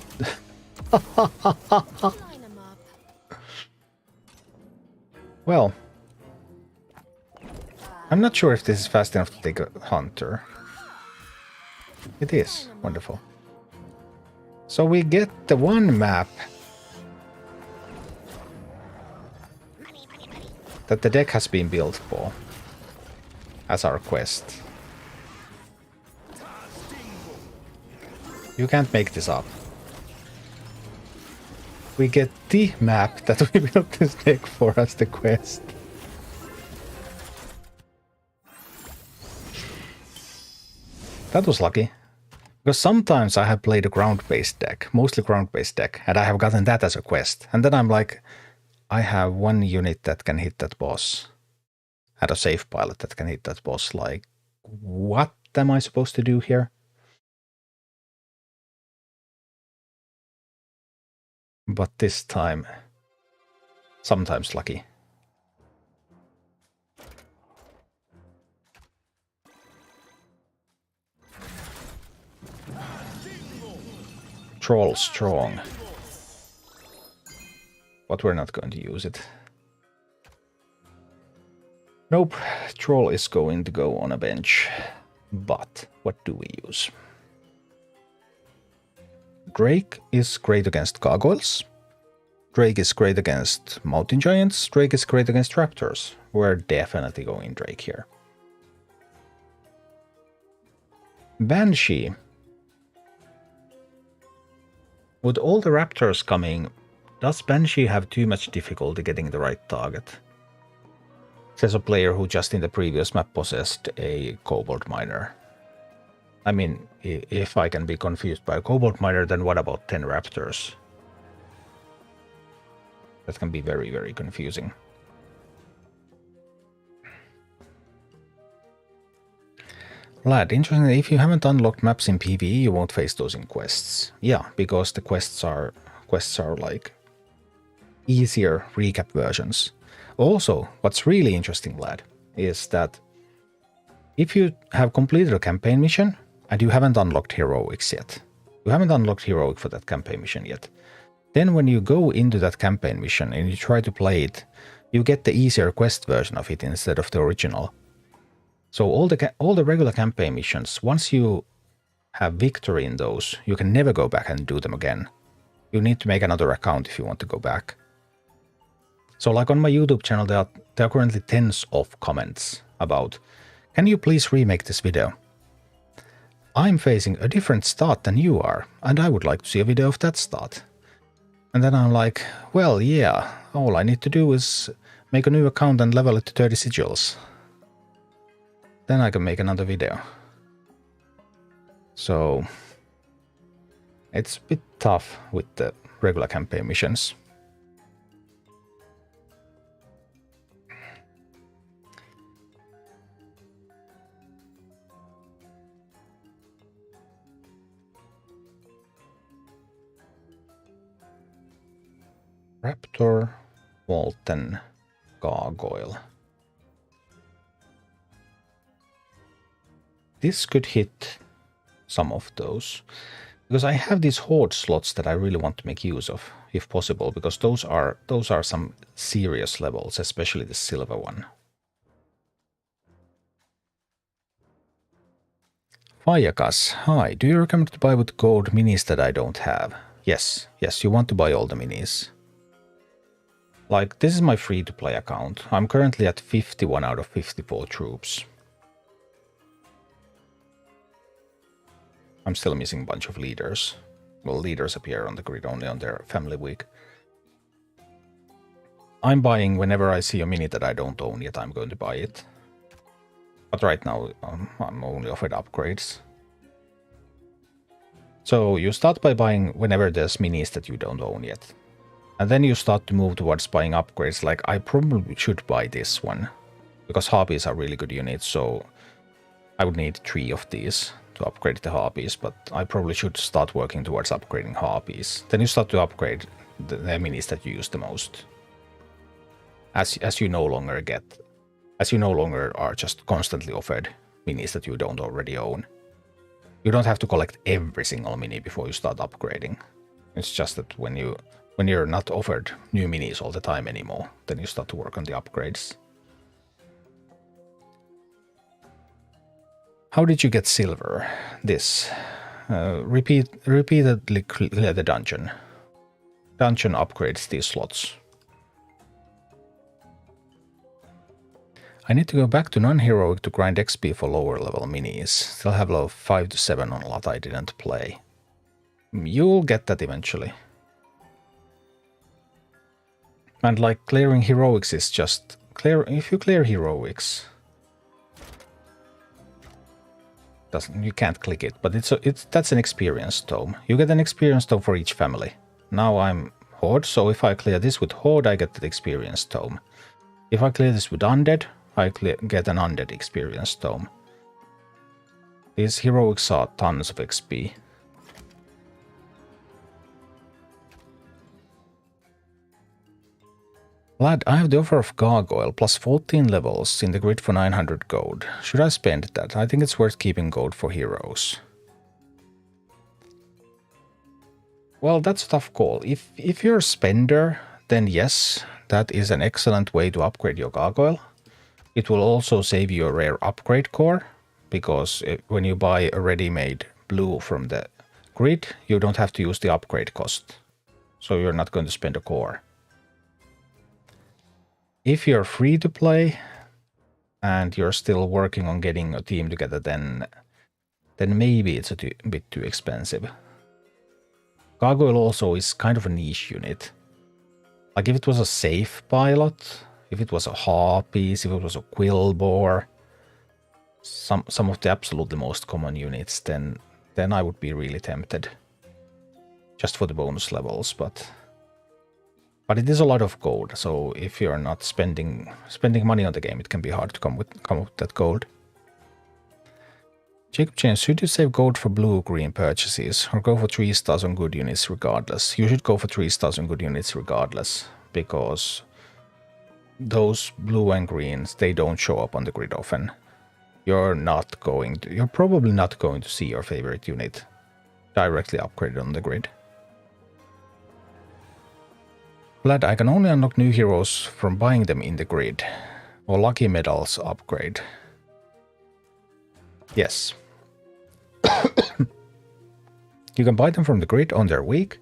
Speaker 1: Well, I'm not sure if this is fast enough to take a hunter. It is. Wonderful. So we get the one map that the deck has been built for as our quest. You can't make this up. We get the map that we built this deck for as the quest. That was lucky. Because sometimes I have played a ground-based deck, mostly ground-based deck, and I have gotten that as a quest. And then I'm like, I have one unit that can hit that boss. And a safe pilot that can hit that boss. Like, what am I supposed to do here? But this time, sometimes lucky. Troll strong. But we're not going to use it. Nope, Troll is going to go on a bench. But what do we use? Drake is great against Gargoyles. Drake is great against Mountain Giants. Drake is great against Raptors. We're definitely going Drake here. Banshee. With all the Raptors coming, does Banshee have too much difficulty getting the right target? Says a player who just in the previous map possessed a Kobold Miner. I mean, if I can be confused by a Kobold Miner, then what about 10 Raptors? That can be very, very confusing. Lad, interestingly, if you haven't unlocked maps in PvE, you won't face those in quests. Yeah, because the quests are like easier recap versions. Also, what's really interesting, lad, is that if you have completed a campaign mission and you haven't unlocked heroics yet, you haven't unlocked heroic for that campaign mission yet, then when you go into that campaign mission and you try to play it, you get the easier quest version of it instead of the original. So all the regular campaign missions, once you have victory in those, you can never go back and do them again. You need to make another account if you want to go back. So like on my YouTube channel, there are currently tens of comments about, can you please remake this video? I'm facing a different start than you are, and I would like to see a video of that start. And then I'm like, well, yeah, all I need to do is make a new account and level it to 30 sigils. Then I can make another video. So it's a bit tough with the regular campaign missions. Raptor, Walton, Gargoyle. This could hit some of those, because I have these horde slots that I really want to make use of, if possible, because those are some serious levels, especially the silver one. Fayakas, hi, do you recommend to buy with gold minis that I don't have? Yes, you want to buy all the minis. Like, this is my free-to-play account. I'm currently at 51 out of 54 troops. I'm still missing a bunch of leaders. Well, leaders appear on the grid only on their family week. I'm buying whenever I see a mini that I don't own yet, I'm going to buy it. But right now, I'm only offered upgrades. So you start by buying whenever there's minis that you don't own yet. And then you start to move towards buying upgrades, like I probably should buy this one. Because harpies are really good units, so I would need 3 of these to upgrade the harpies, but I probably should start working towards upgrading harpies. Then you start to upgrade the minis that you use the most. As you no longer are just constantly offered minis that you don't already own. You don't have to collect every single mini before you start upgrading. It's just that when you're not offered new minis all the time anymore, then you start to work on the upgrades. How did you get silver? This. Repeatedly clear the dungeon. Dungeon upgrades these slots. I need to go back to non-heroic to grind XP for lower level minis. Still have level 5 to 7 on a lot I didn't play. You'll get that eventually. And like clearing heroics is just if you clear heroics, you can't click it, but that's an experience tome. You get an experience tome for each family. Now I'm Horde, so if I clear this with Horde, I get the experience tome. If I clear this with Undead, I get an Undead experience tome. These heroics are tons of XP. Lad, I have the offer of Gargoyle plus 14 levels in the grid for 900 gold. Should I spend that? I think it's worth keeping gold for heroes. Well, that's a tough call. If you're a spender, then yes, that is an excellent way to upgrade your Gargoyle. It will also save you a rare upgrade core, because when you buy a ready-made blue from the grid, you don't have to use the upgrade cost. So you're not going to spend a core. If you're free to play and you're still working on getting a team together, then maybe it's a bit too expensive. Gargoyle also is kind of a niche unit. Like if it was a safe pilot, if it was a harpies, if it was a quillboar, some of the absolutely most common units, then I would be really tempted. Just for the bonus levels, but it is a lot of gold, so if you're not spending money on the game, it can be hard to come up with that gold. Jacob James, should you save gold for blue-green purchases, or go for 3 stars on good units regardless? You should go for 3 stars on good units regardless, because those blue and greens, they don't show up on the grid often. You're probably not going to see your favorite unit directly upgraded on the grid. Glad I can only unlock new heroes from buying them in the grid. Or lucky medals upgrade. Yes. You can buy them from the grid on their week.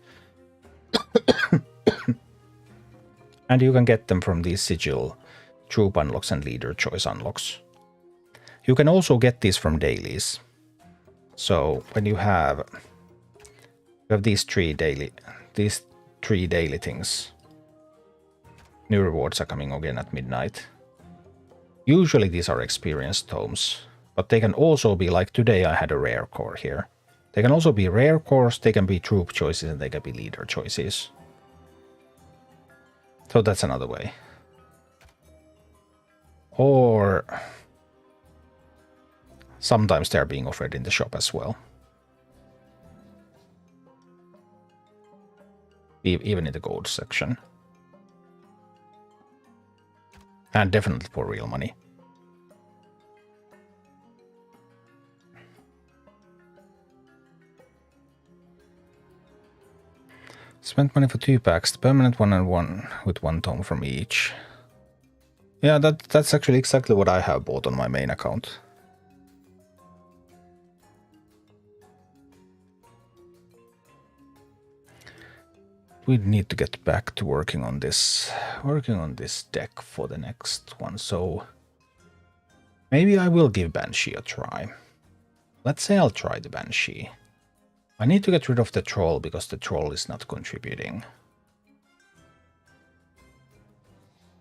Speaker 1: And you can get them from these sigil, troop unlocks and leader choice unlocks. You can also get these from dailies. So when you have these three daily things. New rewards are coming again at midnight. Usually these are experience tomes, but they can also be like today I had a rare core here. They can also be rare cores, they can be troop choices, and they can be leader choices. So that's another way. Or sometimes they're being offered in the shop as well. Even in the gold section. And definitely for real money. Spent money for 2 packs, the permanent one and one with 1 tome from each. Yeah, that's actually exactly what I have bought on my main account. We need to get back to working on this deck for the next one, so maybe I will give Banshee a try. Let's say I'll try the Banshee. I need to get rid of the troll because the troll is not contributing.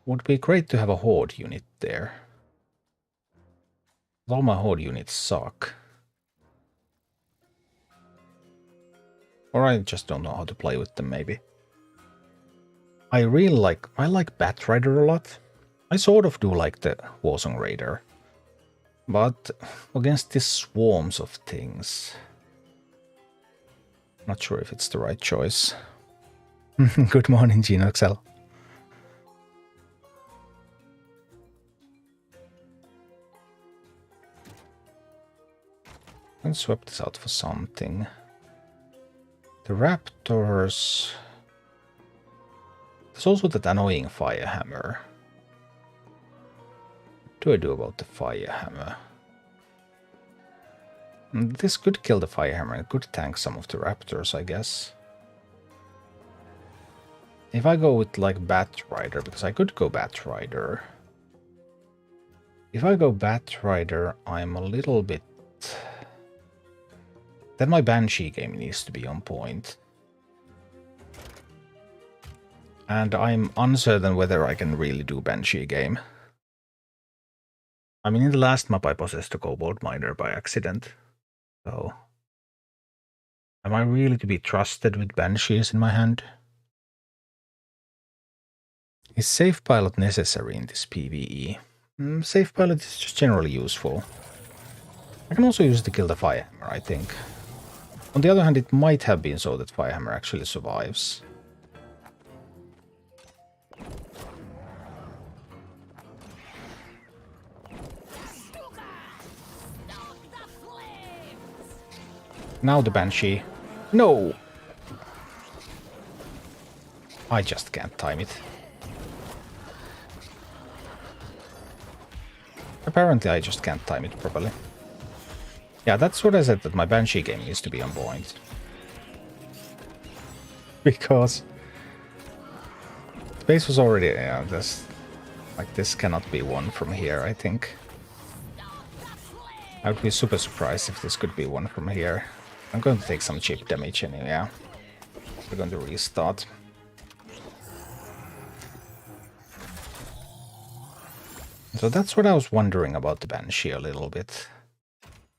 Speaker 1: Would be great to have a horde unit there. All my horde units suck. Or I just don't know how to play with them, maybe. I like Batrider a lot. I sort of do like the Warsong Raider. But against these swarms of things... Not sure if it's the right choice. Good morning, Genoxel. Let's swap this out for something. The Raptors... There's also that annoying Firehammer. What do I do about the Firehammer? This could kill the Firehammer, it could tank some of the Raptors, I guess. If I go with like Batrider, because I could go Batrider. If I go Batrider, I'm a little bit... Then my Banshee game needs to be on point. And I'm uncertain whether I can really do Banshee game. I mean, in the last map I possessed a Kobold Miner by accident. So, am I really to be trusted with Banshees in my hand? Is Safe Pilot necessary in this PvE? Safe Pilot is just generally useful. I can also use it to kill the Firehammer, I think. On the other hand, it might have been so that Firehammer actually survives. Now the Banshee. No! I just can't time it. Apparently I just can't time it properly. Yeah, that's what I said, that my Banshee game needs to be on point. Because... the base was already... yeah, this cannot be won from here, I think. I would be super surprised if this could be won from here. I'm going to take some chip damage anyway, yeah. We're going to restart. So that's what I was wondering about the Banshee a little bit.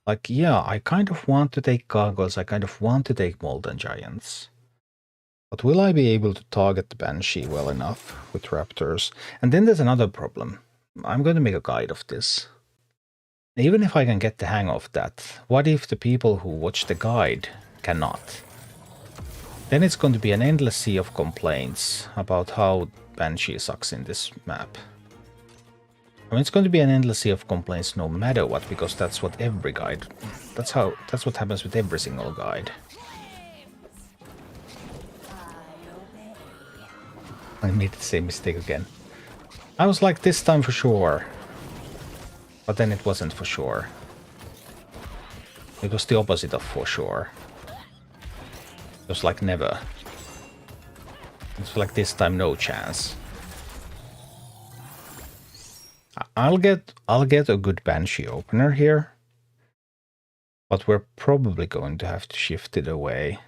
Speaker 1: Like, yeah, I kind of want to take Gargoyles, I kind of want to take Molten Giants. But will I be able to target the Banshee well enough with Raptors? And then there's another problem. I'm going to make a guide of this. Even if I can get the hang of that, what if the people who watch the guide cannot? Then it's going to be an endless sea of complaints about how Banshee sucks in this map. I mean, it's going to be an endless sea of complaints no matter what, because that's what every guide... That's what happens with every single guide. I made the same mistake again. I was like, this time for sure. But then it wasn't for sure. It was the opposite of for sure. It was like never. It was like this time no chance. I'll get a good Banshee opener here. But we're probably going to have to shift it away.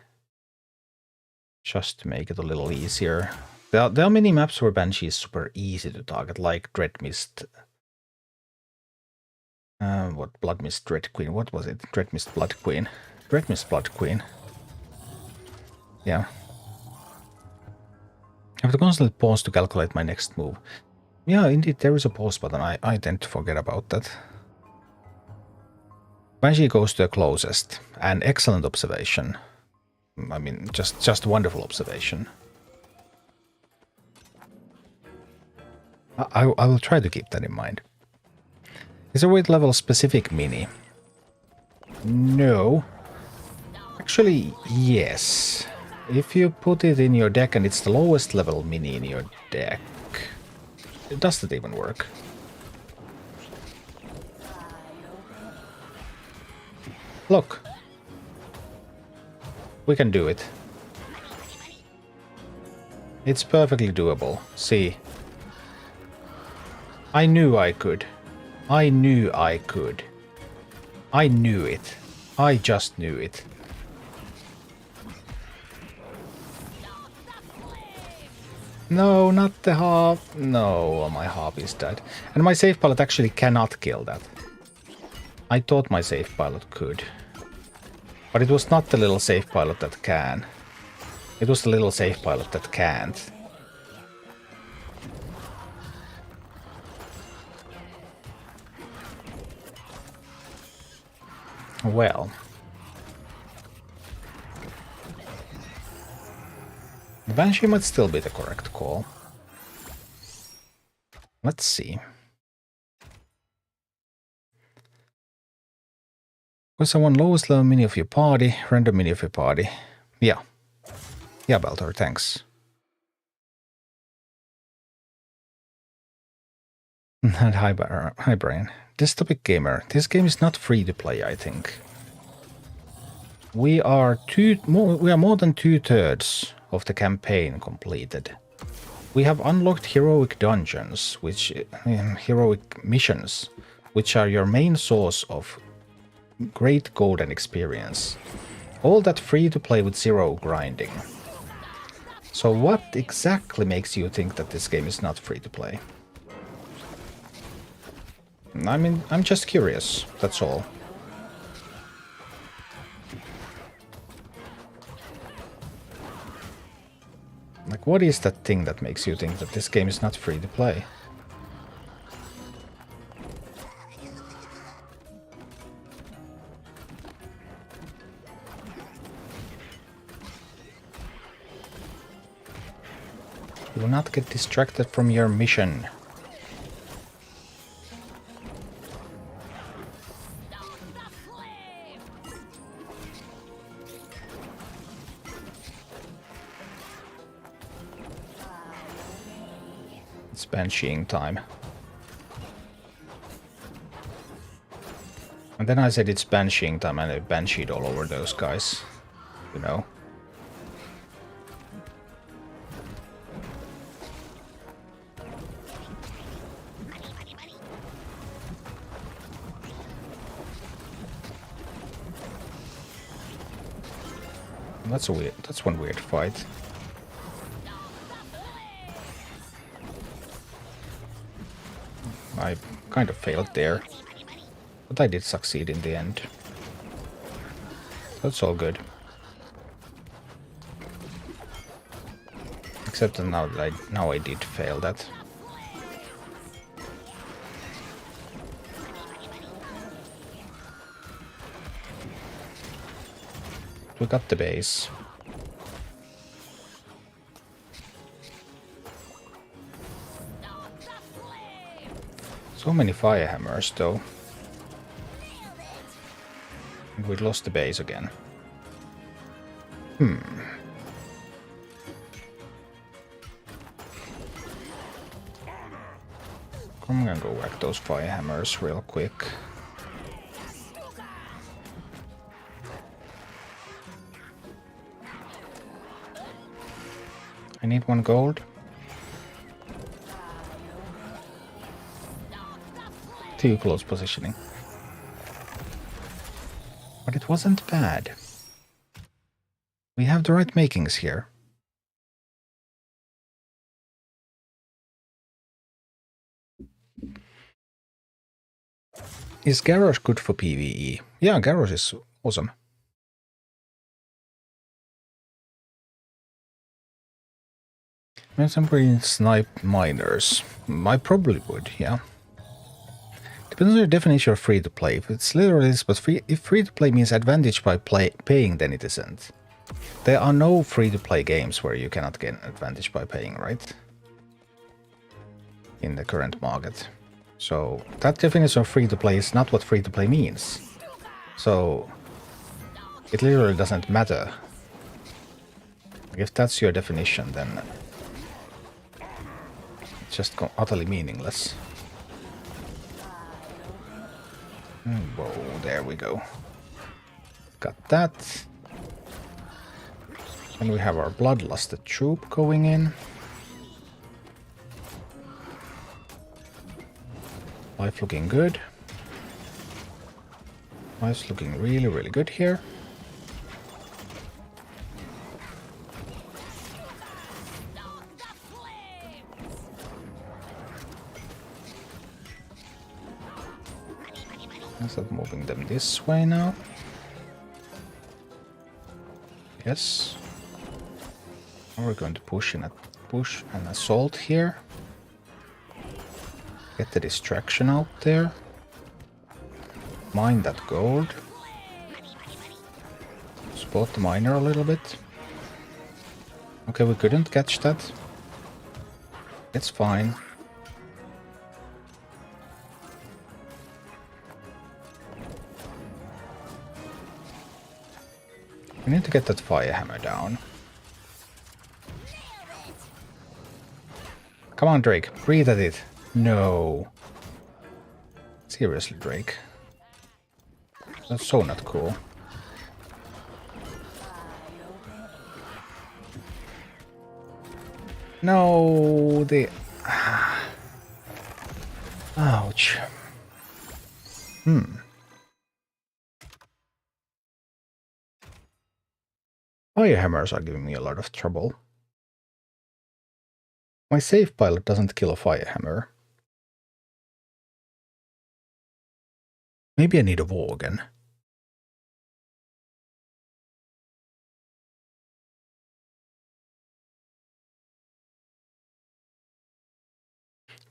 Speaker 1: Just to make it a little easier. There are many maps where Banshee is super easy to target, like Dreadmist. What Bloodmist Dread Queen? What was it? Dreadmist Blood Queen. Dreadmist Blood Queen. Yeah. I have to constantly pause to calculate my next move. Yeah, indeed, there is a pause button. I tend to forget about that. Banshee goes to the closest. An excellent observation. I mean, just wonderful observation. I will try to keep that in mind. Is there a weight level specific mini? No. Actually, yes. If you put it in your deck and it's the lowest level mini in your deck, does that even work? Look. We can do it. It's perfectly doable. See. I knew I could. I knew I could. I knew it. I just knew it. No, not the harp. No, my harp is dead. And my safe pilot actually cannot kill that. I thought my safe pilot could. But it was not the little safe pilot that can. It was the little safe pilot that can't. Well. The Banshee might still be the correct call. Let's see. Was someone lowest level mini of your party, random mini of your party? Yeah. Yeah, Baltor, thanks. Hi, Brian. Dystopic Gamer. This game is not free to play, I think. We are more than 2/3 of the campaign completed. We have unlocked heroic dungeons, heroic missions, which are your main source of great golden experience. All that free to play with zero grinding. So what exactly makes you think that this game is not free to play? I mean, I'm just curious, that's all. Like, what is that thing that makes you think that this game is not free to play? Do not get distracted from your mission. It's bansheeing time. And then I said it's bansheeing time and I bansheed all over those guys. You know. That's one weird fight. I kind of failed there, but I did succeed in the end. That's all good. Except that now I did fail that. We got the base. So many fire hammers though. And we lost the base again. I'm gonna go whack those fire hammers real quick. I need 1 gold. Too close positioning. But it wasn't bad. We have the right makings here. Is Garrosh good for PvE? Yeah, Garrosh is awesome. Some green snipe miners. I probably would, yeah. Depends on your definition of free-to-play. If it's literally this, but if free-to-play means advantage by paying, then it isn't. There are no free-to-play games where you cannot get an advantage by paying, right? In the current market. So that definition of free-to-play is not what free-to-play means. So it literally doesn't matter. If that's your definition, then it's just utterly meaningless. Whoa, there we go. Got that. And we have our bloodlusted troop going in. Life looking good. Life's looking really, really good here. Instead of moving them this way now. Yes. Now we're going to push an assault here. Get the distraction out there. Mine that gold. Spot the miner a little bit. Okay, we couldn't catch that. It's fine. We need to get that fire hammer down. Come on, Drake. Breathe at it. No. Seriously, Drake. That's so not cool. No, the... Ouch. Fire hammers are giving me a lot of trouble. My save pilot doesn't kill a fire hammer. Maybe I need a Worgen.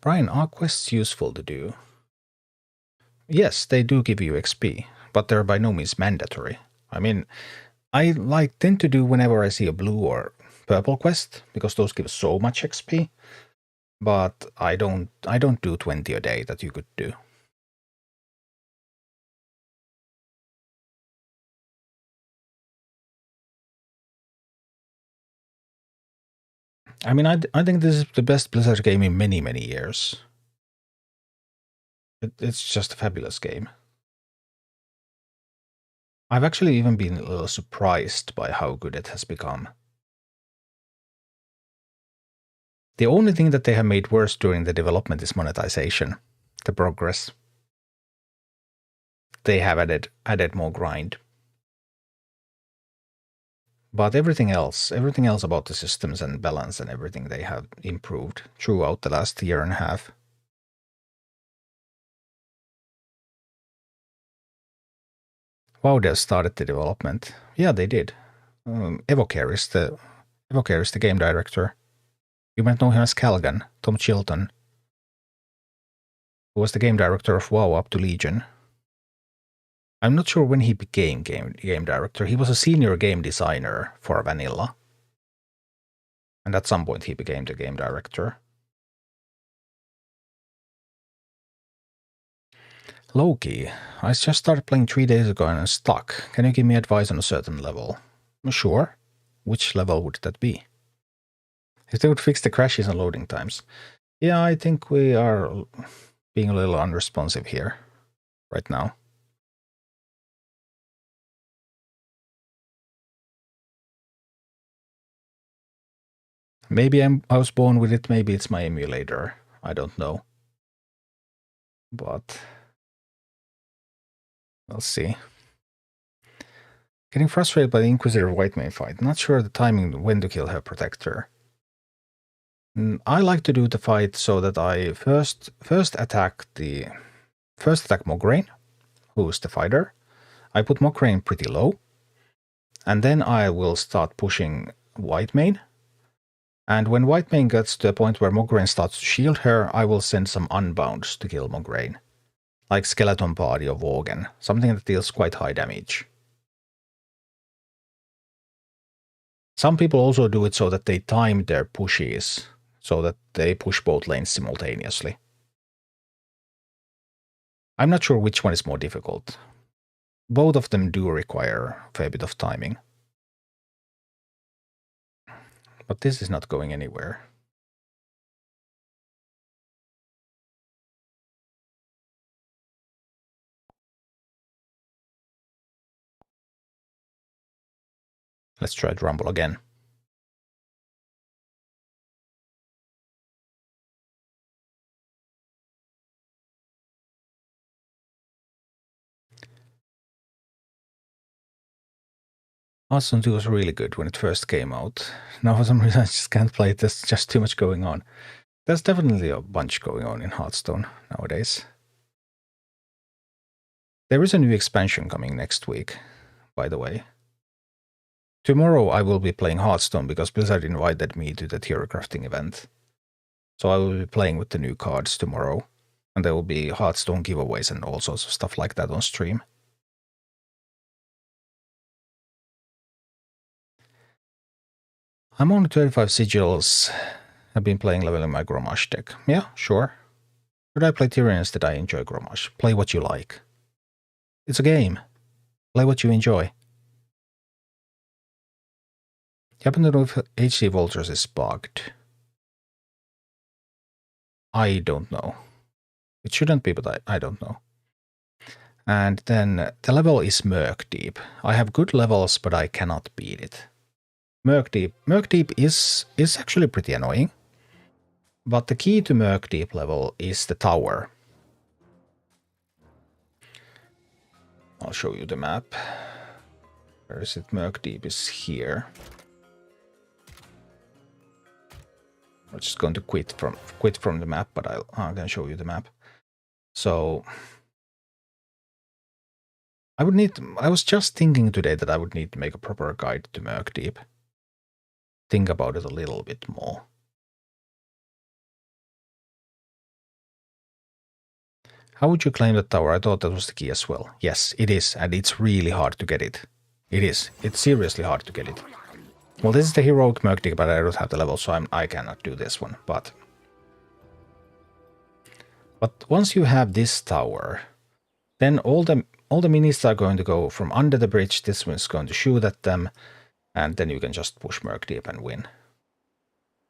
Speaker 1: Brian, are quests useful to do? Yes, they do give you XP, but they're by no means mandatory. I mean, I tend to do whenever I see a blue or purple quest, because those give so much XP. But I don't do 20 a day that you could do. I mean, I think this is the best Blizzard game in many, many years. It's just a fabulous game. I've actually even been a little surprised by how good it has become. The only thing that they have made worse during the development is monetization, the progress. They have added more grind. But everything else about the systems and balance and everything, they have improved throughout the last year and a half. WoW Dev started the development. Yeah, they did. Evocare is the game director. You might know him as Calgan, Tom Chilton, who was the game director of WoW up to Legion. I'm not sure when he became game director. He was a senior game designer for Vanilla. And at some point he became the game director. Loki, I just started playing 3 days ago and I'm stuck. Can you give me advice on a certain level? Sure. Which level would that be? If they would fix the crashes and loading times. Yeah, I think we are being a little unresponsive here right now. Maybe I was born with it, maybe it's my emulator. I don't know. But we'll see. Getting frustrated by the Inquisitor Whitemane fight. Not sure the timing when to kill her protector. I like to do the fight so that I first attack Mograine, who's the fighter. I put Mograine pretty low, and then I will start pushing Whitemane. And when Whitemane gets to a point where Mograine starts to shield her, I will send some unbounds to kill Mograine. Like Skeleton Body or Worgen, something that deals quite high damage. Some people also do it so that they time their pushes, so that they push both lanes simultaneously. I'm not sure which one is more difficult. Both of them do require a fair bit of timing. But this is not going anywhere. Let's try to Rumble again. Hearthstone 2 was really good when it first came out. Now for some reason I just can't play it, there's just too much going on. There's definitely a bunch going on in Hearthstone nowadays. There is a new expansion coming next week, by the way. Tomorrow I will be playing Hearthstone because Blizzard invited me to the hero crafting event. So I will be playing with the new cards tomorrow. And there will be Hearthstone giveaways and all sorts of stuff like that on stream. I'm on 35 sigils. I've been playing leveling my Grommash deck. Yeah, sure. Should I play Tyrion instead? I enjoy Grommash. Play what you like. It's a game. Play what you enjoy. You happen to know if HC Vultures is bugged? I don't know. It shouldn't be, but I don't know. And then the level is Merc Deep. I have good levels, but I cannot beat it. Merc Deep is actually pretty annoying. But the key to Merc Deep level is the tower. I'll show you the map. Where is it? Merc Deep is here. I'm just going to quit from the map, but I'm going to show you the map. So I was just thinking today that I would need to make a proper guide to Merc Deep. Think about it a little bit more. How would you claim that tower? I thought that was the key as well. Yes, it is, and it's really hard to get it. It is. It's seriously hard to get it. Well, this is the heroic Merc Deep, but I don't have the level, so I cannot do this one. But once you have this tower, then all the minis are going to go from under the bridge. This one's going to shoot at them, and then you can just push Merc Deep and win.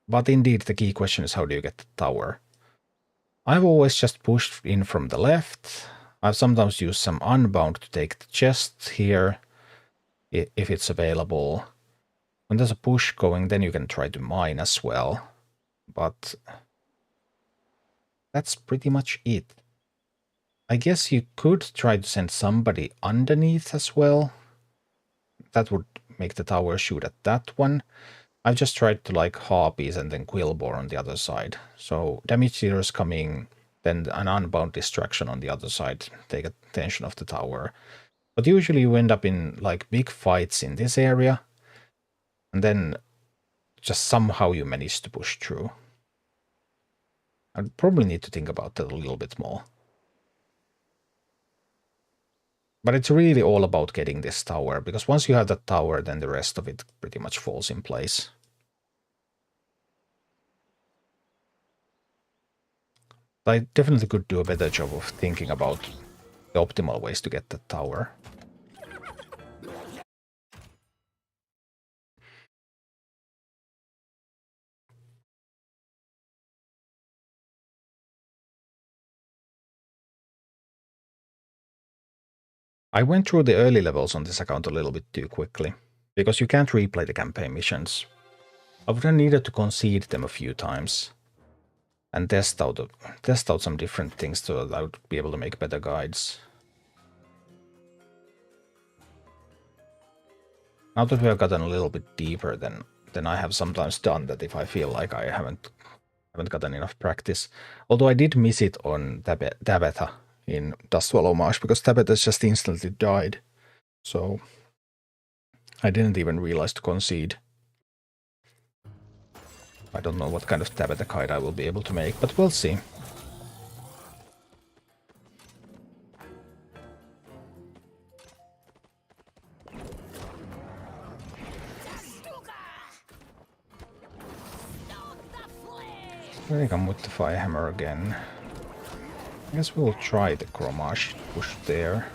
Speaker 1: But indeed, the key question is how do you get the tower? I've always just pushed in from the left. I've sometimes used some unbound to take the chest here, if it's available. When there's a push going, then you can try to mine as well. But that's pretty much it. I guess you could try to send somebody underneath as well. That would make the tower shoot at that one. I've just tried to like Harpies and then Quillbore on the other side. So damage dealers coming, then an unbound distraction on the other side, take attention of the tower. But usually you end up in like big fights in this area, and then just somehow you manage to push through. I'd probably need to think about that a little bit more. But it's really all about getting this tower, because once you have that tower, then the rest of it pretty much falls in place. I definitely could do a better job of thinking about the optimal ways to get that tower. I went through the early levels on this account a little bit too quickly, because you can't replay the campaign missions. I would have needed to concede them a few times and test out some different things so that I would be able to make better guides. Now that we have gotten a little bit deeper than I have sometimes done, that if I feel like I haven't gotten enough practice. Although I did miss it on Tabetha in Dustwallow Marsh, because Tabetha just instantly died. So I didn't even realize to concede. I don't know what kind of Tabetha kite I will be able to make, but we'll see. Here I come with the Firehammer again. I guess we'll try the Chromash push there.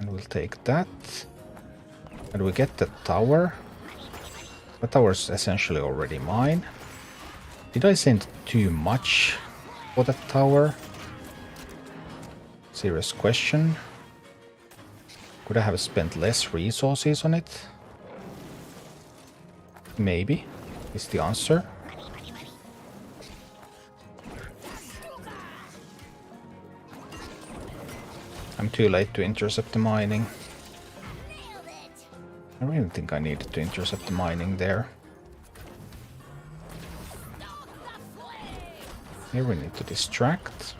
Speaker 1: And we'll take that. And we get the tower. The tower's essentially already mine. Did I send too much for that tower? Serious question. Could I have spent less resources on it? Maybe, is the answer. I'm too late to intercept the mining. I really think I needed to intercept the mining there. Here we need to distract.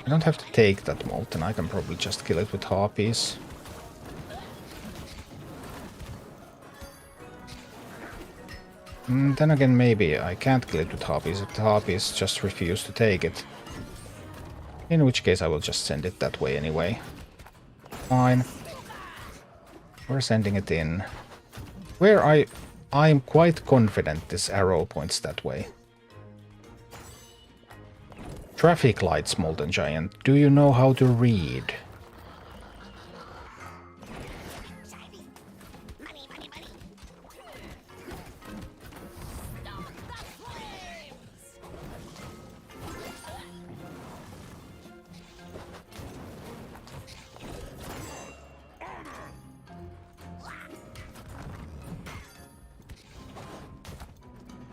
Speaker 1: I don't have to take that Molten, I can probably just kill it with Harpies. Then again, maybe I can't kill it with Harpies if the Harpies just refuse to take it. In which case I will just send it that way anyway. Fine. We're sending it in. Where I'm quite confident this arrow points that way. Traffic lights, Molten Giant. Do you know how to read?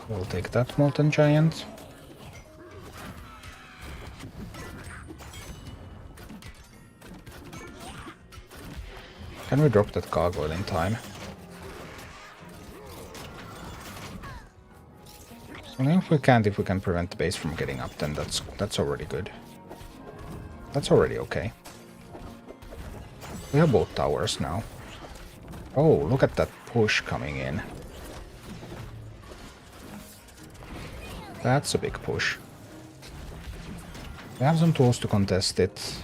Speaker 1: We'll take that Molten Giant. Can we drop that gargoyle in time? And if we can't, if we can prevent the base from getting up, then that's already good. That's already okay. We have both towers now. Oh, look at that push coming in. That's a big push. We have some tools to contest it.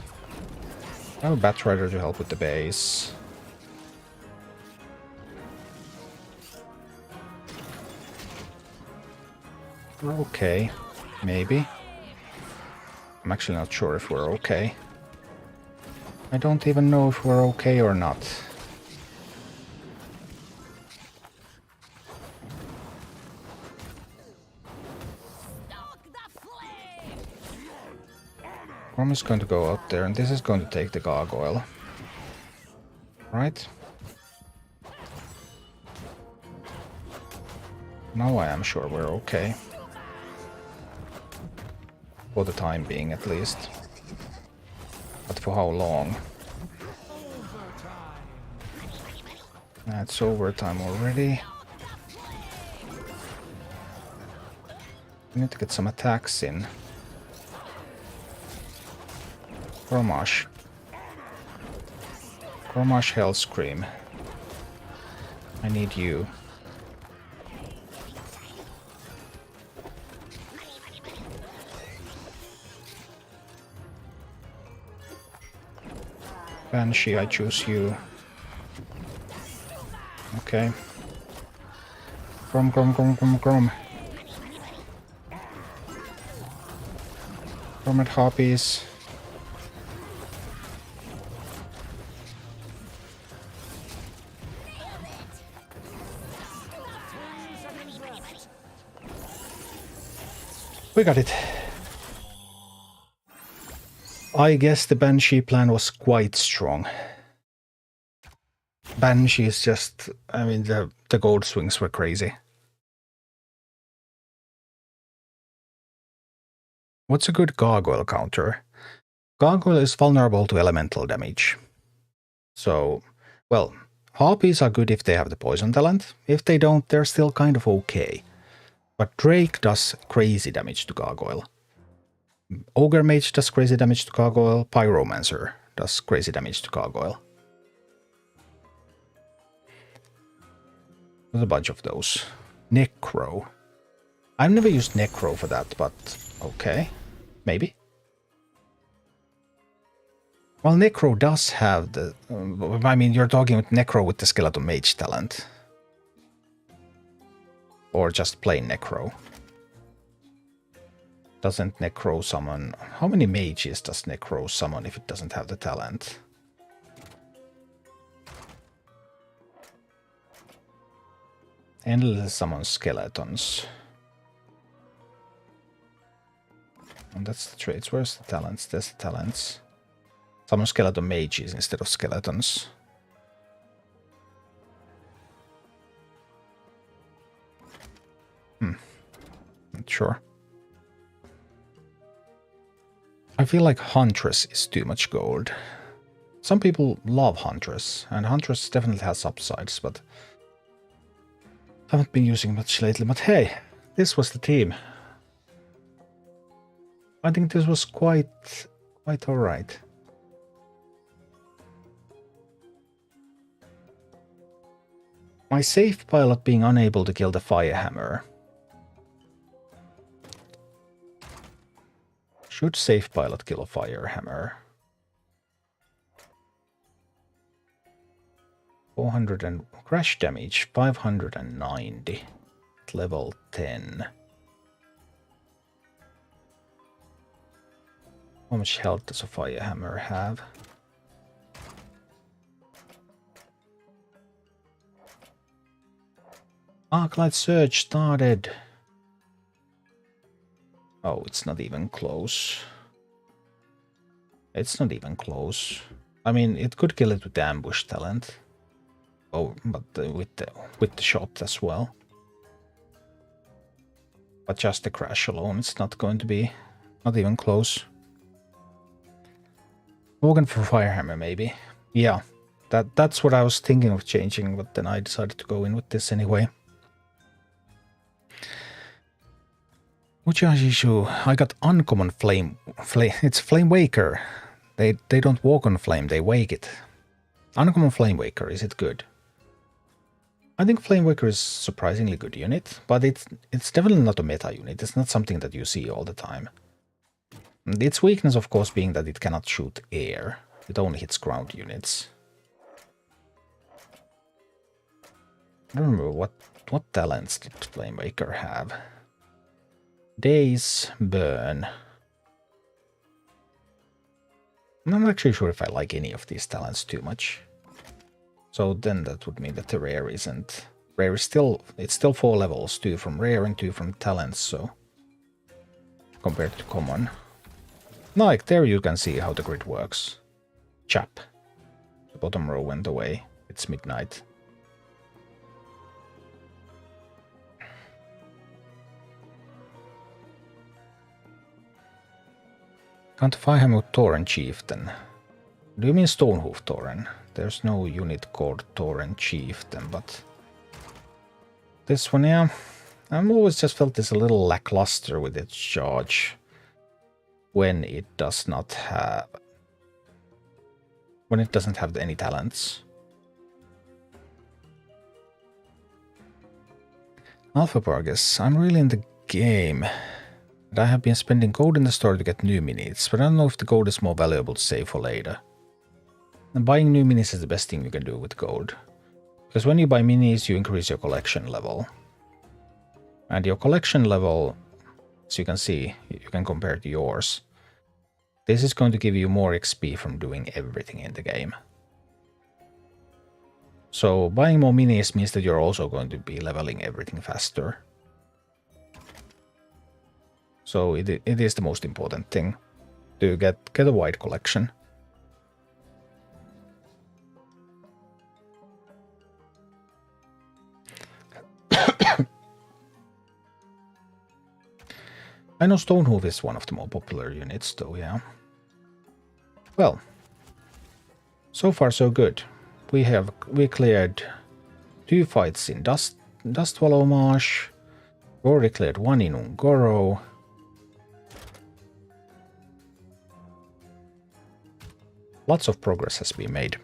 Speaker 1: I have a Batrider to help with the base. We're okay. Maybe. I'm actually not sure if we're okay. I don't even know if we're okay or not. I'm just going to go out there, and this is going to take the gargoyle. Right? Now I am sure we're okay. For the time being, at least. But for how long? That's overtime already. We need to get some attacks in. Chromash. Chromash Hellscream. I need you. Banshee, I choose you. Okay. Grom, grom, grom, grom, grom. Grommet harpies. We got it. I guess the Banshee plan was quite strong. Banshee is just, I mean, the gold swings were crazy. What's a good gargoyle counter? Gargoyle is vulnerable to elemental damage. So, well, harpies are good if they have the poison talent. If they don't, they're still kind of okay. But Drake does crazy damage to gargoyle. Ogre Mage does crazy damage to gargoyle. Pyromancer does crazy damage to gargoyle. There's a bunch of those. Necro. I've never used Necro for that, but okay. Maybe. Well, Necro does have the... I mean, you're talking with Necro with the Skeleton Mage talent. Or just plain Necro. Doesn't Necro summon... How many mages does Necro summon if it doesn't have the talent? Endless summon skeletons. And that's the traits. Where's the talents? There's the talents. Summon skeleton mages instead of skeletons. Not sure. I feel like Huntress is too much gold. Some people love Huntress, and Huntress definitely has upsides, but haven't been using much lately. But hey, this was the team. I think this was quite alright. My safe pilot being unable to kill the Firehammer. Should safe pilot kill a Firehammer? 400 and crash damage, 590 at level 10. How much health does a Firehammer have? Arclight Surge started. Oh, it's not even close. It's not even close. I mean, it could kill it with the ambush talent. Oh, but with the shot as well. But just the crash alone, it's not going to be not even close. Organ for Firehammer, maybe. Yeah, that's what I was thinking of changing, but then I decided to go in with this anyway. Uchajishu, I got uncommon flame. It's Flame Waker. They don't walk on flame, they wake it. Uncommon Flame Waker, is it good? I think Flame Waker is a surprisingly good unit, but it's definitely not a meta unit. It's not something that you see all the time. And its weakness, of course, being that it cannot shoot air. It only hits ground units. I don't remember what talents did Flame Waker have. Daze, Burn. I'm not actually sure if I like any of these talents too much. So then that would mean that the rare isn't... Rare is still... It's still 4 levels, 2 from rare and 2 from talents, so... Compared to common. Like, there you can see how the grid works. Chap. The bottom row went away. It's midnight. Can't Fireham with Tauren Chieftain. Do you mean Stonehoof Tauren? There's no unit called Tauren Chieftain, but... This one, yeah. I've always just felt this a little lackluster with its charge. When it does not have... When it doesn't have any talents. Alpha Bargus, I'm really in the game. And I have been spending gold in the store to get new minis, but I don't know if the gold is more valuable to save for later. And buying new minis is the best thing you can do with gold. Because when you buy minis, you increase your collection level. And your collection level, as you can see, you can compare to yours. This is going to give you more XP from doing everything in the game. So buying more minis means that you're also going to be leveling everything faster. So it is the most important thing to get a wide collection. I know Stonehoof is one of the more popular units though, yeah. Well, so far so good. We cleared 2 fights in Dustwallow Marsh. We already cleared 1 in Ungoro. Lots of progress has been made.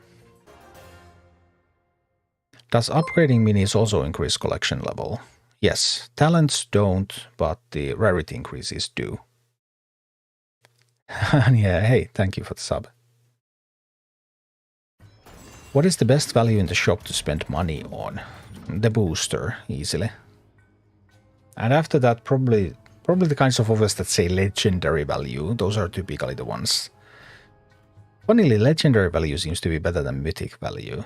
Speaker 1: Does upgrading minis also increase collection level? Yes, talents don't, but the rarity increases do. Yeah, hey, thank you for the sub. What is the best value in the shop to spend money on? The booster, easily. And after that, probably the kinds of offers that say legendary value. Those are typically the ones. Funnily, legendary value seems to be better than mythic value.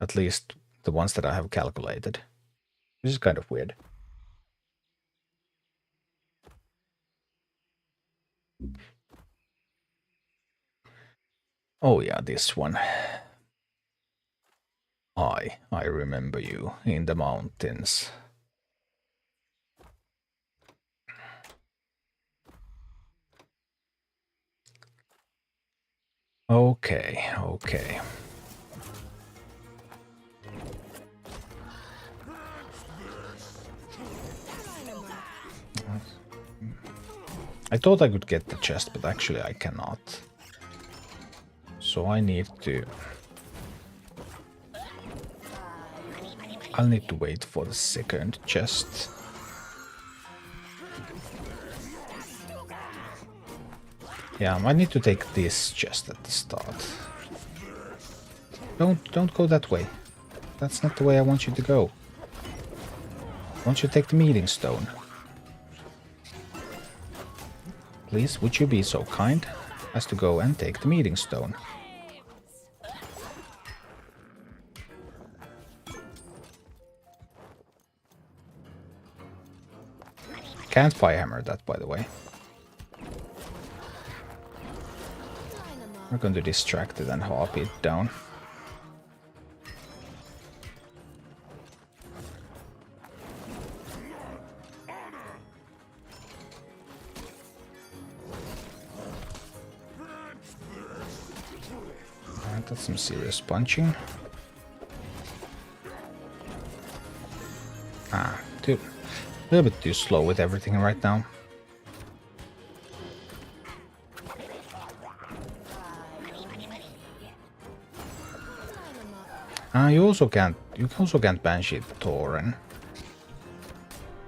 Speaker 1: At least the ones that I have calculated. This is kind of weird. Oh yeah, this one. I remember you in the mountains. Okay. I thought I could get the chest, but actually I cannot. So I need to... I'll need to wait for the second chest. Yeah, I need to take this chest at the start. Don't go that way. That's not the way I want you to go. I want you to take the meeting stone. Please, would you be so kind as to go and take the meeting stone? Can't firehammer that, by the way. We're going to distract it and hop it down. Alright, that's some serious punching. Dude. A little bit too slow with everything right now. You also can't banshee the Tauren.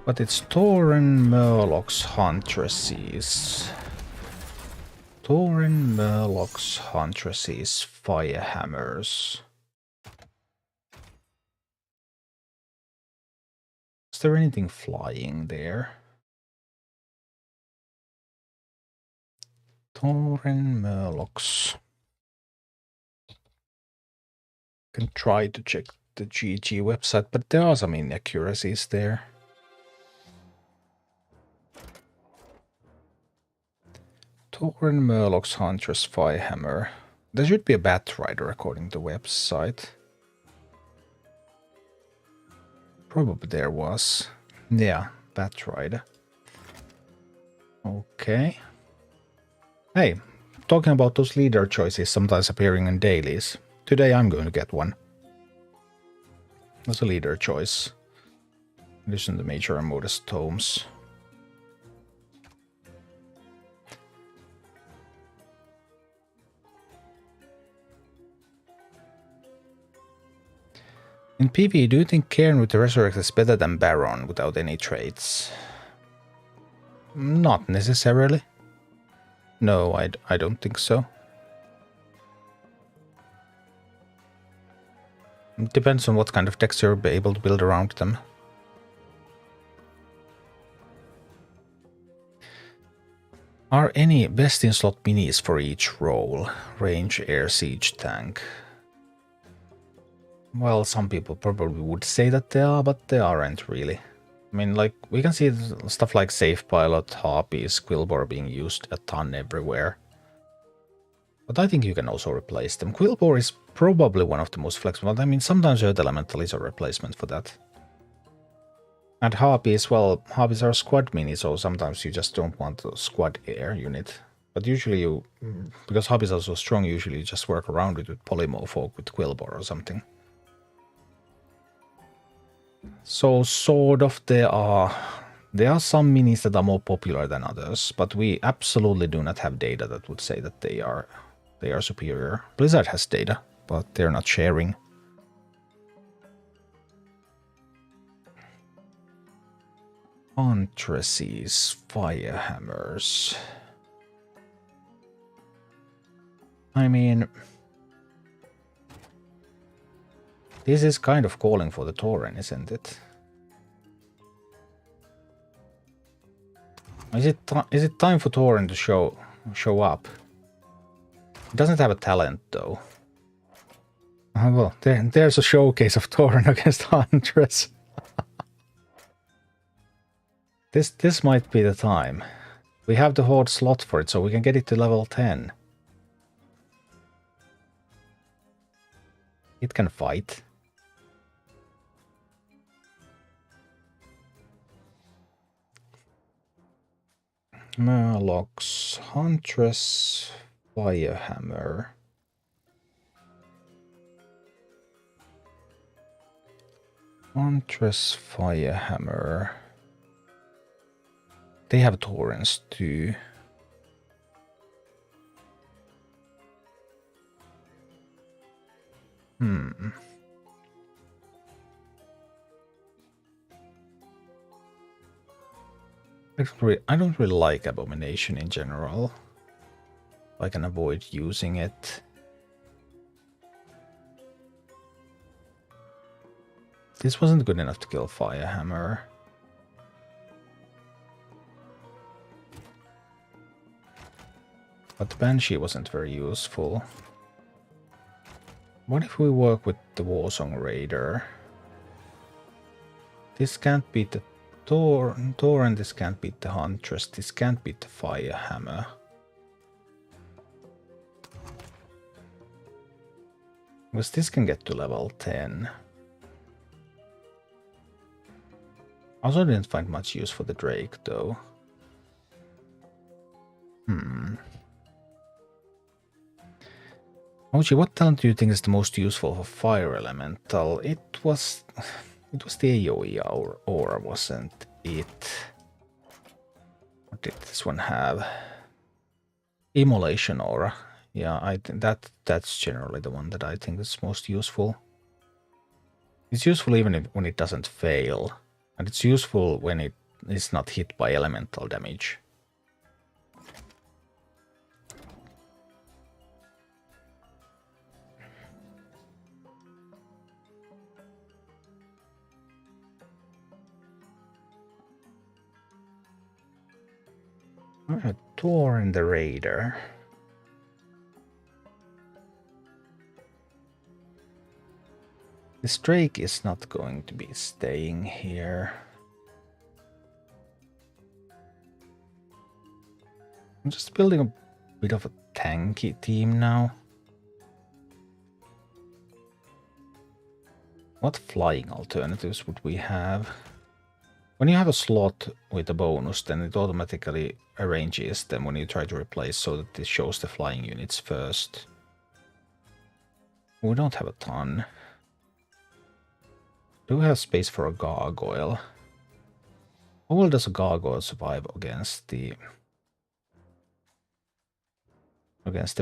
Speaker 1: But it's Tauren Murloc's Huntresses. Tauren Murloc's Huntresses Firehammers. Is there anything flying there? Tauren Murlocs. Can try to check the GG website, but there are some inaccuracies there. Tauren Murloc's Huntress Firehammer. There should be a Bat Rider according to the website. Probably there was. Yeah, Bat Rider. Okay. Hey, talking about those leader choices sometimes appearing in dailies. Today I'm going to get one. That's a leader choice. In addition to the Major and Modest Tomes. In PvE, do you think Cairn with the Resurrect is better than Baron without any traits? Not necessarily. No, I don't think so. It depends on what kind of decks you're able to build around them. Are any best in slot minis for each role? Range, air, siege, tank. Well, some people probably would say that they are, but they aren't really. I mean, like, we can see stuff like Safe Pilot, Harpies, Quillbore being used a ton everywhere. But I think you can also replace them. Quillbore is probably one of the most flexible. I mean, sometimes Earth Elemental is a replacement for that. And Harpies, well, Harpies are squad mini, so sometimes you just don't want a squad air unit. But usually you, because Harpies are so strong, usually you just work around it with Polymorph or with Quillbore or something. So sort of there are some minis that are more popular than others, but we absolutely do not have data that would say that they are superior. Blizzard has data, but they're not sharing. Huntresses, Firehammers. I mean, this is kind of calling for the Tauren, isn't it? Is it time for Tauren to show up? It doesn't have a talent though. Well, there's a showcase of Tauren against Huntress. This might be the time. We have the Horde slot for it, so we can get it to level 10. It can fight. Murlocs, Huntress, Firehammer. Huntress, Firehammer. They have Taurens too. I don't really like Abomination in general. I can avoid using it. This wasn't good enough to kill Firehammer. But the Banshee wasn't very useful. What if we work with the Warsong Raider? This can't beat the Tauren, this can't beat the Huntress, this can't beat the Firehammer. Because this can get to level 10. I also didn't find much use for the Drake though. Mochi, what talent do you think is the most useful for Fire Elemental? It was the AoE aura, wasn't it? What did this one have? Immolation aura. Yeah, I think that's generally the one that I think is most useful. It's useful even when it doesn't fail, and it's useful when it is not hit by elemental damage. Tauren the Raider. This Drake is not going to be staying here. I'm just building a bit of a tanky team now. What flying alternatives would we have? When you have a slot with a bonus, then it automatically arranges them when you try to replace so that it shows the flying units first. We don't have a ton. Do we have space for a gargoyle? How well does a gargoyle survive against the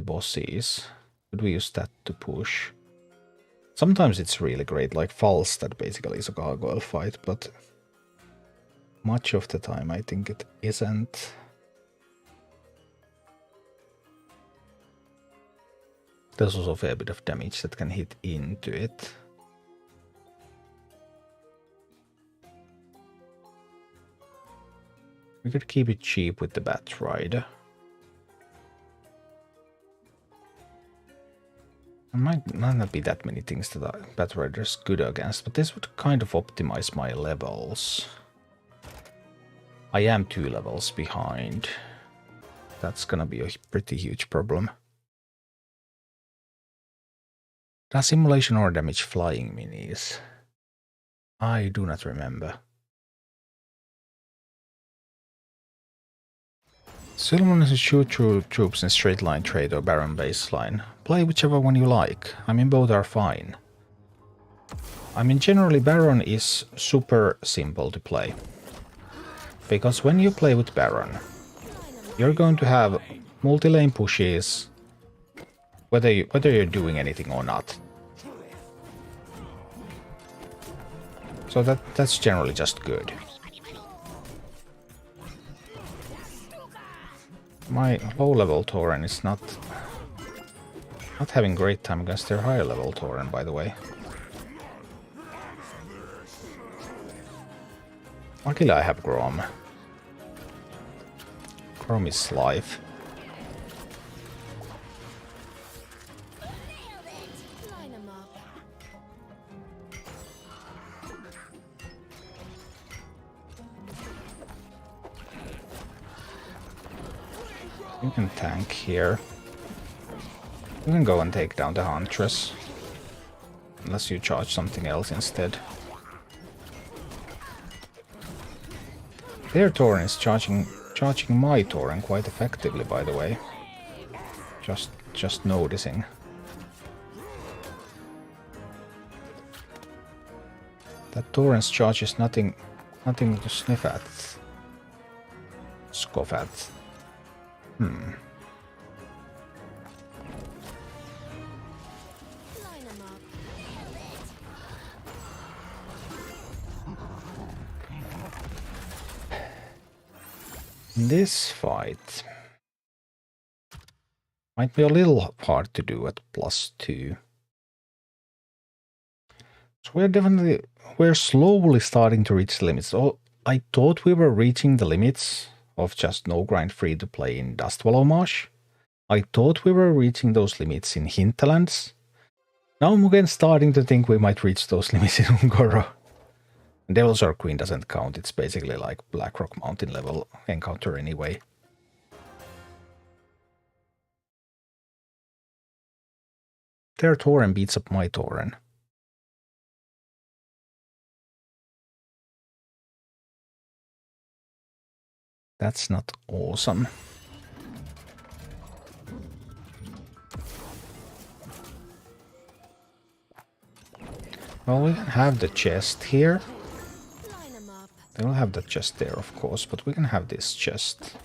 Speaker 1: bosses? Could we use that to push? Sometimes it's really great, like False, that basically is a gargoyle fight, but much of the time I think it isn't. There's also a fair bit of damage that can hit into it. We could keep it cheap with the Bat Rider. There might not be that many things that Battle Raider's good against, but this would kind of optimize my levels. I am 2 levels behind. That's gonna be a pretty huge problem. Does simulation or damage flying minis? I do not remember. Silverman is shoot through troops in straight line trade or Baron baseline. Play whichever one you like. I mean, both are fine. I mean, generally Baron is super simple to play. Because when you play with Baron, you're going to have multi-lane pushes, whether you're doing anything or not. So that's generally just good. My low-level Tauren is not having great time against their higher-level Tauren, by the way. Luckily I have Grom. Grom is life. You can tank here. You can go and take down the Huntress. Unless you charge something else instead. Their Tauren is charging my Tauren quite effectively, by the way. Just noticing. That Tauren's charge is nothing to sniff at. Scoff at. This fight might be a little hard to do at +2. So we're slowly starting to reach the limits. Oh, I thought we were reaching the limits of just no grind free to play in Dustwallow Marsh. I thought we were reaching those limits in Hinterlands. Now I'm again starting to think we might reach those limits in Ungoro. Devil's Arc Queen doesn't count, it's basically like Blackrock Mountain level encounter anyway. Their Tauren beats up my Tauren. That's not awesome. Well, we can have the chest here. They will have the chest there, of course, but we can have this chest.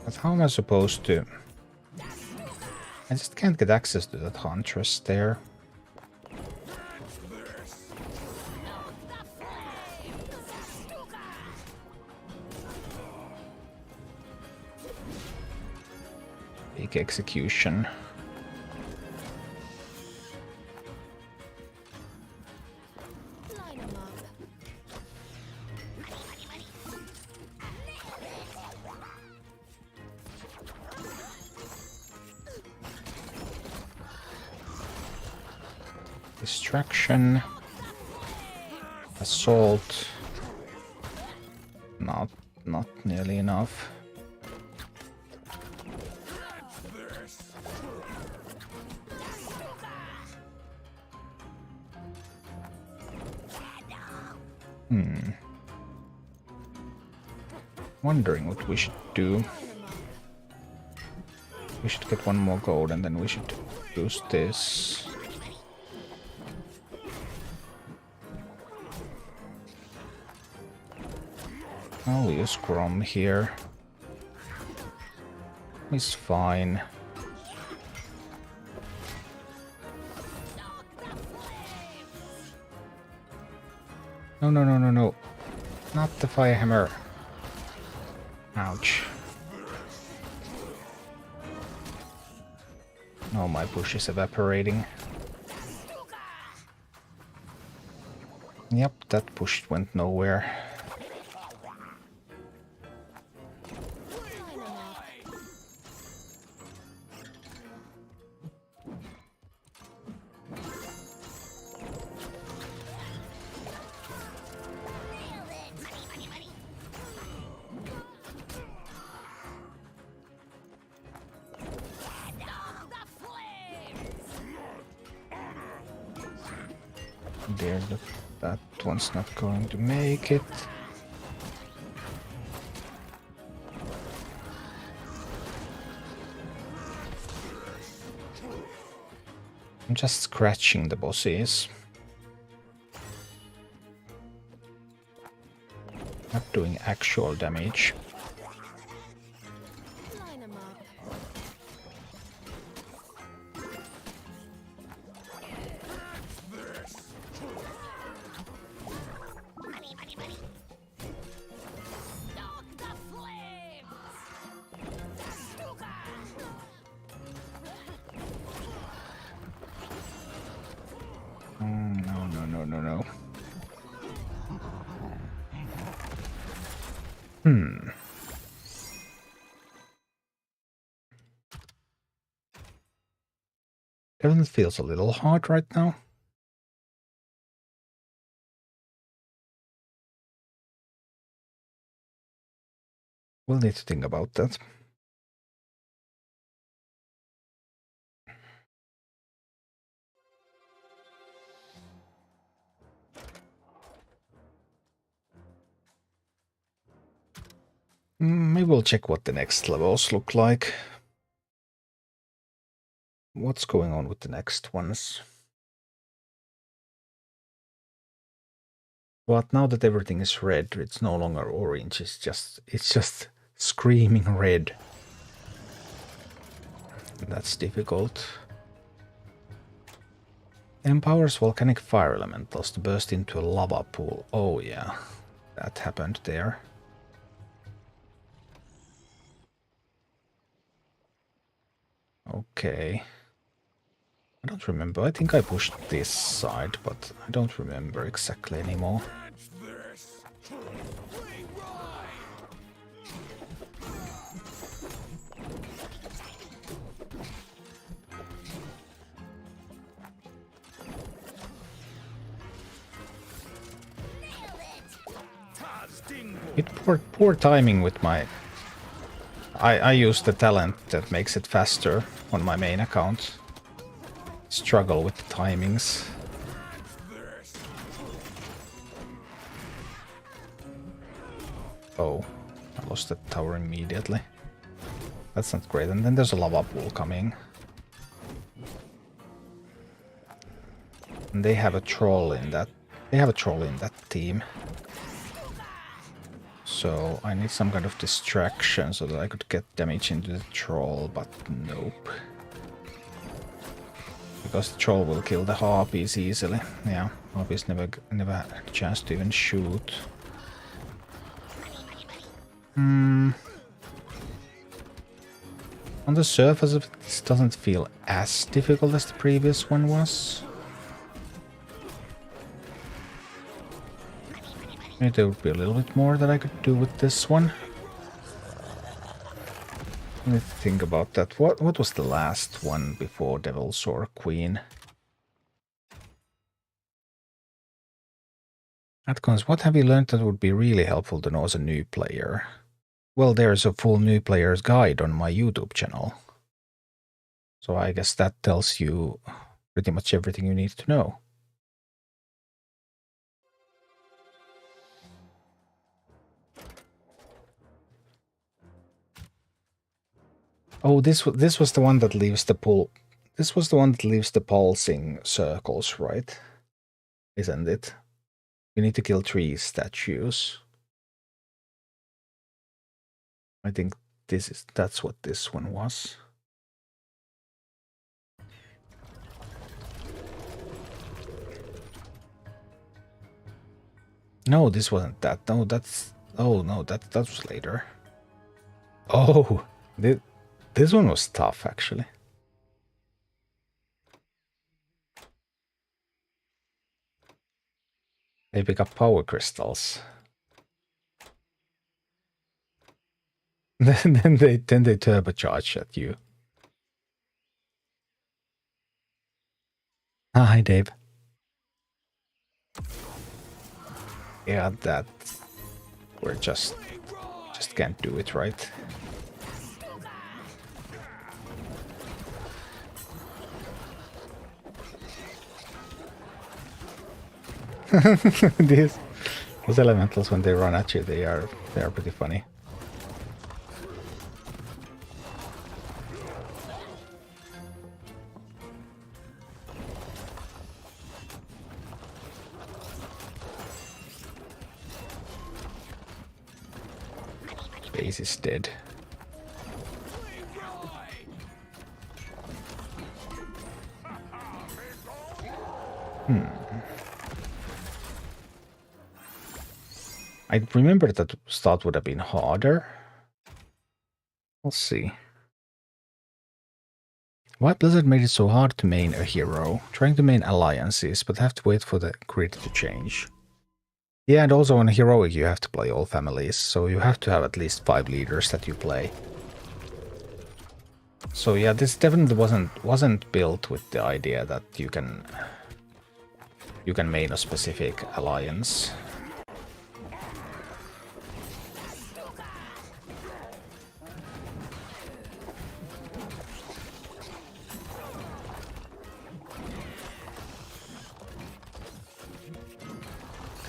Speaker 1: But how am I supposed to... I just can't get access to that Huntress there. Big execution. Distraction. Assault. Not nearly enough. Wondering what we should do. We should get one more gold and then we should use this. I'll use Grom here. He's fine. No. Not the Firehammer. Ouch. Oh, my push is evaporating. Yep, that push went nowhere. There, that one's not going to make it. I'm just scratching the bosses. Not doing actual damage. No. Everything feels a little hard right now. We'll need to think about that. Maybe we'll check what the next levels look like. What's going on with the next ones? But now that everything is red, it's no longer orange. It's just screaming red. That's difficult. Empowers volcanic fire elementals to burst into a lava pool. Oh yeah, that happened there. Okay. I don't remember. I think I pushed this side, but I don't remember exactly anymore. Poor timing with my... I use the talent that makes it faster on my main account. Struggle with the timings. Oh, I lost the tower immediately. That's not great. And then there's a lava pool coming. And they have a troll in that. They have a troll in that team. So I need some kind of distraction so that I could get damage into the troll, but nope. Because the troll will kill the harpies easily. Yeah, harpies never had a chance to even shoot. On the surface of it, this doesn't feel as difficult as the previous one was. Maybe there would be a little bit more that I could do with this one. Let me think about that. What was the last one before Devil's or Queen? Atcons, what have you learned that would be really helpful to know as a new player? Well, there's a full new player's guide on my YouTube channel. So I guess that tells you pretty much everything you need to know. Oh, this was the one that leaves the pull. This was the one that leaves the pulsing circles, right? Isn't it? You need to kill 3 statues. I think that's what this one was. No, this wasn't that. No, that's... Oh, no, that was later. Oh, this one was tough, actually. They pick up power crystals. then they turbocharge at you. Hi, Dave. Yeah, that we're just can't do it right. Those elementals, when they run at you, they are pretty funny. Base is dead. I remember that start would have been harder. We'll see. Why Blizzard made it so hard to main a hero? Trying to main alliances, but have to wait for the grid to change. Yeah, and also on Heroic you have to play all families, so you have to have at least 5 leaders that you play. So yeah, this definitely wasn't built with the idea that you can main a specific alliance.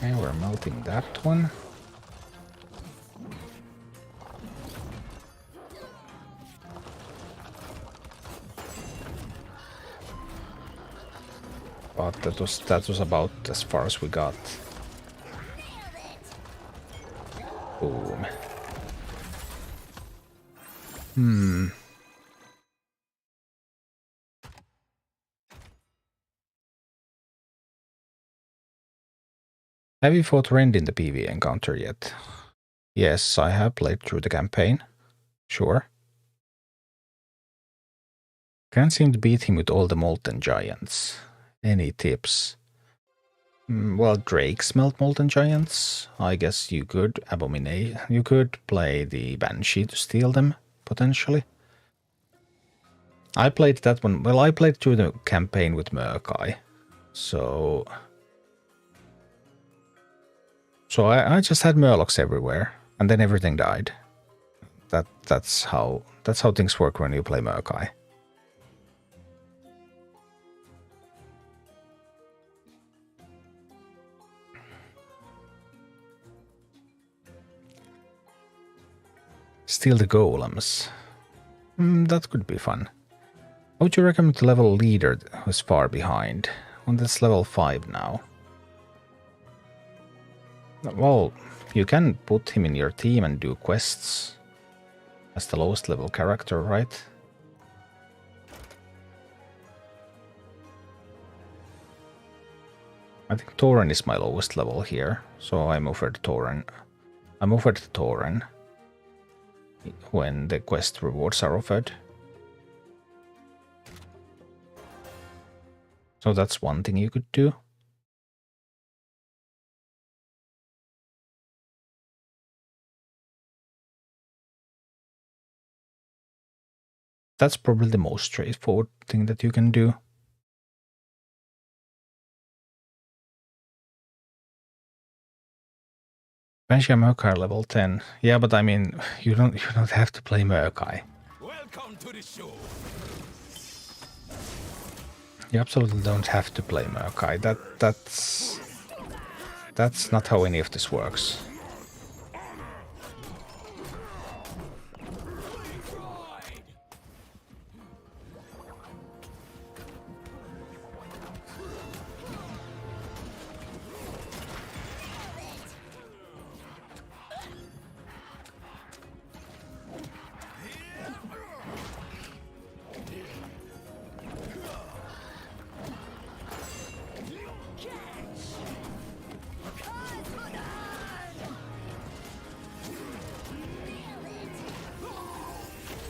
Speaker 1: Okay, we're melting that one. But that was about as far as we got. Boom. Have you fought Rend in the PvE encounter yet? Yes, I have played through the campaign. Sure. Can't seem to beat him with all the Molten Giants. Any tips? Well, Drake smelt Molten Giants. I guess you could abominate. You could play the Banshee to steal them, potentially. I played that one. Well, I played through the campaign with Murkai. So I just had Murlocs everywhere, and then everything died. That's how things work when you play Murkai. Steal the golems. That could be fun. How would you recommend to level leader who's far behind? Well, that's level 5 now. Well, you can put him in your team and do quests as the lowest level character, right? I think Tauren is my lowest level here, so I'm offered Tauren. I'm offered Tauren when the quest rewards are offered. So that's one thing you could do. That's probably the most straightforward thing that you can do. Banshee and Murkai level 10. Yeah, but I mean, you don't have to play Murkai.
Speaker 2: Welcome to the show.
Speaker 1: You absolutely don't have to play Murkai. That's not how any of this works.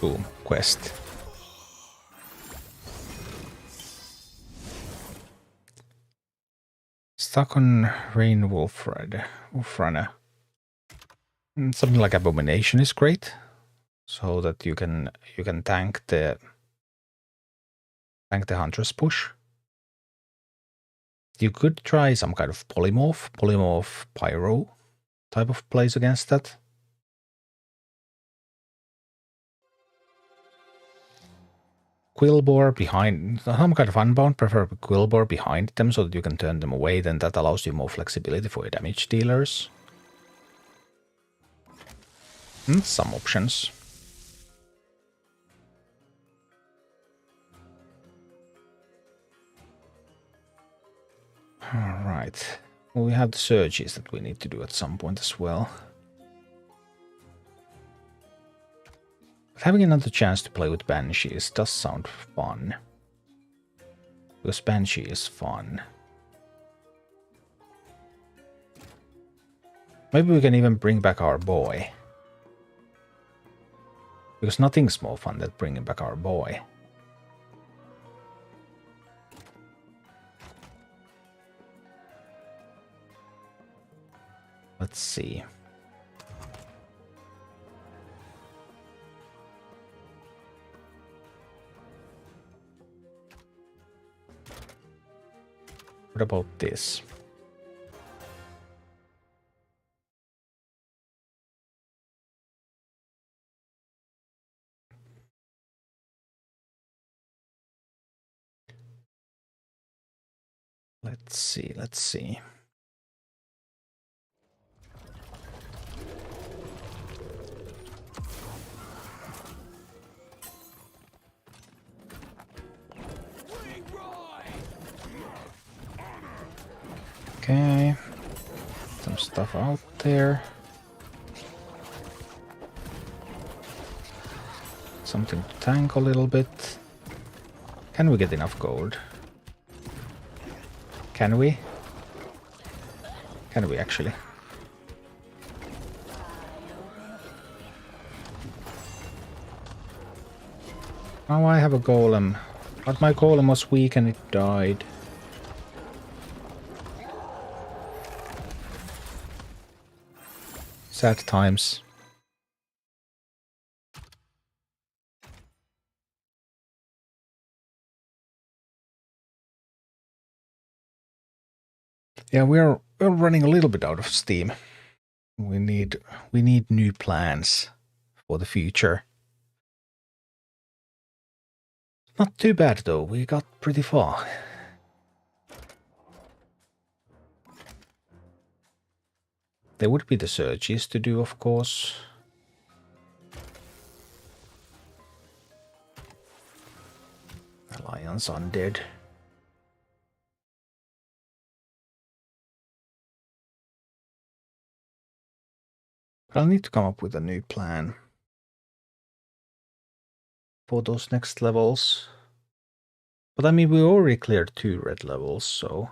Speaker 1: Boom, quest. Stuck on Rain Wolfrunner. Something like Abomination is great, so that you can tank the Huntress push. You could try some kind of polymorph pyro type of plays against that. Quillbore behind, some kind of unbound, preferably Quillbore behind them so that you can turn them away, then that allows you more flexibility for your damage dealers. Some options. Alright. Well, we have the surges that we need to do at some point as well. But having another chance to play with Banshees does sound fun. Because Banshee is fun. Maybe we can even bring back our boy. Because nothing's more fun than bringing back our boy. Let's see. What about this? Let's see, let's see. Okay, some stuff out there. Something to tank a little bit. Can we get enough gold? Can we? Can we actually? Now I have a golem, but my golem was weak and it died. Sad times. Yeah, we're running a little bit out of steam. We need new plans for the future. Not too bad though, we got pretty far. There would be the searches to do, of course. Alliance Undead. I'll need to come up with a new plan for those next levels. But I mean, we already cleared 2 red levels, so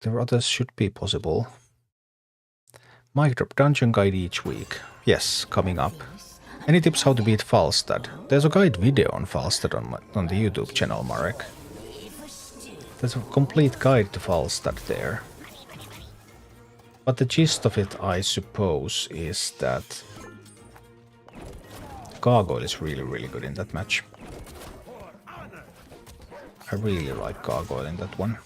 Speaker 1: the others should be possible. Mic drop dungeon guide each week. Yes, coming up. Any tips how to beat Falstad? There's a guide video on Falstad on the YouTube channel, Marek. There's a complete guide to Falstad there. But the gist of it, I suppose, is that Gargoyle is really good in that match. I really like Gargoyle in that one.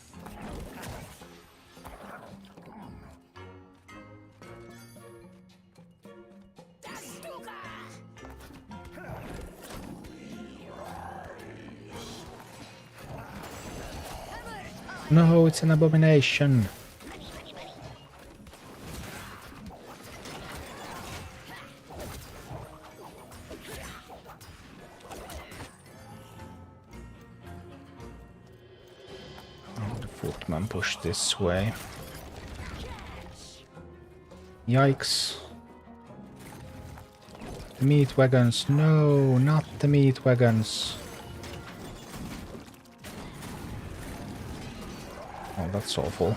Speaker 1: No, it's an abomination. Push this way. Yikes. The meat wagons. No, not the meat wagons. Oh, that's awful.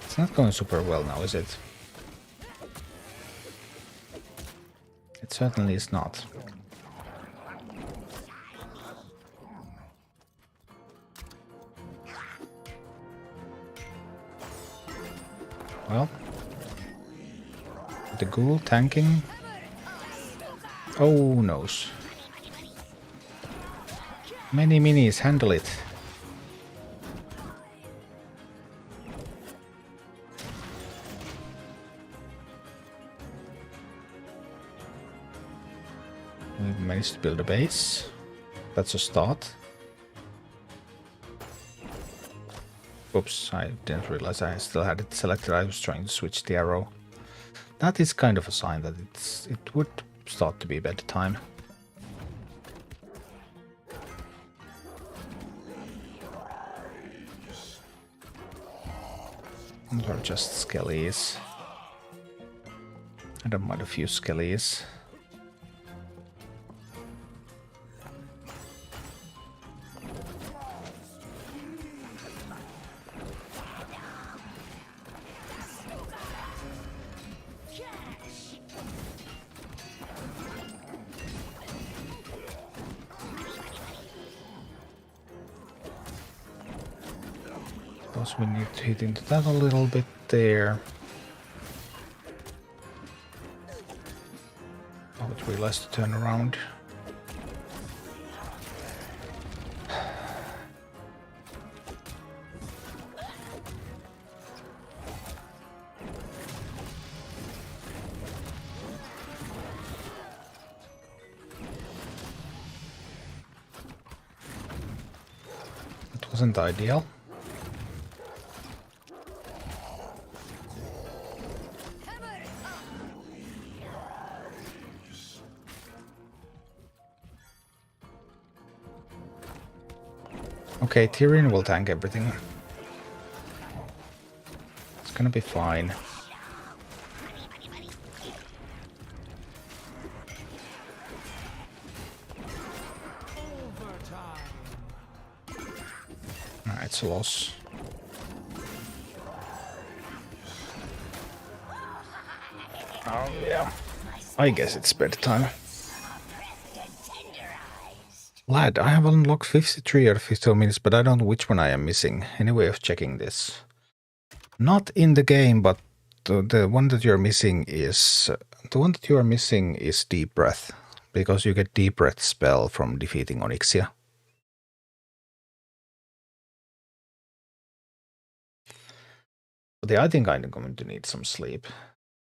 Speaker 1: It's not going super well now, is it? It certainly is not. Well, the ghoul tanking. Oh, noes. Many minis, handle it. needs to build a base. That's a start. Oops, I didn't realize I still had it selected. I was trying to switch the arrow. That is kind of a sign that it would start to be bedtime. Those are just skellies. I don't mind a few skellies. We need to hit into that a little bit there. Oh, but realized to turn around. It wasn't ideal. Okay, Tyrion will tank everything. It's gonna be fine. Alright, it's a loss. Oh yeah. I guess it's bedtime. Lad, I have unlocked 53 out of 52 minutes, but I don't know which one I am missing. Any way of checking this? Not in the game, but the one that you're missing is Deep Breath, because you get Deep Breath spell from defeating Onyxia. But yeah, I think I'm going to need some sleep.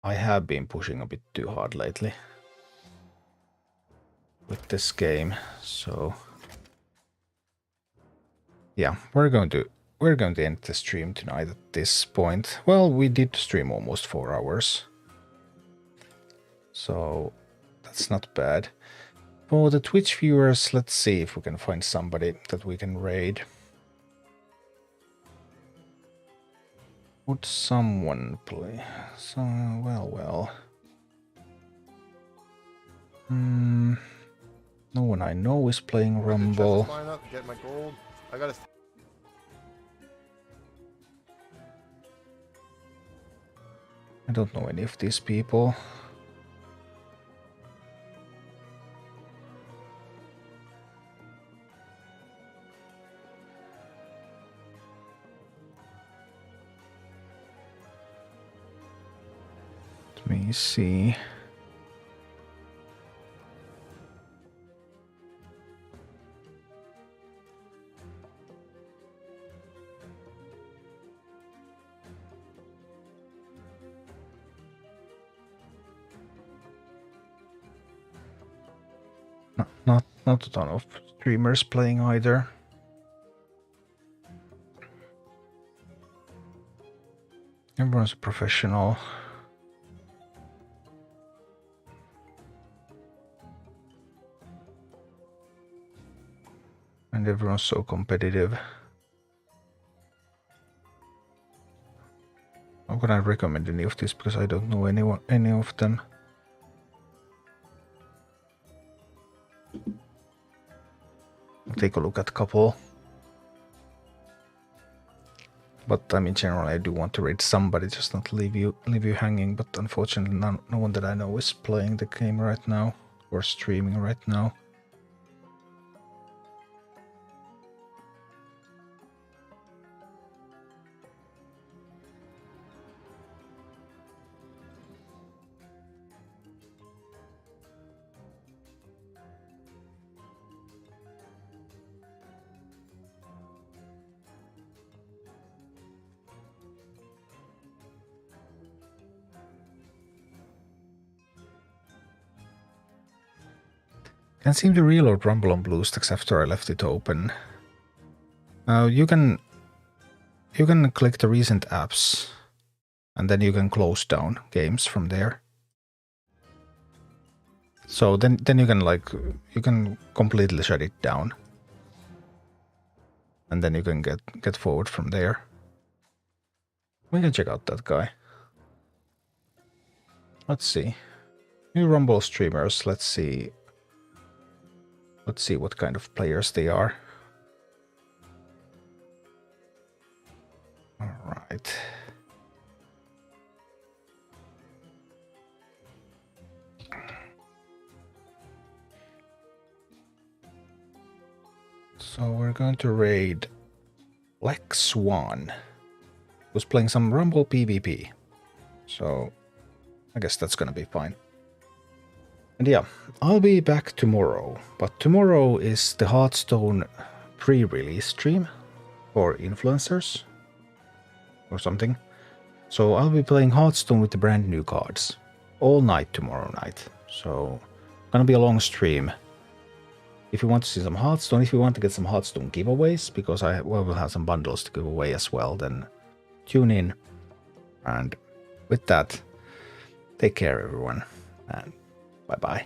Speaker 1: I have been pushing a bit too hard lately with this game, so yeah, we're going to end the stream tonight at this point. Well, we did stream almost 4 hours, so that's not bad. For the Twitch viewers, let's see if we can find somebody that we can raid. Would someone play? So, well. No one I know is playing Rumble.
Speaker 3: Get my gold. I gotta.
Speaker 1: I don't know any of these people. Let me see. Not a ton of streamers playing either. Everyone's a professional. And everyone's so competitive. How can I recommend any of this, because I don't know any of them. I'll take a look at a couple. But I mean, generally I do want to raid somebody, just not leave you hanging. But unfortunately, no one that I know is playing the game right now or streaming right now. Can't seem to reload Rumble on BlueStacks after I left it open. You can click the recent apps, and then you can close down games from there. So then you can completely shut it down, and then you can get forward from there. We can check out that guy. Let's see. New Rumble streamers. Let's see. Let's see what kind of players they are. All right. So we're going to raid Black Swan, who's playing some Rumble PvP. So I guess that's gonna be fine. And yeah, I'll be back tomorrow, but tomorrow is the Hearthstone pre-release stream for influencers or something. So I'll be playing Hearthstone with the brand new cards all night tomorrow night. So gonna be a long stream. If you want to see some Hearthstone, if you want to get some Hearthstone giveaways, because I will have some bundles to give away as well, then tune in. And with that, take care everyone, and bye-bye.